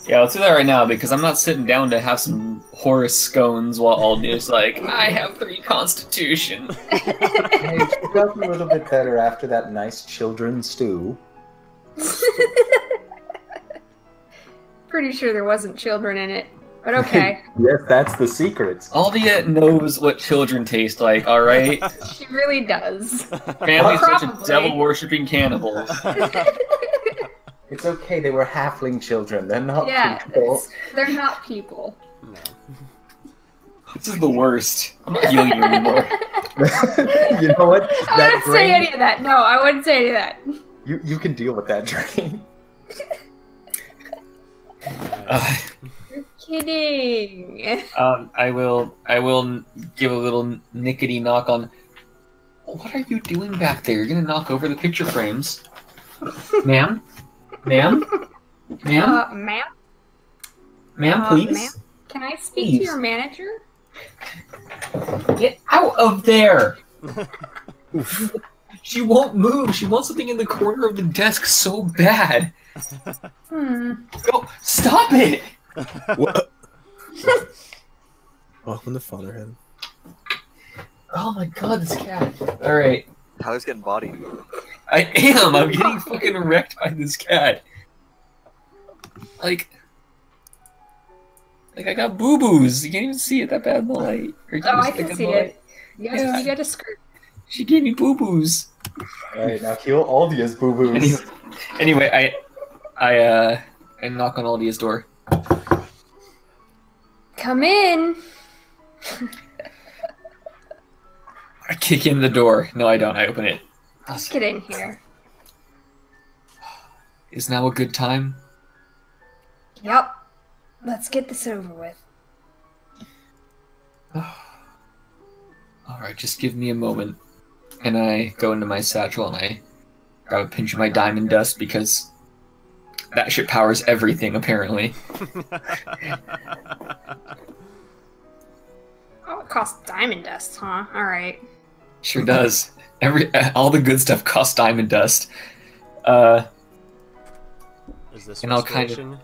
yeah, let's do that right now because I'm not sitting down to have some Horace scones while Aldi is like, I have 3 constitution. Hey, she felt a little bit better after that nice children's stew. pretty sure there wasn't children in it, but okay. Yes, that's the secret. Aldi knows what children taste like, alright? She really does. Family's such a Probably. devil-worshipping cannibals. It's okay, they were halfling children. They're not Yeah, people. they're not people. No. This is the worst. I'm not healing you anymore. You know what? I That wouldn't say drain, any of that. No, I wouldn't say any of that. you can deal with that drain. You're kidding. I will give a little nickety knock on. What are you doing back there? You're gonna knock over the picture frames, ma'am, ma'am, ma'am, Ma'am? ma'am, please. Ma'am? Can I speak Please. to your manager? Get out of there! She won't move. She wants something in the corner of the desk so bad. Go, stop it! What? Welcome to fatherhood. Oh my god, this cat. Alright. Tyler's getting bodied. I am. I'm getting fucking wrecked by this cat. Like I got boo-boos. You can't even see it that bad in the light. Or Oh, I just, can like, see in the it. Yeah. You got a skirt. She gave me boo-boos. Alright, now kill Aldia's boo-boos. Anyway, I knock on Aldia's door. Come in. I kick in the door. No, I don't. I open it. Let's get in here. Is now a good time? Yep. Let's get this over with. Alright, just give me a moment. And I go into my satchel and I grab a pinch of my diamond dust because that shit powers everything, apparently. Oh, it costs diamond dust, huh? Alright. Sure does. All the good stuff costs diamond dust. Is this And I'll kind of- restoration?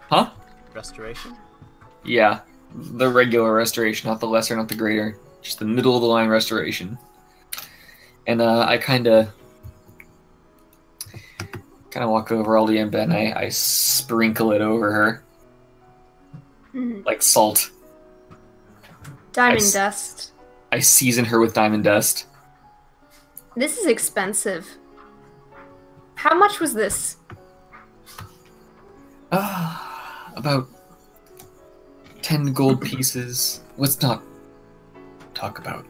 Huh? Restoration? Yeah. The regular restoration, not the lesser, not the greater. Just the middle of the line restoration. And I kind of kind of walk over Aldi and Ben. I sprinkle it over her. Like salt. Diamond dust. I season her with diamond dust. This is expensive. How much was this? About 10 gold pieces. Let's not talk about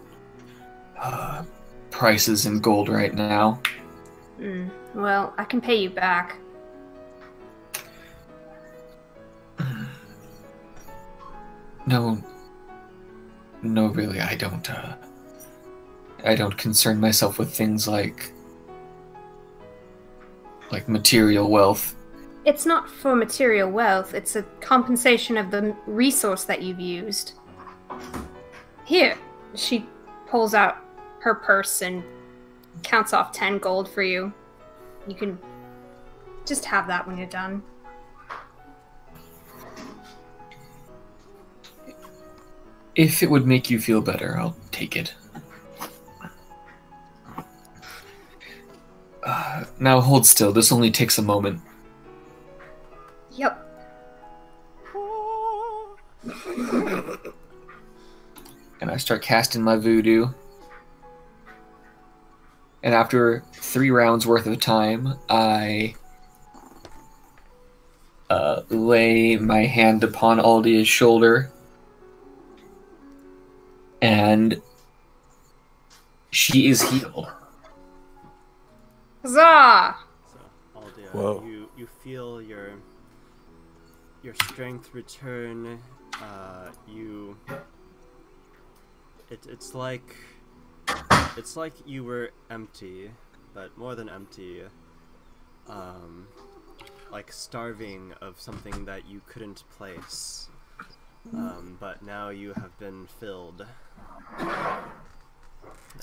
prices in gold right now. Well, I can pay you back. No, really, I don't concern myself with things like material wealth. It's not for material wealth, it's a compensation of the resource that you've used. Here, she pulls out her purse and counts off 10 gold for you. You can just have that when you're done. If it would make you feel better, I'll take it. Now hold still, this only takes a moment. Yep. And I start casting my voodoo. And after 3 rounds worth of time, I lay my hand upon Aldia's shoulder. And she is healed. Huzzah! So, Aldia, Whoa. you feel your strength return. It's like you were empty, but more than empty. Like starving of something that you couldn't place. But now you have been filled.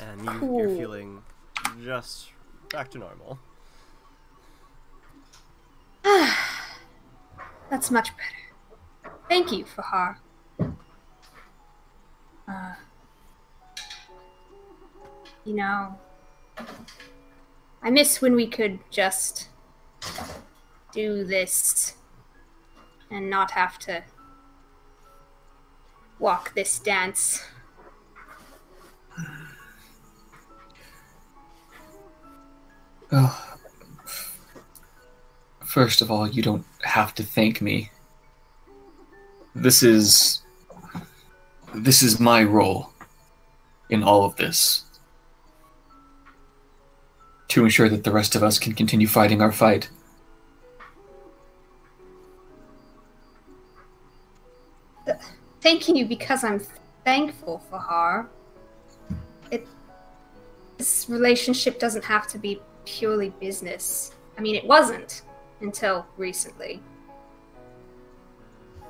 And you're feeling just back to normal. That's much better. Thank you, Fahar. You know, I miss when we could just do this and not have to walk this dance. Oh. First of all, you don't have to thank me. This is my role in all of this. To ensure that the rest of us can continue fighting our fight. Thanking you because I'm thankful, Fahar. This relationship doesn't have to be purely business. I mean, it wasn't until recently.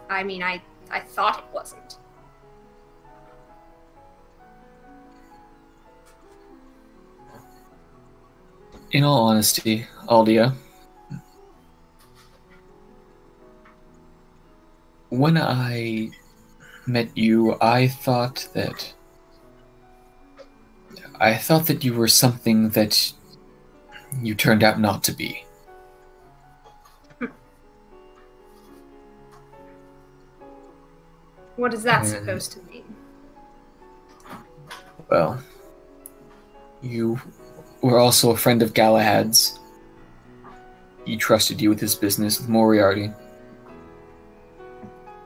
I mean, I thought it wasn't. In all honesty, Aldia, when I met you, I thought that you were something that you turned out not to be. What is that supposed to mean? Well, you were also a friend of Galahad's. He trusted you with his business with Moriarty.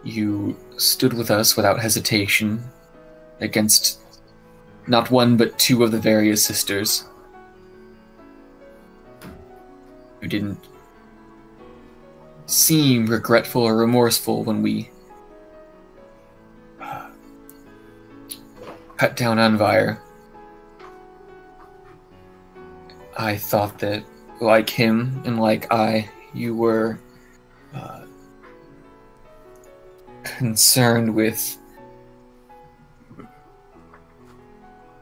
You stood with us without hesitation against not one but 2 of the various sisters. You didn't seem regretful or remorseful when we cut down Anvire. I thought that, like him and like I, you were concerned with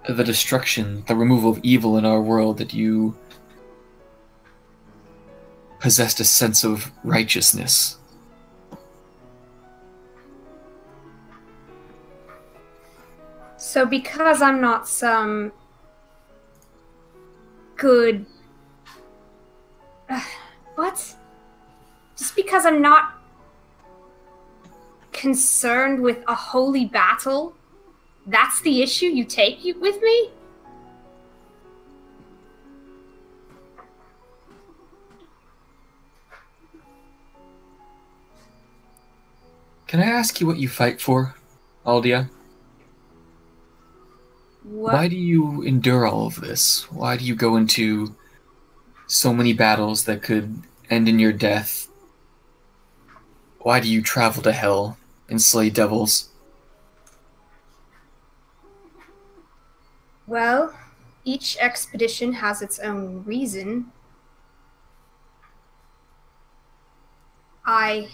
the destruction, the removal of evil in our world, that you possessed a sense of righteousness. So because I'm not some good What? Just because I'm not concerned with a holy battle, that's the issue you take with me? Can I ask you what you fight for, Aldia? What? Why do you endure all of this? Why do you go into so many battles that could end in your death? Why do you travel to hell and slay devils? Well, each expedition has its own reason. I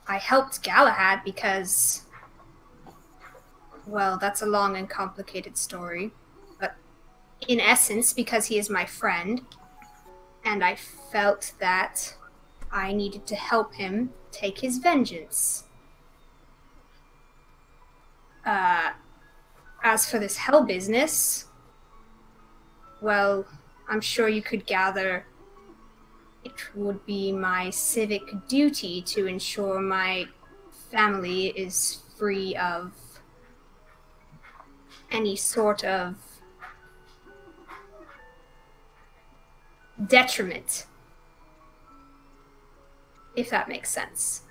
helped Galahad because, well, that's a long and complicated story, but in essence, because he is my friend, and I felt that I needed to help him take his vengeance. As for this hell business, well, I'm sure you could gather it would be my civic duty to ensure my family is free of any sort of detriment, if that makes sense.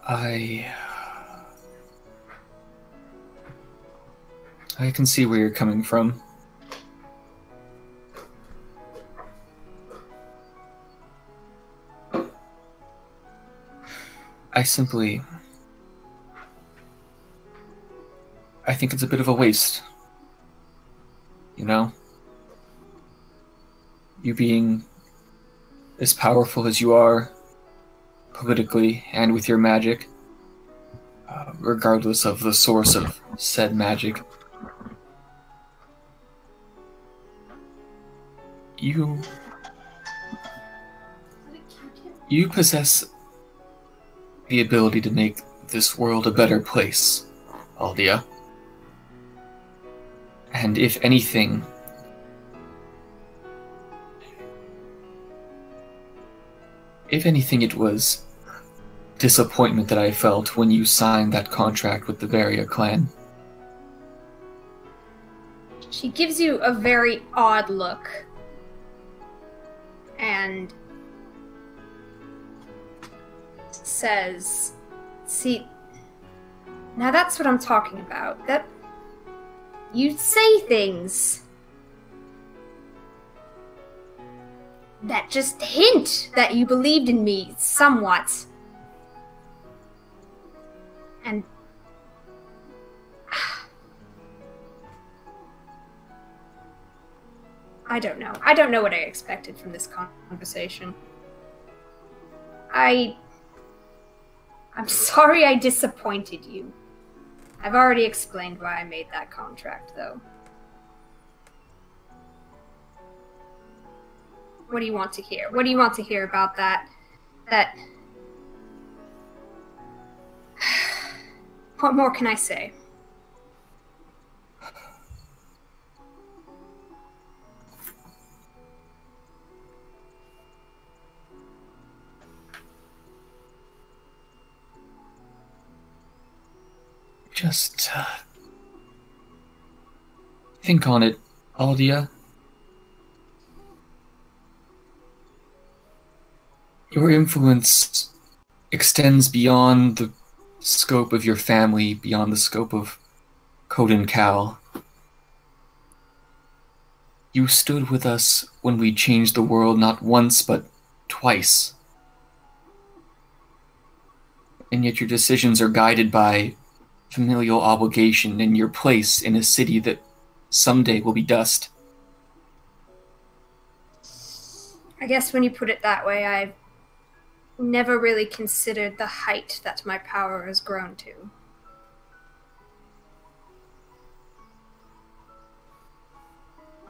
I can see where you're coming from. I think it's a bit of a waste. You know? You being as powerful as you are, politically and with your magic, regardless of the source of said magic, you possess the ability to make this world a better place, Aldia. And if anything, it was disappointment that I felt when you signed that contract with the Varia clan. She gives you a very odd look. And says, see, now that's what I'm talking about. That you say things that just hint that you believed in me somewhat. And I don't know. I don't know what I expected from this conversation. I'm sorry I disappointed you. I've already explained why I made that contract, though. What do you want to hear? What do you want to hear about that? What more can I say? Just think on it, Aldia. Your influence extends beyond the scope of your family, beyond the scope of Koden Cal. You stood with us when we changed the world not once, but twice. And yet your decisions are guided by familial obligation and your place in a city that someday will be dust. I guess when you put it that way, I've never really considered the height that my power has grown to.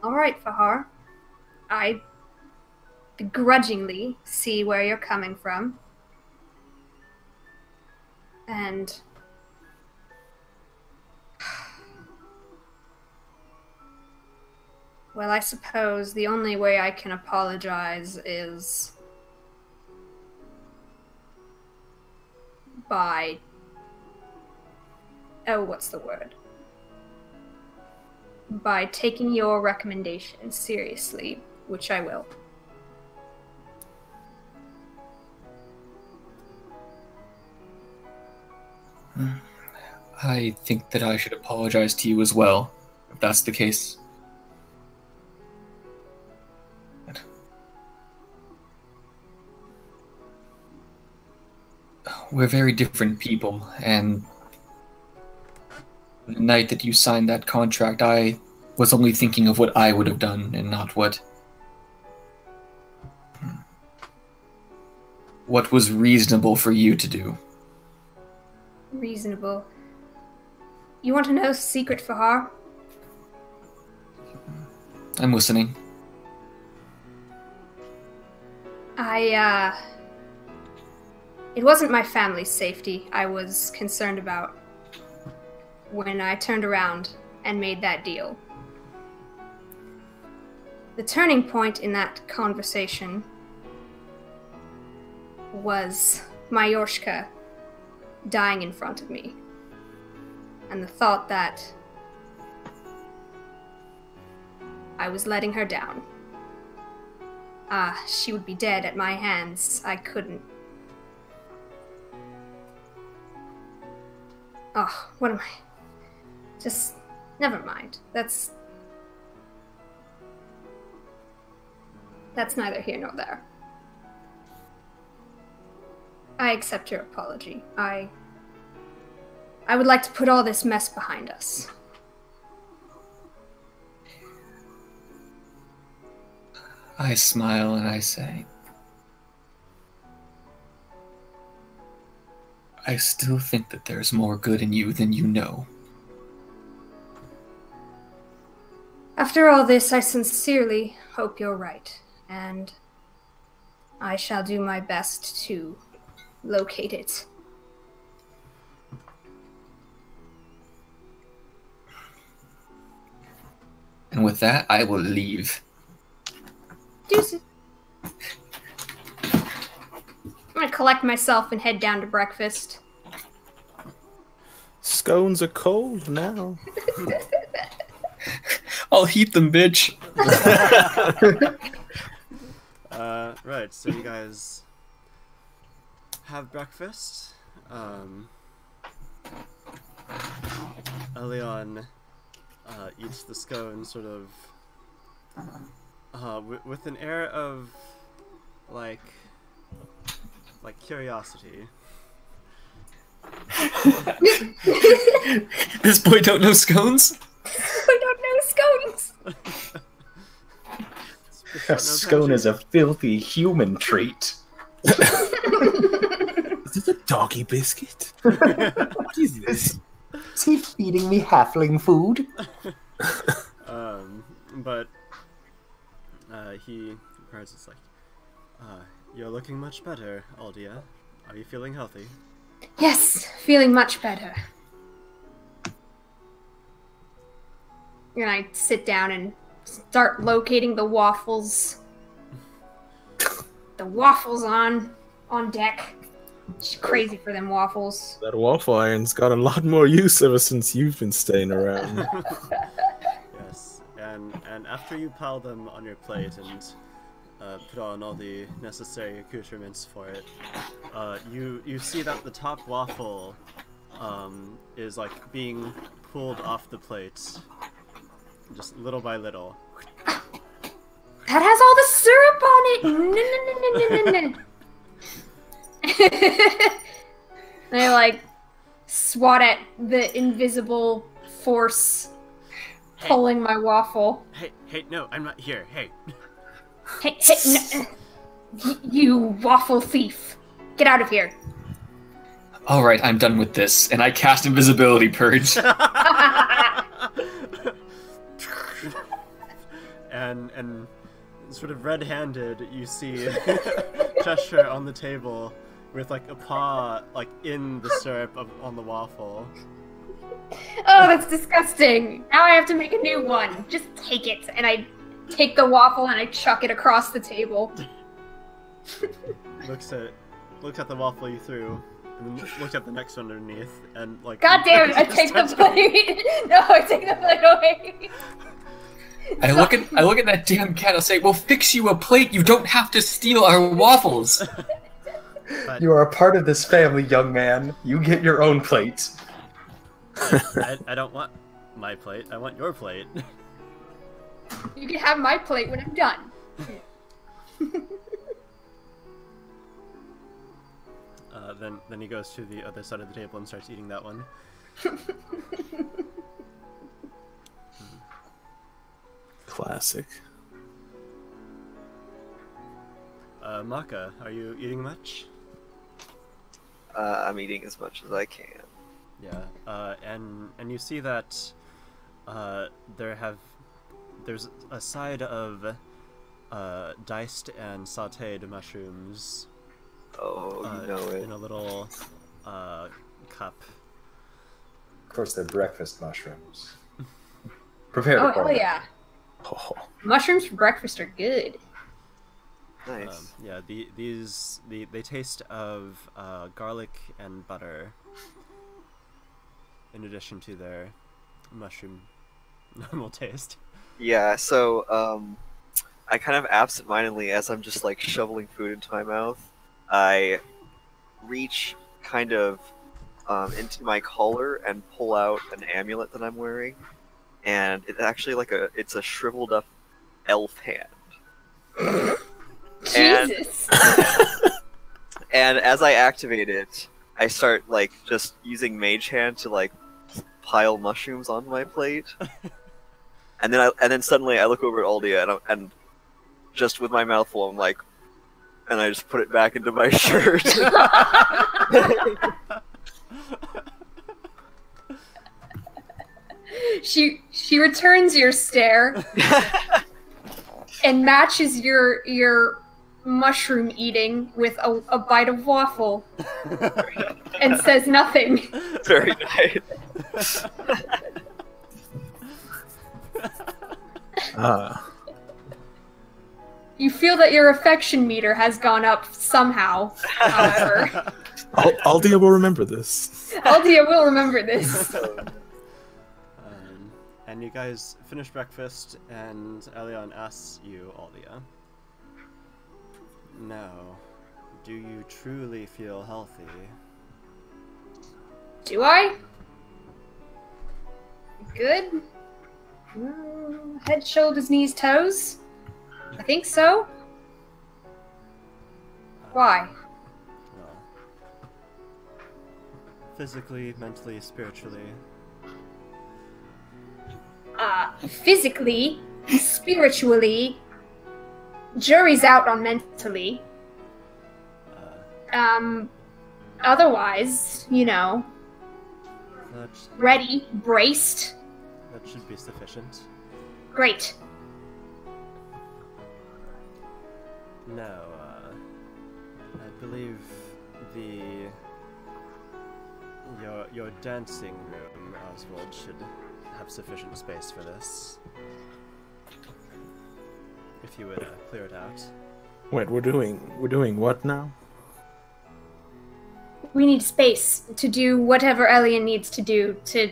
All right, Fahar. I begrudgingly see where you're coming from. And well, I suppose the only way I can apologize is by... oh, what's the word? By taking your recommendation seriously, which I will. I think that I should apologize to you as well, if that's the case. We're very different people, and the night that you signed that contract, I was only thinking of what I would have done and not what was reasonable for you to do. Reasonable. You want to know secret for her? I'm listening. It wasn't my family's safety I was concerned about when I turned around and made that deal. The turning point in that conversation was Mayorshka dying in front of me. And the thought that I was letting her down. She would be dead at my hands. I couldn't. Oh, what am I? Just, never mind. That's neither here nor there. I accept your apology. I would like to put all this mess behind us. I smile and I say, I still think that there's more good in you than you know. After all this, I sincerely hope you're right, and I shall do my best to locate it. And with that, I will leave. Deuces. I'm gonna collect myself and head down to breakfast. Scones are cold now. I'll heat them, bitch. Right, so you guys have breakfast. Elion eats the scone sort of with an air of like curiosity. This boy don't know scones? I don't know scones! A scone is a filthy human treat. Is this a doggy biscuit? What is this? Is he feeding me halfling food? But he regards it's like, you're looking much better, Aldia. Are you feeling healthy? Yes, feeling much better. And I sit down and start locating the waffles. The waffles on deck. She's crazy for them waffles. That waffle iron's got a lot more use ever since you've been staying around. Yes, and after you pile them on your plate and put on all the necessary accoutrements for it, you see that the top waffle is like being pulled off the plate, just little by little. That has all the syrup on it! No. I like swat at the invisible force pulling my waffle. Hey, no, I'm not here. Hey, no. You waffle thief. Get out of here. Alright, I'm done with this, and I cast Invisibility Purge. and sort of red-handed, you see Cheshire on the table, with like a paw like in the syrup on the waffle. Oh, that's disgusting. Now I have to make a new one. Just take it. And I take the waffle and I chuck it across the table. Looks at the waffle you threw, and then looks at the next one underneath, and like. God damn it! I take the plate. No, I take the plate away. I look at that damn cat. I'll say, "We'll fix you a plate. You don't have to steal our waffles." But You are a part of this family, young man. You get your own plate. I don't want my plate. I want your plate. You can have my plate when I'm done. Then he goes to the other side of the table and starts eating that one. Classic. Maka, are you eating much? I'm eating as much as I can. Yeah. And you see that there's a side of diced and sautéed mushrooms. Oh, you know it. In a little cup. Of course, they're breakfast mushrooms. Prepared Oh, hell accordingly. yeah. Oh, Mushrooms for breakfast are good. Nice. Yeah, they taste of garlic and butter. In addition to their mushroom normal taste. Yeah, so I kind of absentmindedly, as I'm just like shoveling food into my mouth, I reach kind of into my collar and pull out an amulet that I'm wearing, and it's actually it's a shriveled up elf hand. Jesus. And as I activate it, I start like just using mage hand to like pile mushrooms on my plate. And then suddenly I look over at Aldia and just with my mouth full, I'm like, and I just put it back into my shirt. She returns your stare and matches your mushroom eating with a bite of waffle and says nothing. Very nice. You feel that your affection meter has gone up somehow, however. Aldia will remember this. Aldia will remember this. And you guys finish breakfast, and Elion asks you, Aldia, now, do you truly feel healthy? Do I? Good? Head, shoulders, knees, toes? I think so. Why? Well, physically, mentally, spiritually. Physically, spiritually, jury's out on mentally. Otherwise, you know, ready, braced. That should be sufficient. Great. No, I believe your dancing room, Oswald, should have sufficient space for this. If you would clear it out. Wait, we're doing what now? We need space to do whatever Elian needs to do to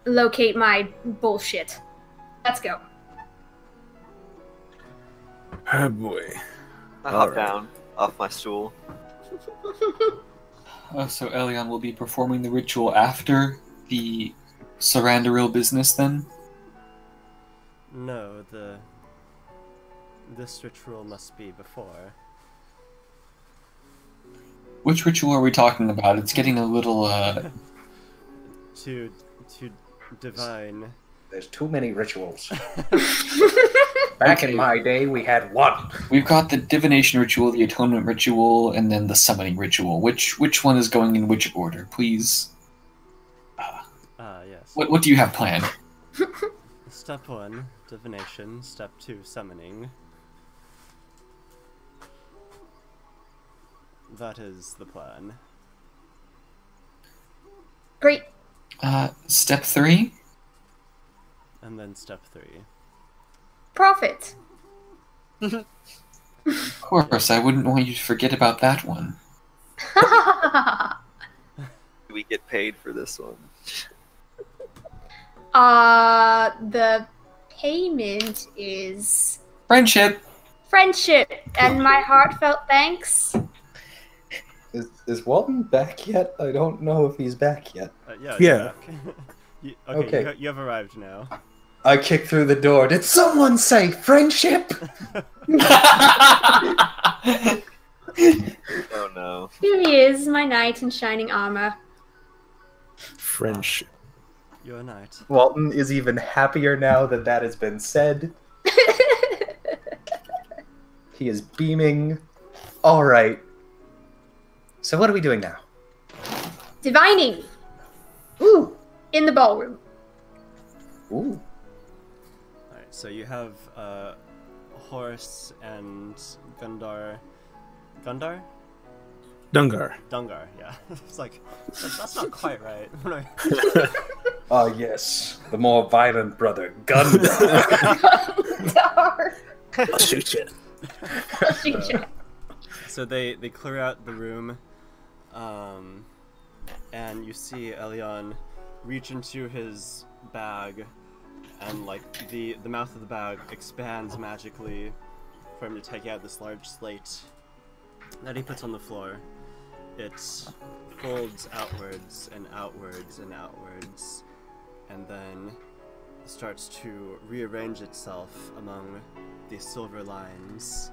locate my bullshit. Let's go. Oh boy. I hop down off my stool. So Elion will be performing the ritual after the Sarandoril business, then? No, this ritual must be before. Which ritual are we talking about? It's getting a little, To divine. There's too many rituals. Back in my day, we had one. We've got the divination ritual, the atonement ritual, and then the summoning ritual. Which one is going in which order, please? Yes. What do you have planned? Step 1, divination. Step 2, summoning. that is the plan. Great. Step 3? And then step 3. Profit. Of course, I wouldn't want you to forget about that one. Do we get paid for this one? The payment is Friendship! friendship and my heartfelt thanks. Is Walton back yet? I don't know if he's back yet. Yeah. Yeah. Okay. You have arrived now. I kick through the door. Did someone say friendship? Oh no. Here he is, my knight in shining armor. Friendship. You're a knight. Walton is even happier now that that has been said. He is beaming. All right. So what are we doing now? Divining. Ooh, in the ballroom. Ooh. Alright, so you have Horus and Gundar. Gundar? Dungar. Dungar, yeah. It's like, that's not quite right. Ah, yes. The more violent brother, Gundar. Dar. I'll shoot you. I'll shoot you. So they clear out the room, and you see Elion reach into his bag, and like the mouth of the bag expands magically for him to take out this large slate that he puts on the floor. It folds outwards and outwards and outwards, and then starts to rearrange itself among these silver lines.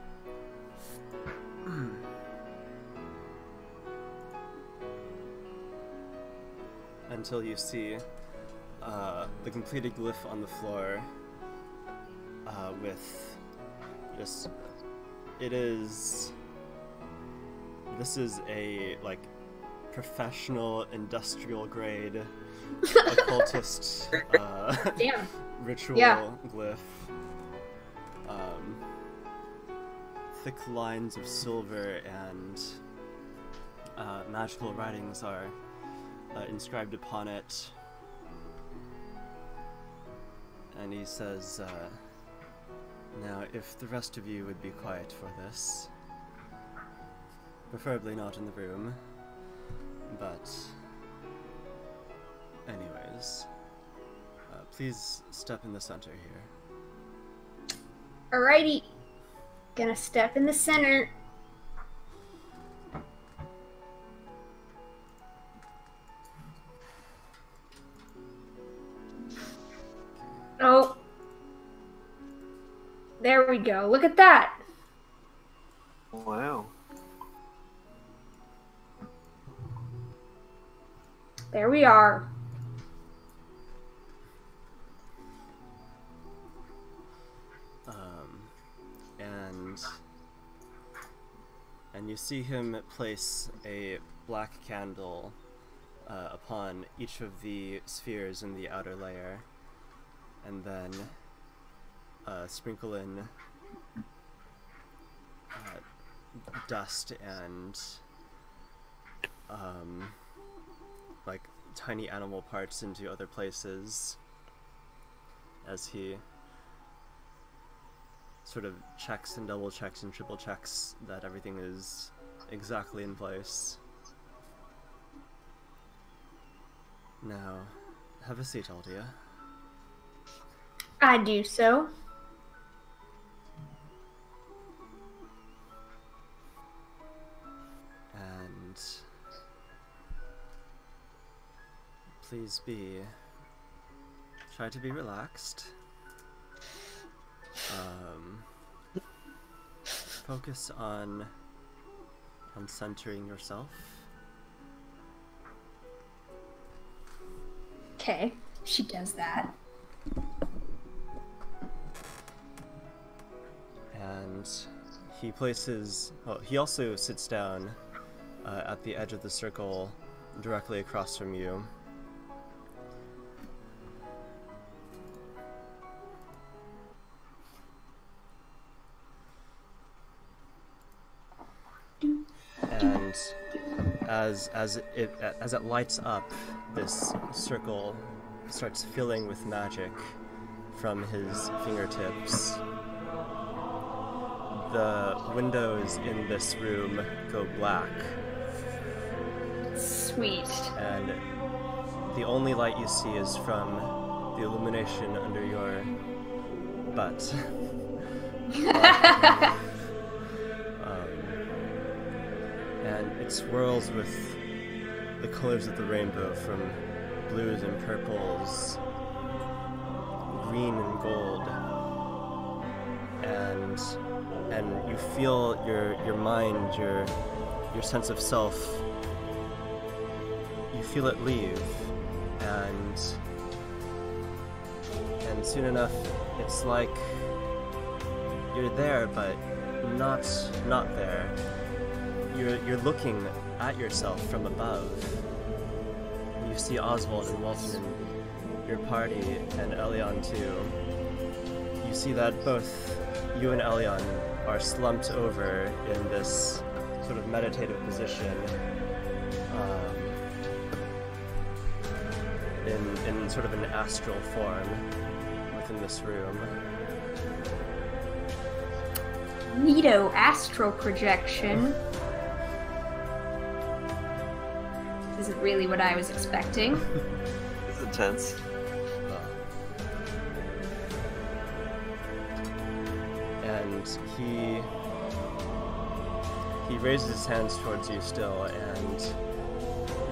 Until you see the completed glyph on the floor with just... This is a, like, professional, industrial grade occultist Damn. ritual glyph. Thick lines of silver and magical writings are inscribed upon it. And he says, now, if the rest of you would be quiet for this, preferably not in the room, but anyways, please step in the center here. Alrighty. Gonna step in the center. Oh. There we go. Look at that. Wow. There we are. And you see him place a black candle upon each of the spheres in the outer layer, and then sprinkle in dust and like tiny animal parts into other places as he sort of checks and double checks and triple checks that everything is exactly in place. Now, have a seat, Aldia. I do so. And please try to be relaxed. Focus on centering yourself. Okay, she does that. And he places... Oh, he also sits down at the edge of the circle directly across from you. And and as it lights up, this circle starts filling with magic from his fingertips. The windows in this room go black. Sweet. And the only light you see is from the illumination under your butt. And it swirls with the colors of the rainbow, from blues and purples, green and gold, and you feel your mind, your sense of self, you feel it leave, and soon enough it's like you're there but not there. You're looking at yourself from above. You see Oswald and Walton and your party, and Elion too. You see that both you and Elion are slumped over in this sort of meditative position, in sort of an astral form within this room. Neato astral projection. This isn't really what I was expecting. This is intense. And he raises his hands towards you still, and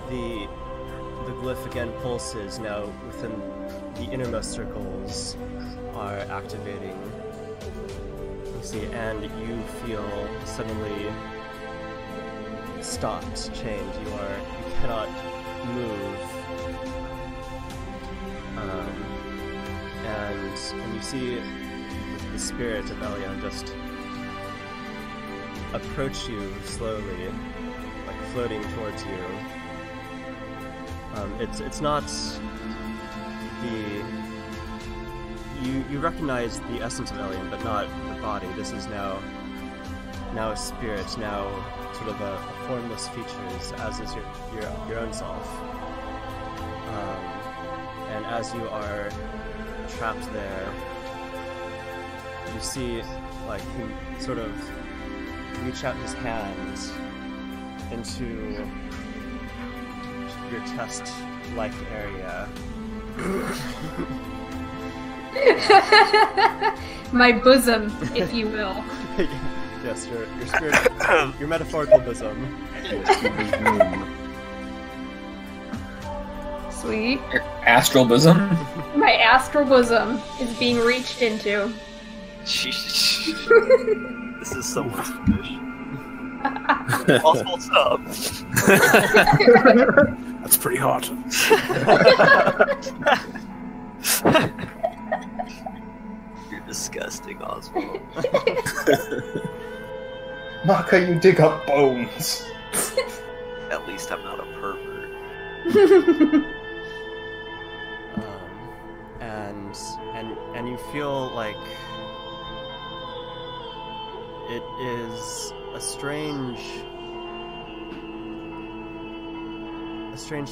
the glyph again pulses. Now within the innermost circles are activating. You see, and you feel suddenly stopped, chained. You cannot move. And you see the spirit of Elion just approach you slowly, like floating towards you. It's not the... You recognize the essence of Elion, but not the body. This is now a spirit, now sort of a formless features, as is your own self. And as you are trapped there, you see, like, him sort of reach out his hand into your chest-like area. My bosom, if you will. Yes, your spirit, your metaphorical bosom. Sweet. Your astral bosom? My astral bosom is being reached into. This is someone's fish. Oswald, stop. That's pretty hot. You're disgusting, Oswald. Maka, you dig up bones. At least I'm not a pervert. And you feel like it is a strange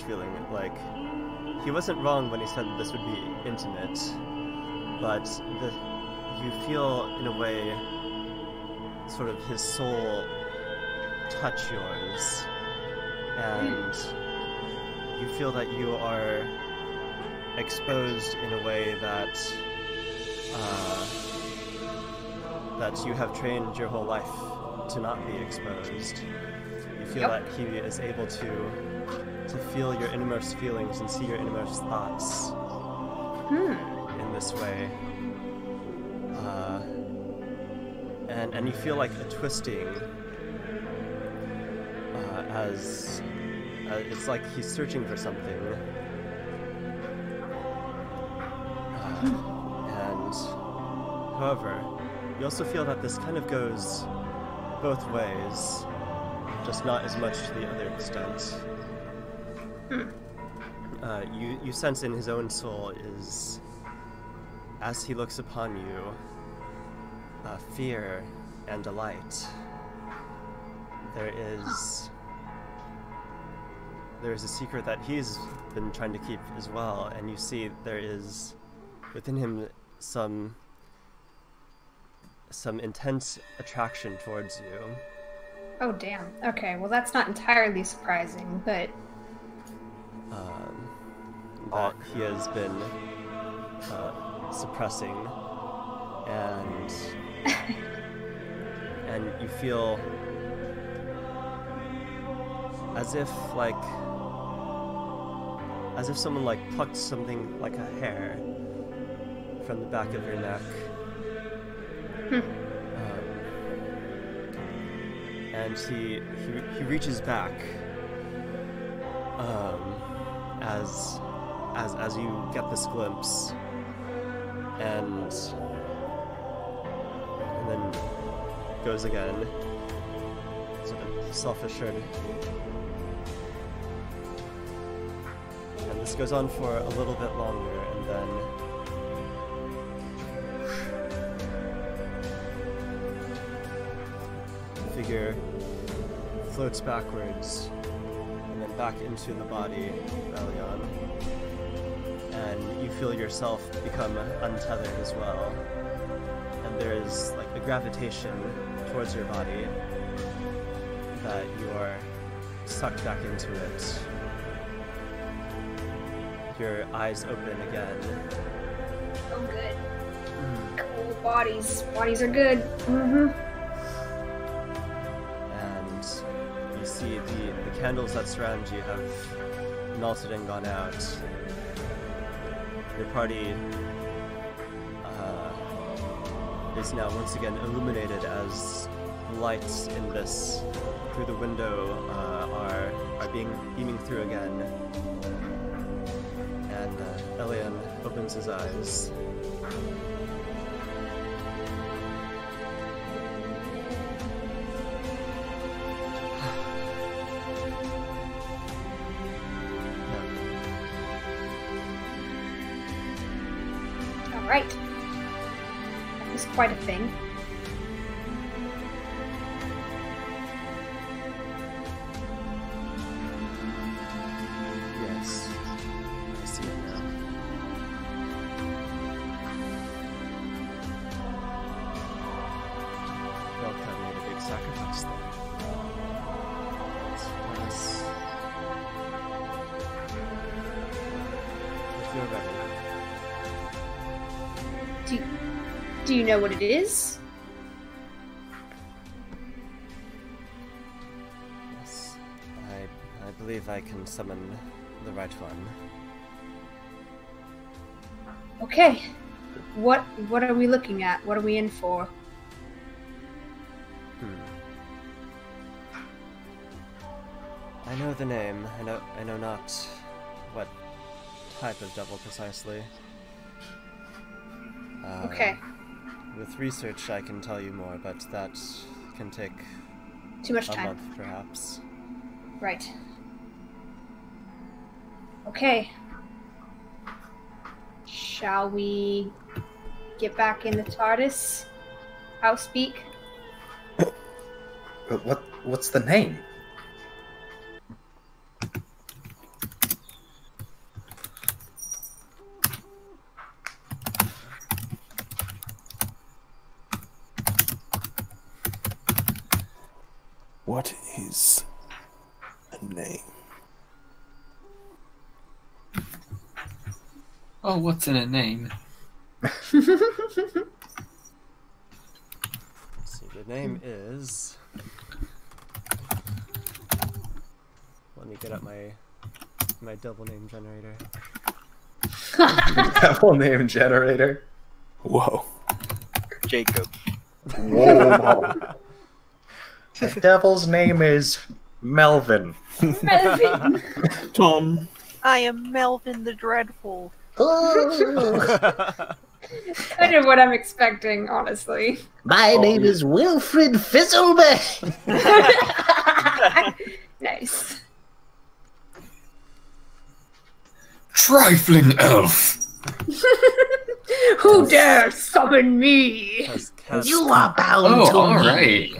feeling. Like, he wasn't wrong when he said that this would be intimate, but you feel, in a way, sort of his soul touch yours, and you feel that you are exposed in a way that you have trained your whole life to not be exposed. You feel that he is able to feel your innermost feelings and see your innermost thoughts in this way. And you feel like a twisting as it's like he's searching for something. And however, you also feel that this kind of goes both ways, just not as much to the other extent. You sense in his own soul is, as he looks upon you, fear and delight. There is there's a secret that he's been trying to keep as well, and you see there is within him some intense attraction towards you. Oh, damn. Okay, well, that's not entirely surprising, but... that he has been suppressing, and and you feel as if someone like plucked something like a hair from the back of your neck. And he reaches back as you get this glimpse, and then goes again, sort of self-assured. And this goes on for a little bit longer, and then the figure floats backwards and then back into the body of Elion. And you feel yourself become untethered as well. And there is like a gravitation towards your body that you are sucked back into it. Your eyes open again. Oh, good. Cool bodies. Bodies are good. Mm-hmm. And you see the candles that surround you have melted and gone out. Your party is now once again illuminated as lights in this through the window are beaming through again. And Elion opens his eyes. All right. That was quite a thing. Yes, I see it now. Velka made a big sacrifice there. Yes. If you're ready. Do you know what it is? Yes, I believe I can summon the right one. Okay. What are we looking at? What are we in for? I know the name. I know not what type of devil precisely. Okay. With research, I can tell you more, but that can take Too much a time. month, perhaps. Right. Okay. Shall we get back in the TARDIS? House speak? But what's the name? What is a name? Oh, what's in a name? See, the name is... Let me get up my double name generator. Devil name generator. Whoa. Jacob. Whoa. The devil's name is Melvin. Melvin! Tom. I am Melvin the Dreadful. Kind of what I'm expecting, honestly. My name is Wilfred Fizzleman. Nice. Trifling elf! Who dare summon me? You are bound Oh, to alright. me.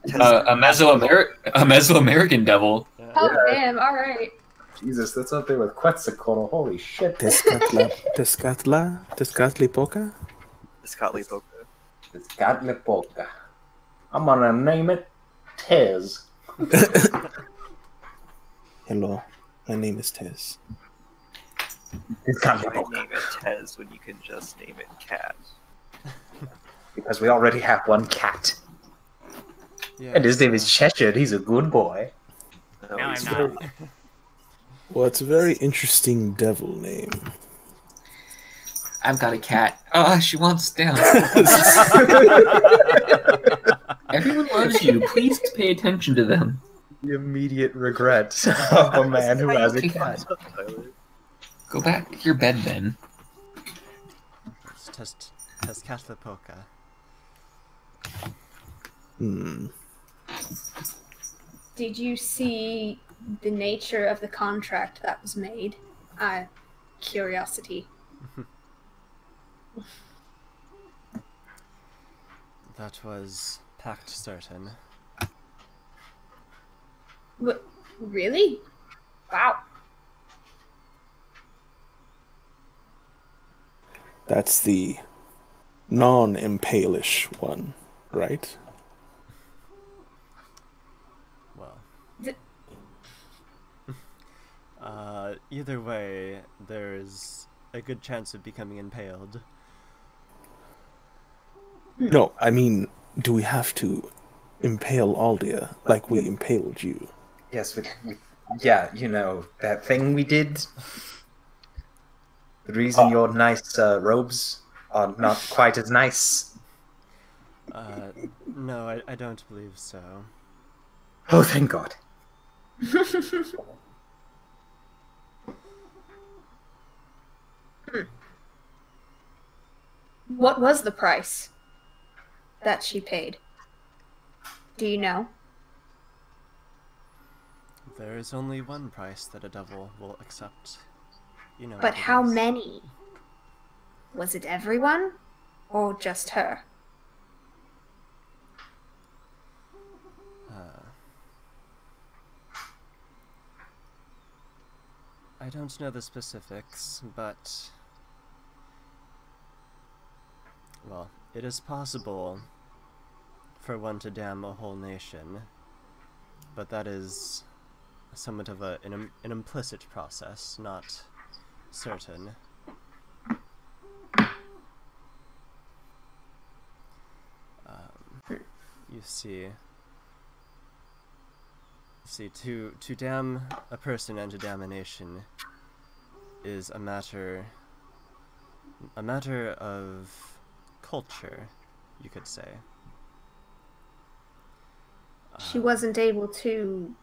A Mesoamerican devil. Oh, damn, alright. Jesus, that's up there with Quetzalcoatl. Holy shit. Tezcatlipoca? Tezcatlipoca. Tezcatlipoca. I'm gonna name it Tez. Hello, my name is Tez. Why name it Tez when you can just name it Cat? Because we already have one cat. Yeah, And his name is Cheshire. He's a good boy. No, No, he's I'm not. Well, it's a very interesting devil name. I've got a cat. Oh, she wants down. Everyone loves you. Please pay attention to them. The immediate regret of a man who has a Okay, cat. Tyler. Go back to your bed then. Tezcatlipoca. Did you see the nature of the contract that was made? Curiosity. That was pact certain. What? Really? Wow. That's the non-impalish one, right? Well. Either way, there's a good chance of becoming impaled. No, I mean, do we have to impale Aldia like we impaled you? Yes, yeah, you know, that thing we did. The reason your nice robes are not quite as nice. No, I don't believe so. Oh, thank God. What was the price that she paid? Do you know? There is only one price that a devil will accept. You know. But how many? Was it everyone? Or just her? I don't know the specifics, but... well, it is possible for one to damn a whole nation, but that is somewhat of an implicit process, not certain. You see, to damn a person and to damn a nation is a matter of culture, you could say. She wasn't able to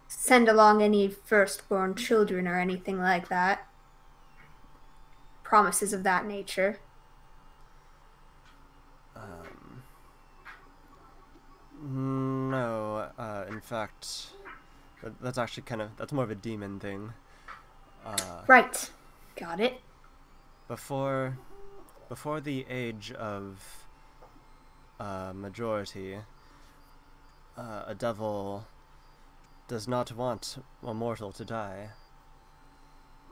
send along any firstborn children or anything like that. Promises of that nature. No, in fact, that's actually that's more of a demon thing. Right. Got it. Before the age of majority, a devil does not want a mortal to die,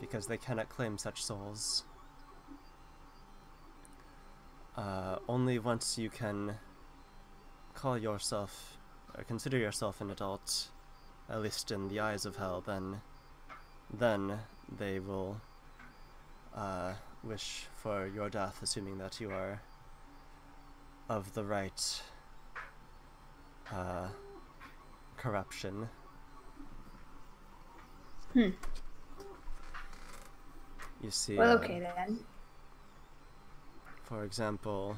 because they cannot claim such souls. Only once you can call yourself, or consider yourself an adult, at least in the eyes of hell, then they will wish for your death, assuming that you are of the right corruption. You see, Well, okay then. for example,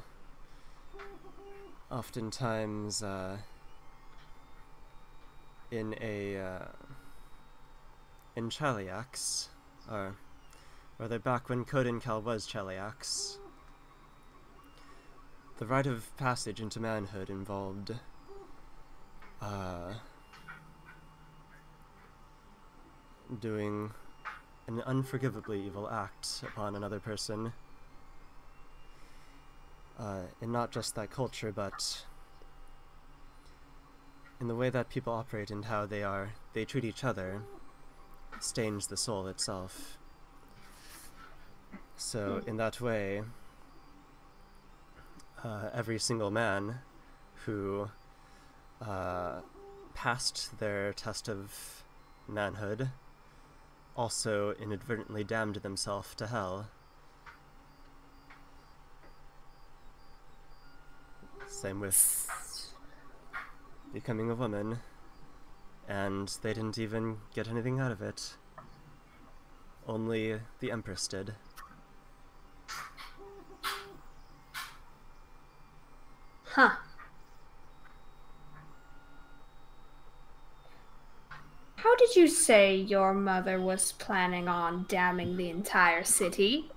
oftentimes in Cheliax, or rather back when Kodencal was Cheliax, the rite of passage into manhood involved doing an unforgivably evil act upon another person. In not just that culture, but in the way that people operate and how they treat each other stains the soul itself. So in that way, every single man who passed their test of manhood also inadvertently damned themselves to hell. Same with becoming a woman, and they didn't even get anything out of it. Only the Empress did. Huh. How did you say your mother was planning on damning the entire city?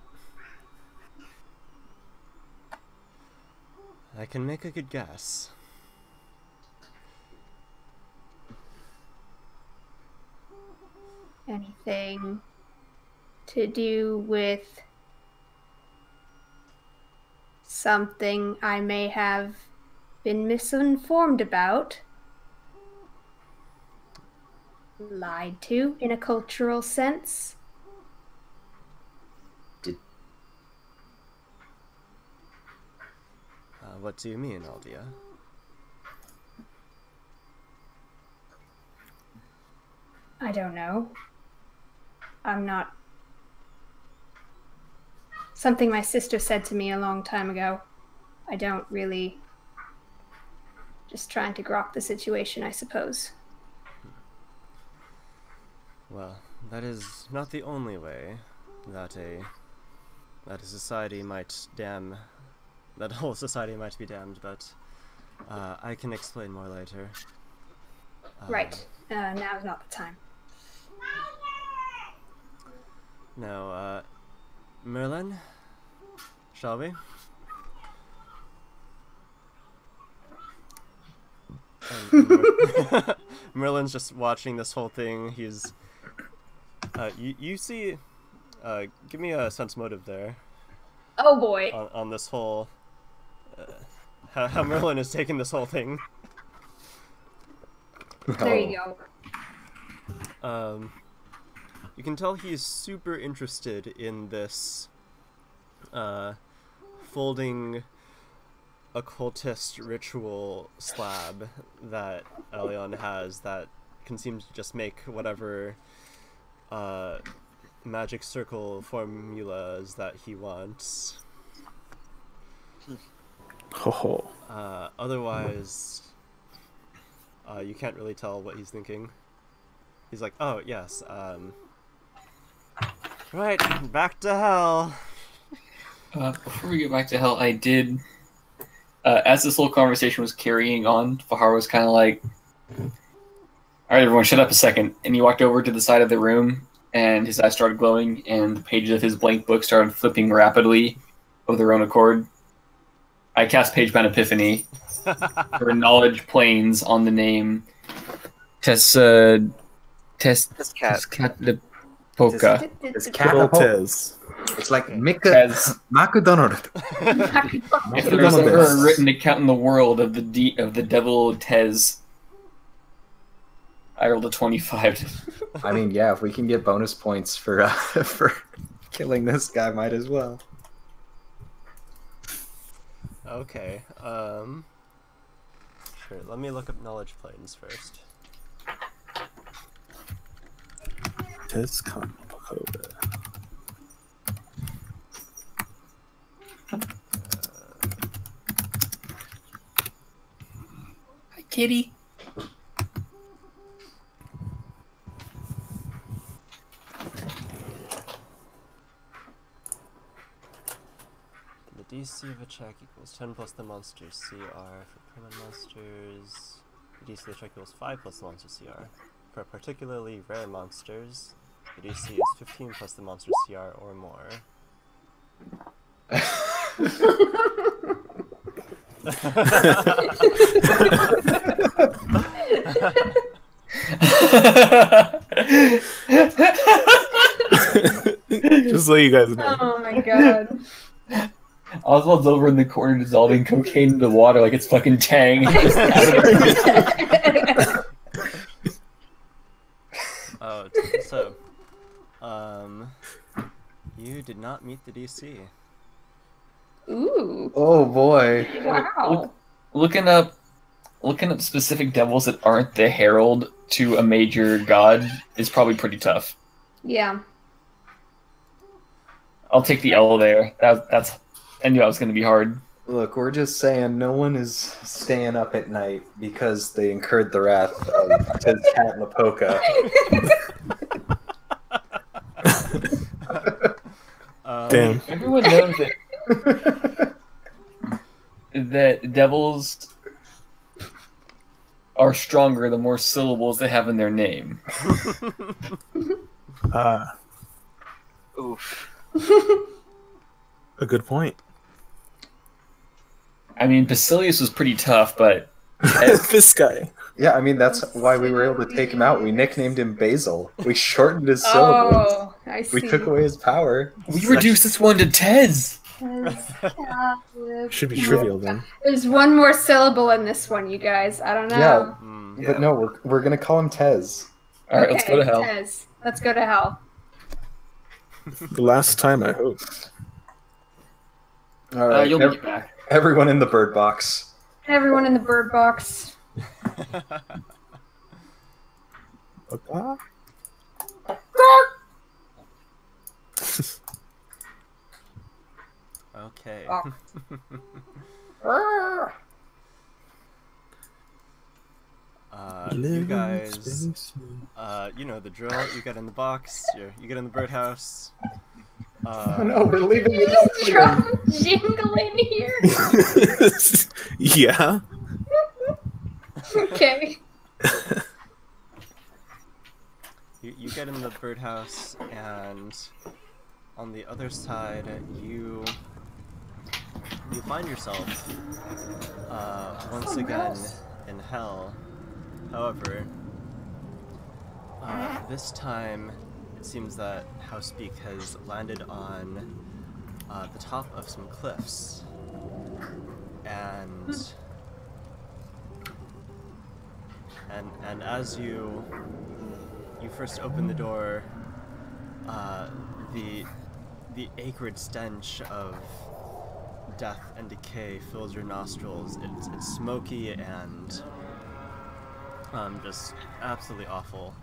I can make a good guess. Anything to do with something I may have been misinformed about? Lied to in a cultural sense? What do you mean, Aldia? I don't know. I'm not... Something my sister said to me a long time ago. I don't really... Just trying to grok the situation, I suppose. Well, that is not the only way that a society might damn... That whole society might be damned, but I can explain more later. Right. Now's not the time. Now, Merlin, shall we? Merlin's just watching this whole thing. He's... you see... give me a sense motive there. Oh boy. On this whole... how Merlin is taking this whole thing. There you go. You can tell he's super interested in this folding occultist ritual slab that Elion has that can seem to just make whatever magic circle formulas that he wants. Otherwise, you can't really tell what he's thinking. He's like, oh, yes, right, back to hell. Before we get back to hell, I did, as this whole conversation was carrying on, Fahar was kind of like, alright everyone, shut up a second. And he walked over to the side of the room, and his eyes started glowing, and the pages of his blank book started flipping rapidly of their own accord. I cast Pageman Epiphany for knowledge planes on the name Teskatlipoca. It's like McDonald. If there was ever a written account in the world of the devil Tez, I rolled a 25. I mean, yeah, if we can get bonus points for killing this guy, might as well. Okay, sure, let me look up knowledge planes first. Hi, kitty. The DC of a check equals 10 plus the monster's CR. For permanent monsters, the DC of the check equals 5 plus the monster's CR. For particularly rare monsters, the DC is 15 plus the monster's CR or more. Just so you guys know. Oh my god. Oswald's over in the corner dissolving cocaine into water like it's fucking Tang. So, you did not meet the DC. Ooh. Oh boy. Wow. Looking up specific devils that aren't the herald to a major god is probably pretty tough. Yeah. I'll take the L there. That's I knew that was going to be hard. Look, we're just saying no one is staying up at night because they incurred the wrath of Cat Lapoka. Damn. Everyone knows that devils are stronger the more syllables they have in their name. Oof. A good point. I mean, Basilius was pretty tough, but This guy. Yeah, I mean, that's why we were able to take him out. We nicknamed him Basil. We shortened his syllables. Oh, I see. We took away his power. we reduced this one to Tez. Should be trivial then. There's one more syllable in this one, you guys. I don't know. Yeah, Yeah. but no, we're gonna call him Tez. All right, let's go to hell. Tez. Let's go to hell. The last time, I hope. All right, You'll be back. everyone in the bird box. Everyone in the bird box. Okay. Okay. You guys, you know the drill. You get in the box. You get in the birdhouse. No, we're leaving the Drum jingling here. Yeah. Okay. You get in the birdhouse, and on the other side, you find yourself once again in hell. However, this time it seems that Housebeak has landed on the top of some cliffs, and as you first open the door, the acrid stench of death and decay fills your nostrils. It's smoky and just absolutely awful.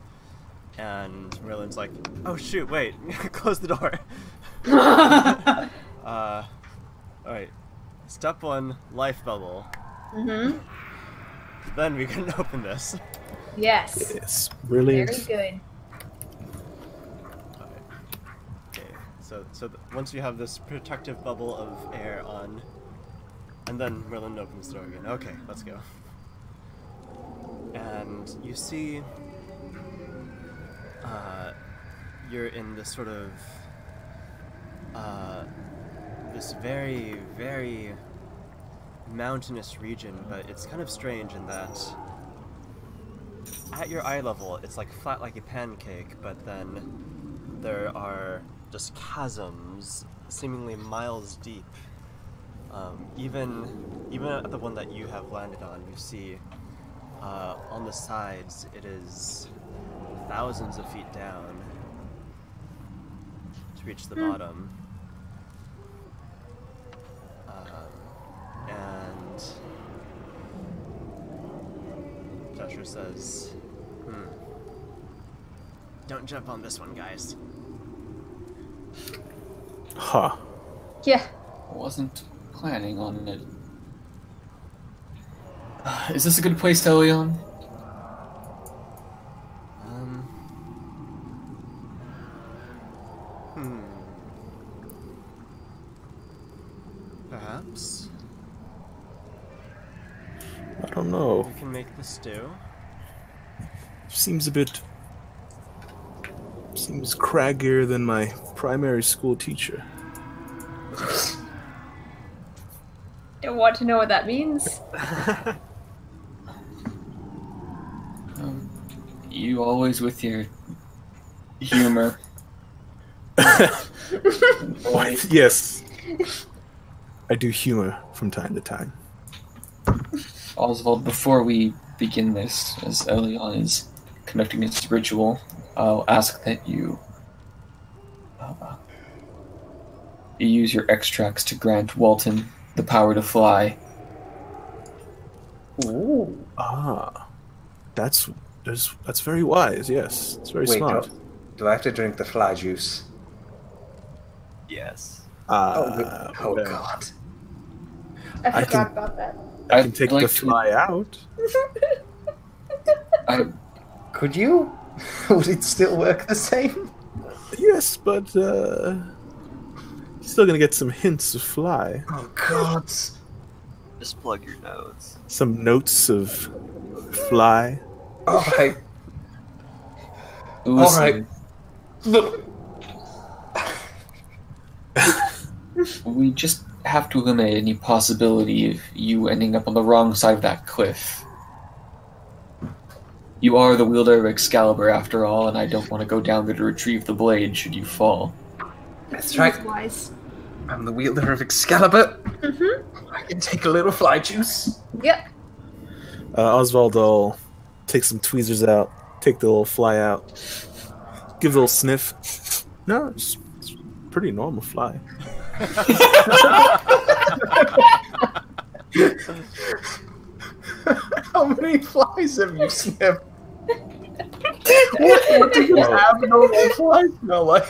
And Merlin's like, "Oh shoot! Wait, close the door." All right. Step 1, life bubble. Mm-hmm. Then we can open this. Yes. It's brilliant. Very good. Okay. So once you have this protective bubble of air on, and then Merlin opens the door again. Okay, let's go. And you see, you're in this sort of, this very, very mountainous region, but it's kind of strange in that at your eye level, it's like flat like a pancake, but then there are just chasms seemingly miles deep. Even at the one that you have landed on, you see on the sides it is thousands of feet down to reach the bottom. And Joshua says, "Don't jump on this one, guys." Huh. Yeah. I wasn't planning on it. Is this a good place to lay on? Perhaps I don't know. we can make the stew. Seems craggier than my primary school teacher. Don't want to know what that means. You always with your humor. What? Yes. I do humor from time to time. Oswald, before we begin this, as Elion is conducting its ritual, I'll ask that you use your extracts to grant Walton the power to fly. Ooh. That's very wise. Yes, it's very smart. Do I have to drink the fly juice? Yes. Oh okay. God. I I forgot can- about that. I can take I'd like the to- fly out. Could you? Would it still work the same? Yes, but you're still gonna get some hints of fly. Oh God. Just plug your nose. Some notes of fly. All right. Listen, Look. we just have to eliminate any possibility of you ending up on the wrong side of that cliff. You are the wielder of Excalibur, after all, and I don't want to go down there to retrieve the blade should you fall. That's right. Seems wise. I'm the wielder of Excalibur. Mm-hmm. I can take a little fly juice. Yep. Oswald will take some tweezers out, take the little fly out, give it a little sniff. No, it's pretty normal fly. How many flies have you sniffed? What do you have normal flies smell like?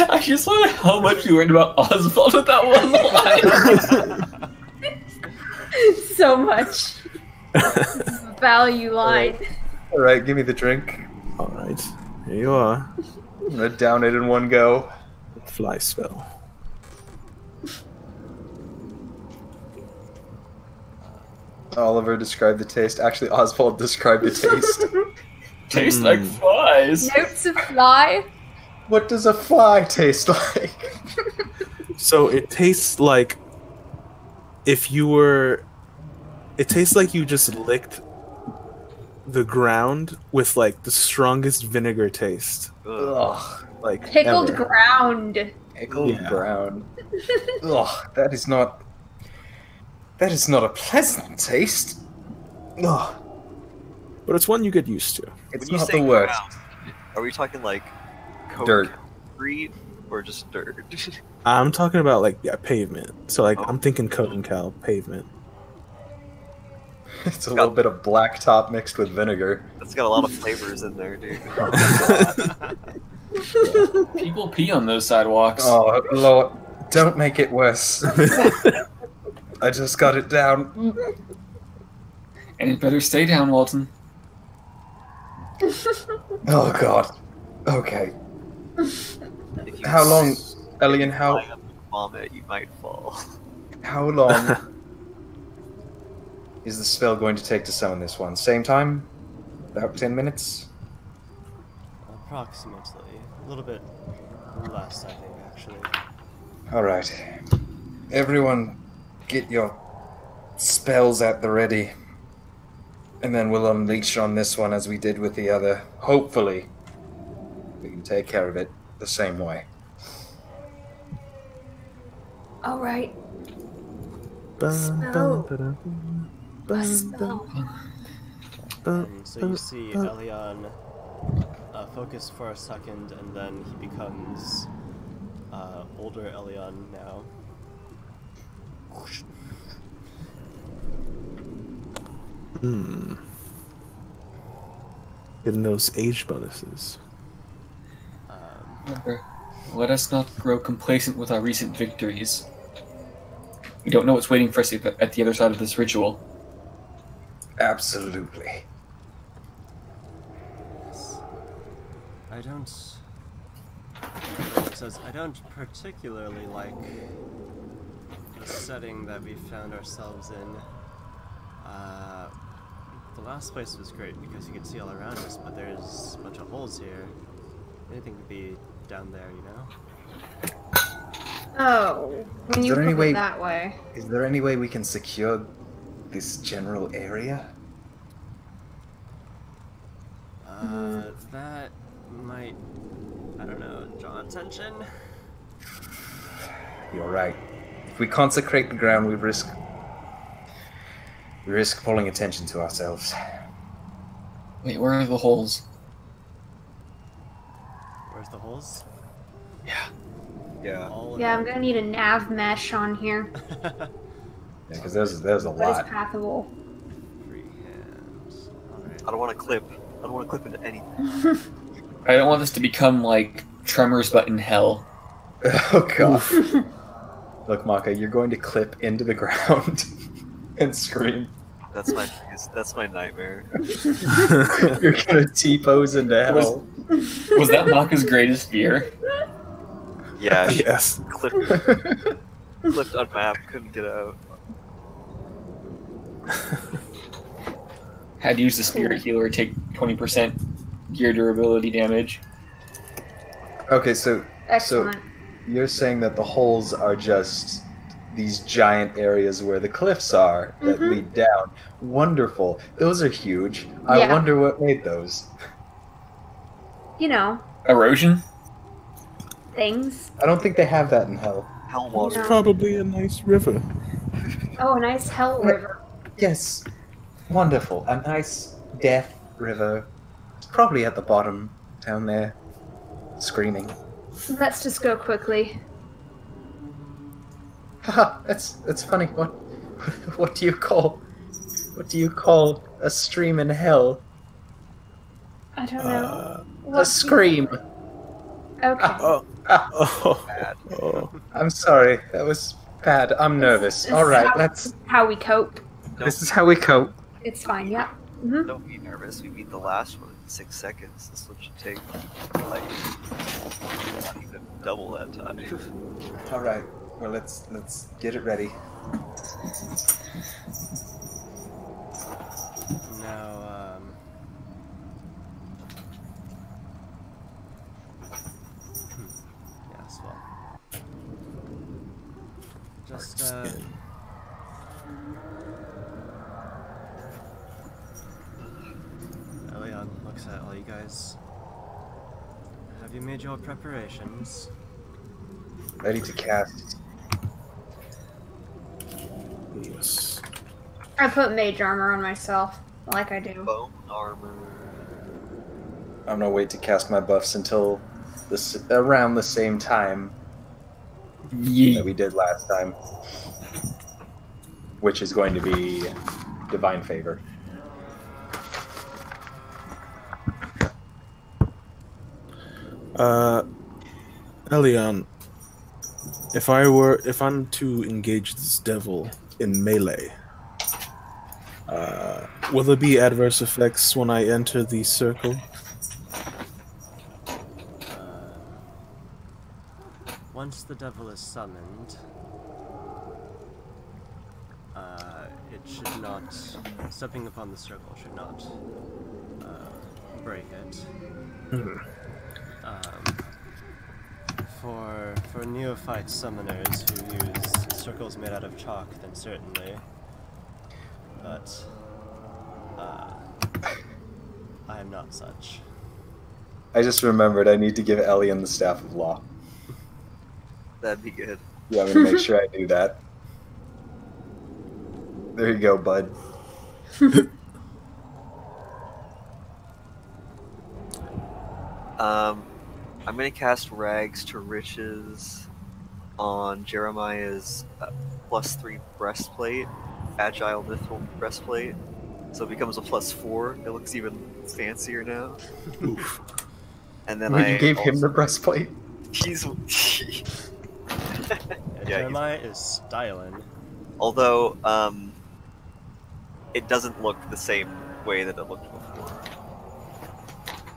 I just wonder how much you learned about Oswald with that one line. So much. Value line. All right, give me the drink. All right, here you are. I'm gonna down it in one go. Fly spell. Oliver described the taste. Actually, Oswald described the taste. Tastes like flies. Notes of fly. What does a fly taste like? So it tastes like if you were. It tastes like you just licked the ground with like the strongest vinegar taste. Ugh. Like Pickled ever. ground. Pickled Yeah. brown. Ugh, that is not. That is not a pleasant taste. Ugh, But it's one you get used to. it's When you not say the worst. ground, are we talking like Dirt. concrete or just dirt? I'm talking about like pavement. So like Oh. I'm thinking Code and Cal pavement. It's a little bit of black top mixed with vinegar. That's got a lot of flavors in there, dude. People pee on those sidewalks. Oh Lord, don't make it worse. I just got it down. And it better stay down, Walton. Oh God. Okay. If you How long, Elian? fly up and vomit, you might fall. How long is the spell going to take to summon this one? Same time? About 10 minutes? Approximately. A little bit less, I think, actually. Alright. Everyone, get your spells at the ready. And then we'll unleash on this one as we did with the other. Hopefully, we can take care of it the same way. All right. Bum, Spell. bum, ba-dum, A bum, spell. bum, And so you see Elion focus for a second, and then he becomes older Elion now. Hmm. Getting those age bonuses. Remember, let us not grow complacent with our recent victories. We don't know what's waiting for us at the other side of this ritual. Absolutely. I don't. It says, I don't particularly like the setting that we found ourselves in. The last place was great because you could see all around us, but there's a bunch of holes here. Anything could be down there, you know? Oh, when Is you there any put way- it that way. Is there any way we can secure this general area? That might, I don't know, draw attention? You're right. If we consecrate the ground, we risk pulling attention to ourselves. Wait, where are the holes? Where's the holes? Yeah. All Yeah, I'm around. gonna need a nav mesh on here. Yeah, because there's a What is lot. pathable? Free hands. Alright. I don't want to clip. I don't want to clip into anything. I don't want this to become like Tremors, but in hell. Oh god. Look, Maka, you're going to clip into the ground and scream. That's my nightmare. You're gonna T-pose into hell. Was that Maka's greatest fear? Yeah, she Yes. clipped on map, couldn't get out. Had to use the spirit healer, take 20% gear durability damage. Okay, so Excellent. you're saying that the holes are just these giant areas where the cliffs are that lead down. Wonderful. Those are huge. I Yeah. wonder what made those. You know, Erosion? things. I don't think they have that in hell. Hell water. Probably a nice river. Oh, a nice hell river. Yes. Wonderful. A nice death river. It's probably at the bottom down there. Screaming. Let's just go quickly. Haha, that's funny. What do you call a stream in hell? I don't know. A scream. Okay. Oh. I'm sorry. That was bad. I'm nervous. This All is right, let's. how we cope. This is how we cope. It's fine. Yeah. Hmm. Don't be nervous. We beat the last one in 6 seconds. This one should take like not even double that time. All right. Well, let's get it ready. Now, yes, well. Just, Leon looks at all you guys. Have you made your preparations? Ready to cast. Yes. I put mage armor on myself, like I do. Bone armor. I'm gonna wait to cast my buffs until around the same time that we did last time, which is going to be Divine Favor. Elion, if I'm to engage this devil in melee, will there be adverse effects when I enter the circle? Once the devil is summoned, it should not, stepping upon the circle should not break it. For neophyte summoners who use circles made out of chalk, then certainly. But I am not such. I just remembered I need to give Elian the Staff of Law. That'd be good. Yeah, I'm gonna make sure I do that. There you go, bud. I'm gonna cast Rags to Riches on Jeremiah's +3 breastplate, Agile Mithril breastplate, so it becomes a +4. It looks even fancier now. Oof. And then You gave him the breastplate. He's Jeremiah is styling. although it doesn't look the same way that it looked before.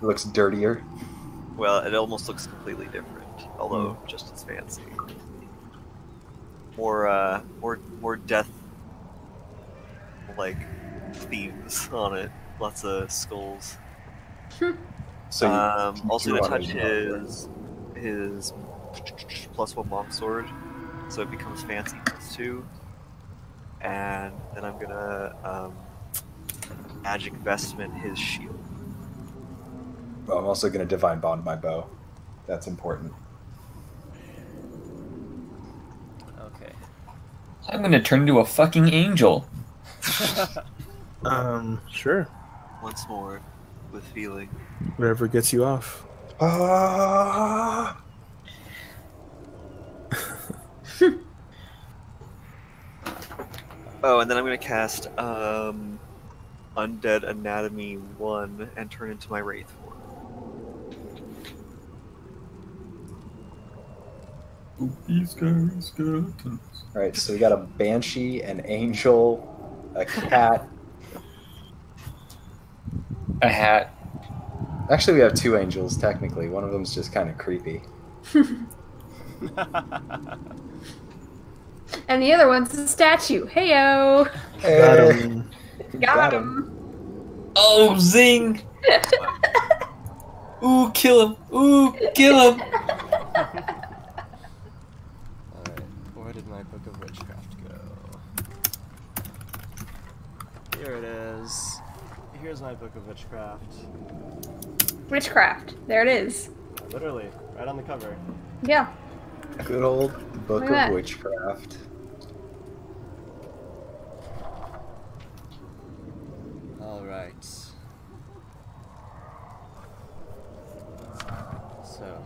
It looks dirtier. Well, it almost looks completely different, although just as fancy. More death like themes on it. Lots of skulls. So Also you to wanna touch use his +1 long sword, so it becomes fancy +2. And then I'm gonna magic investment his shield. Well, I'm also gonna Divine Bond my bow. That's important. Okay. I'm gonna turn into a fucking angel. Sure. Once more, with feeling. Whatever gets you off. Ah! Oh, and then I'm gonna cast Undead Anatomy 1 and turn into my Wraith form. Alright, so we got a banshee, an angel, a cat. A hat. Actually, we have 2 angels, technically. One of them's just kind of creepy. And the other one's a statue. Heyo! Got him. Got him. Oh, zing! Ooh, kill him! Ooh, kill him! Alright, where did my book of witchcraft go? Here it is. Here's my book of witchcraft. Witchcraft. There it is. Literally, right on the cover. Yeah. Good old Book Look of at that. Witchcraft. Alright. So,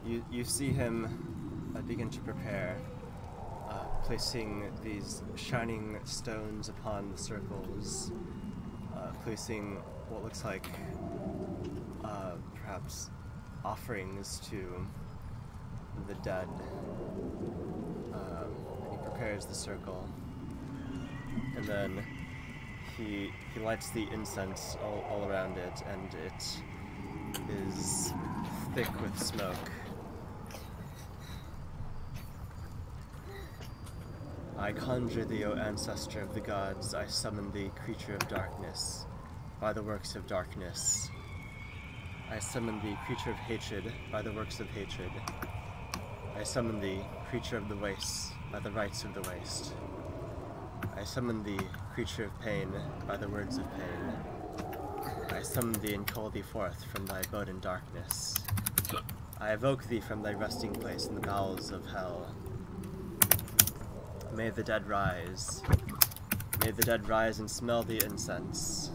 you see him begin to prepare, placing these shining stones upon the circles, placing what looks like perhaps offerings to the dead. He prepares the circle, and then he lights the incense all around it, and it is thick with smoke. I conjure thee, O ancestor of the gods, I summon thee, creature of darkness, by the works of darkness. I summon thee, creature of hatred, by the works of hatred. I summon thee, creature of the wastes, by the rites of the waste. I summon thee, creature of pain, by the words of pain. I summon thee and call thee forth from thy abode in darkness. I evoke thee from thy resting place in the bowels of hell. May the dead rise. May the dead rise and smell the incense.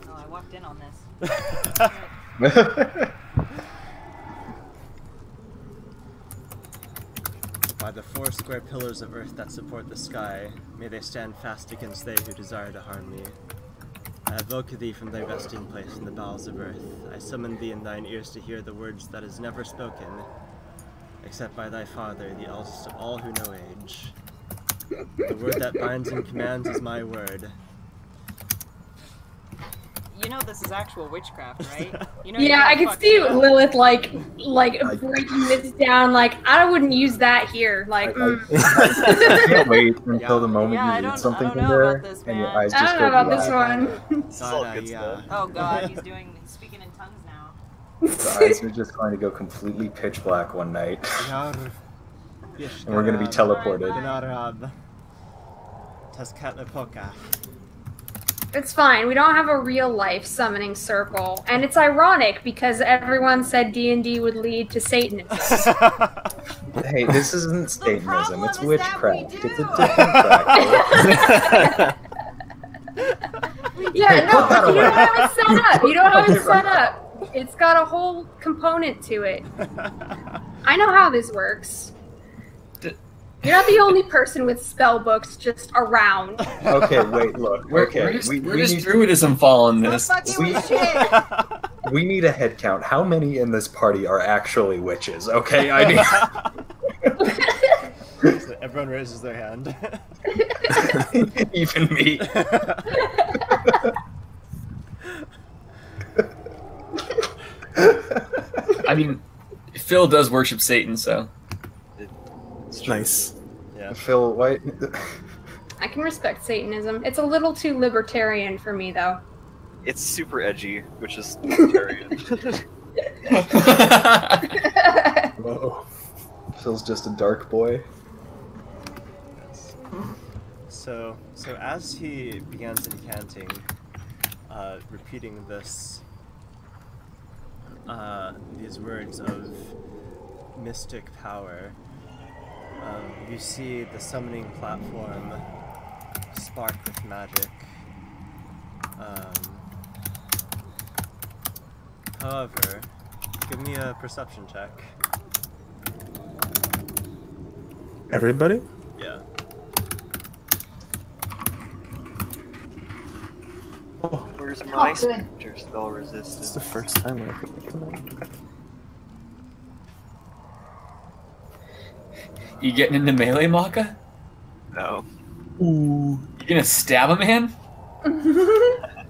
Oh, I walked in on this. By the 4 square pillars of earth that support the sky, may they stand fast against they who desire to harm me. I evoke thee from thy resting place in the bowels of earth. I summon thee in thine ears to hear the words that is never spoken, except by thy Father, the eldest of all who know age. The word that binds and commands is my word. You know this is actual witchcraft, right? You know Yeah, I can see Lilith like breaking this down. Like, I wouldn't use that here. Like, I can't wait until the moment Yeah, I you don't- read something I don't in know there about this, and your man. eyes I just don't go know about this black. one. It's all good stuff. Oh god, he's speaking in tongues now. The eyes are just going to go completely pitch black one night. And we're going to be teleported. It's fine. We don't have a real life summoning circle, and it's ironic because everyone said D&D would lead to Satanism. Hey, this isn't Satanism, it's problem is that we witchcraft. do. It's a different practice. Yeah, Hey, no, put that you away. don't have it set up. You don't have it set up. It's got a whole component to it. I know how this works. You're not the only person with spell books just around. Okay, wait, look. Where Okay, does we need, druidism fall in this? we need a head count. How many in this party are actually witches? Okay, I need. So everyone raises their hand. Even me. I mean, Phil does worship Satan, so. Nice. Yeah. Phil, why? I can respect Satanism. It's a little too libertarian for me, though. It's super edgy, which is libertarian. Whoa. Phil's just a dark boy. So as he begins incanting, repeating these words of mystic power, you see the summoning platform spark with magic. However, give me a perception check. Everybody? Yeah. Where's my good. spectre spell It's resistance? the first time I heard it come out. You getting into melee, Maka? No. Ooh. You gonna stab a man?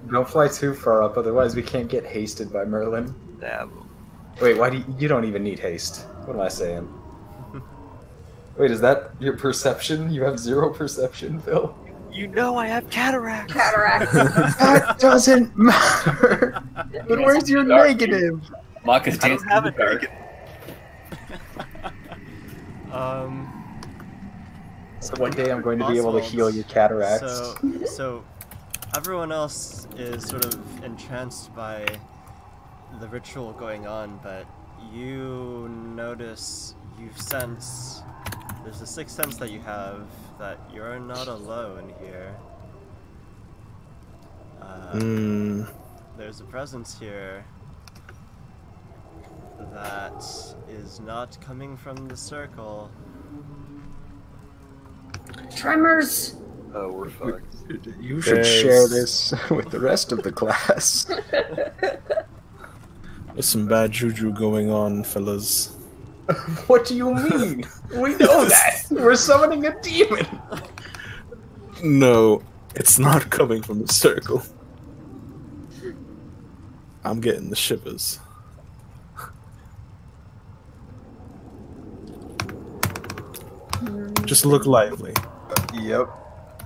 Don't fly too far up, otherwise we can't get hasted by Merlin. Stab. Wait, why do you don't even need haste? What am I saying? Wait, is that your perception? You have 0 perception, Phil? You know I have cataract. Cataract. That doesn't matter. But where's your negative? Maka's I don't dancing have in a the dark. negative. So one day I'm going to be able to heal your cataracts. So everyone else is sort of entranced by the ritual going on, but you notice, you sense, there's a sixth sense that you have that you're not alone here. There's a presence here that is not coming from the circle. Tremors. Oh, we're fucked. You should share this with the rest of the class. There's some bad juju going on, fellas. What do you mean? We know that! We're summoning a demon! No, it's not coming from the circle. I'm getting the shivers. Just look lively. Yep.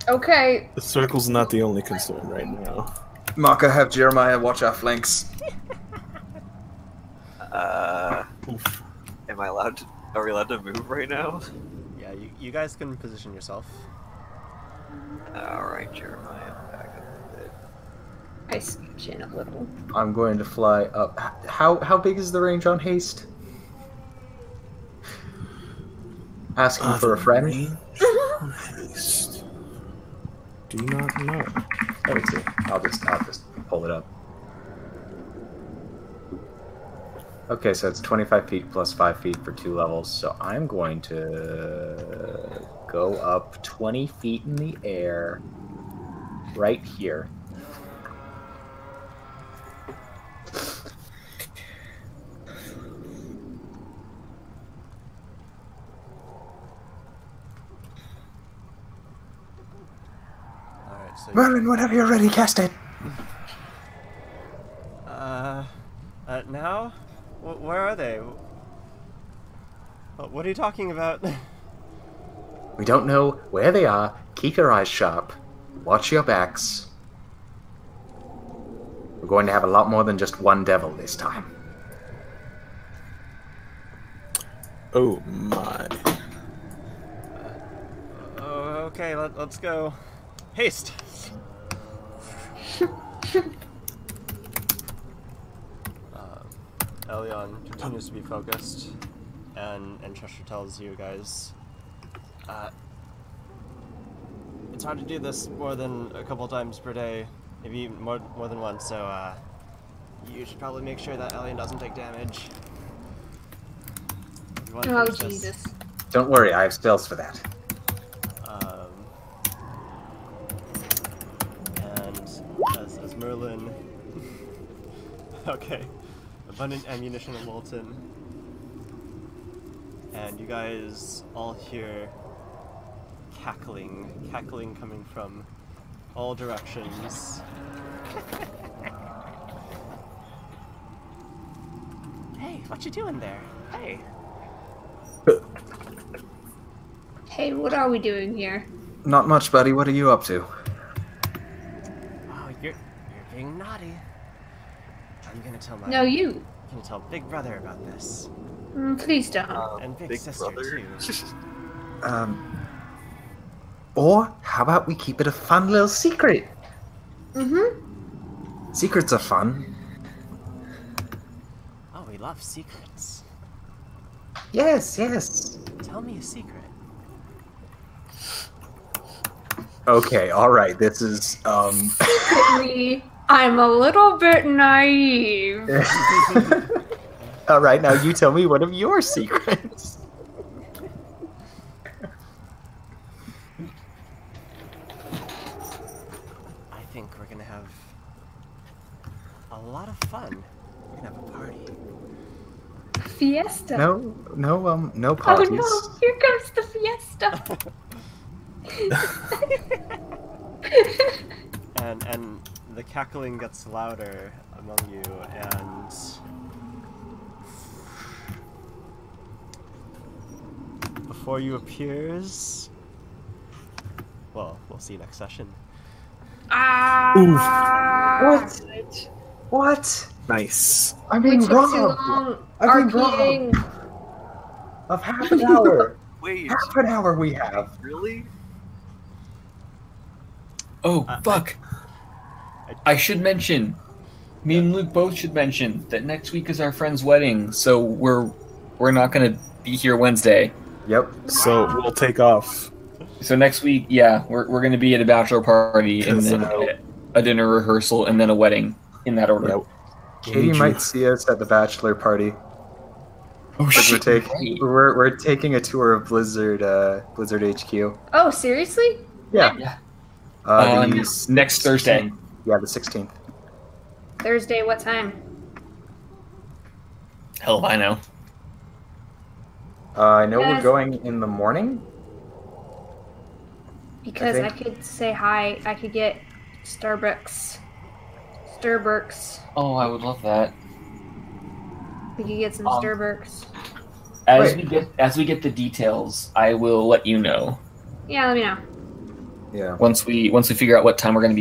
Okay. The circle's not the only concern right now. Maka, have Jeremiah watch our flanks. Am I allowed to? Are we allowed to move right now? Yeah, you guys can position yourself. Alright, Jeremiah, back up a bit. I scooch in a little. I'm going to fly up. How big is the range on haste? Asking for a friend? Range on haste. Do not know. Let me see. I'll just pull it up. Okay, so it's 25 feet plus 5 feet for 2 levels. So I'm going to go up 20 feet in the air right here. Alright, so Merlin, whenever you're ready, cast it. Now? Where are they? What are you talking about? We don't know where they are. Keep your eyes sharp. Watch your backs. We're going to have a lot more than just one devil this time. Oh my. Okay, let's go. Haste! Elion continues to be focused, and Cheshire tells you guys, it's hard to do this more than a couple times per day, maybe more than once, so you should probably make sure that Elion doesn't take damage. You want to Oh, finish this. Jesus. Don't worry, I have spells for that. And as Merlin... Okay. Abundant ammunition at Wilton. And you guys all hear cackling coming from all directions. Hey, what you doing there? Hey. Hey, what are we doing here? Not much, buddy. What are you up to? Oh, you're being naughty. I'm gonna tell my No, gonna tell Big Brother about this. Please don't. And Big, Big Sister Brother. too. Or how about we keep it a fun little secret? Mm-hmm. Secrets are fun. Oh, we love secrets. Yes, yes. Tell me a secret. Okay, all right. This is Secretly, I'm a little bit naive. All right, now you tell me one of your secrets. I think we're gonna have a lot of fun. We're gonna have a party. Fiesta. No Oh parties. no! Here comes the fiesta. And the cackling gets louder among you, and before you appears. Well, we'll see next session. What? Nice. I'm being We took too robbed. long. I'm Our being robbed king. of half an hour. Wait, Half an hour we have. really? Oh, fuck. I should mention, me and Luke both should mention that next week is our friend's wedding, so we're not gonna be here Wednesday. Yep. So we'll take off. So next week, yeah, we're gonna be at a bachelor party and then a dinner rehearsal and then a wedding in that order. Yep. Katie might see us at the bachelor party. Oh shit! We're taking a tour of Blizzard HQ. Oh, seriously? Yeah. Next Thursday. Yeah, the 16th. Thursday, what time? Hell if I know. I know we're Yes. going in the morning. Because I think- could say hi. I could get Starbucks. Oh, I would love that. We could get some Um, Starbucks. As we get the details, I will let you know Yeah, let me know. Yeah. once we figure out what time we're gonna be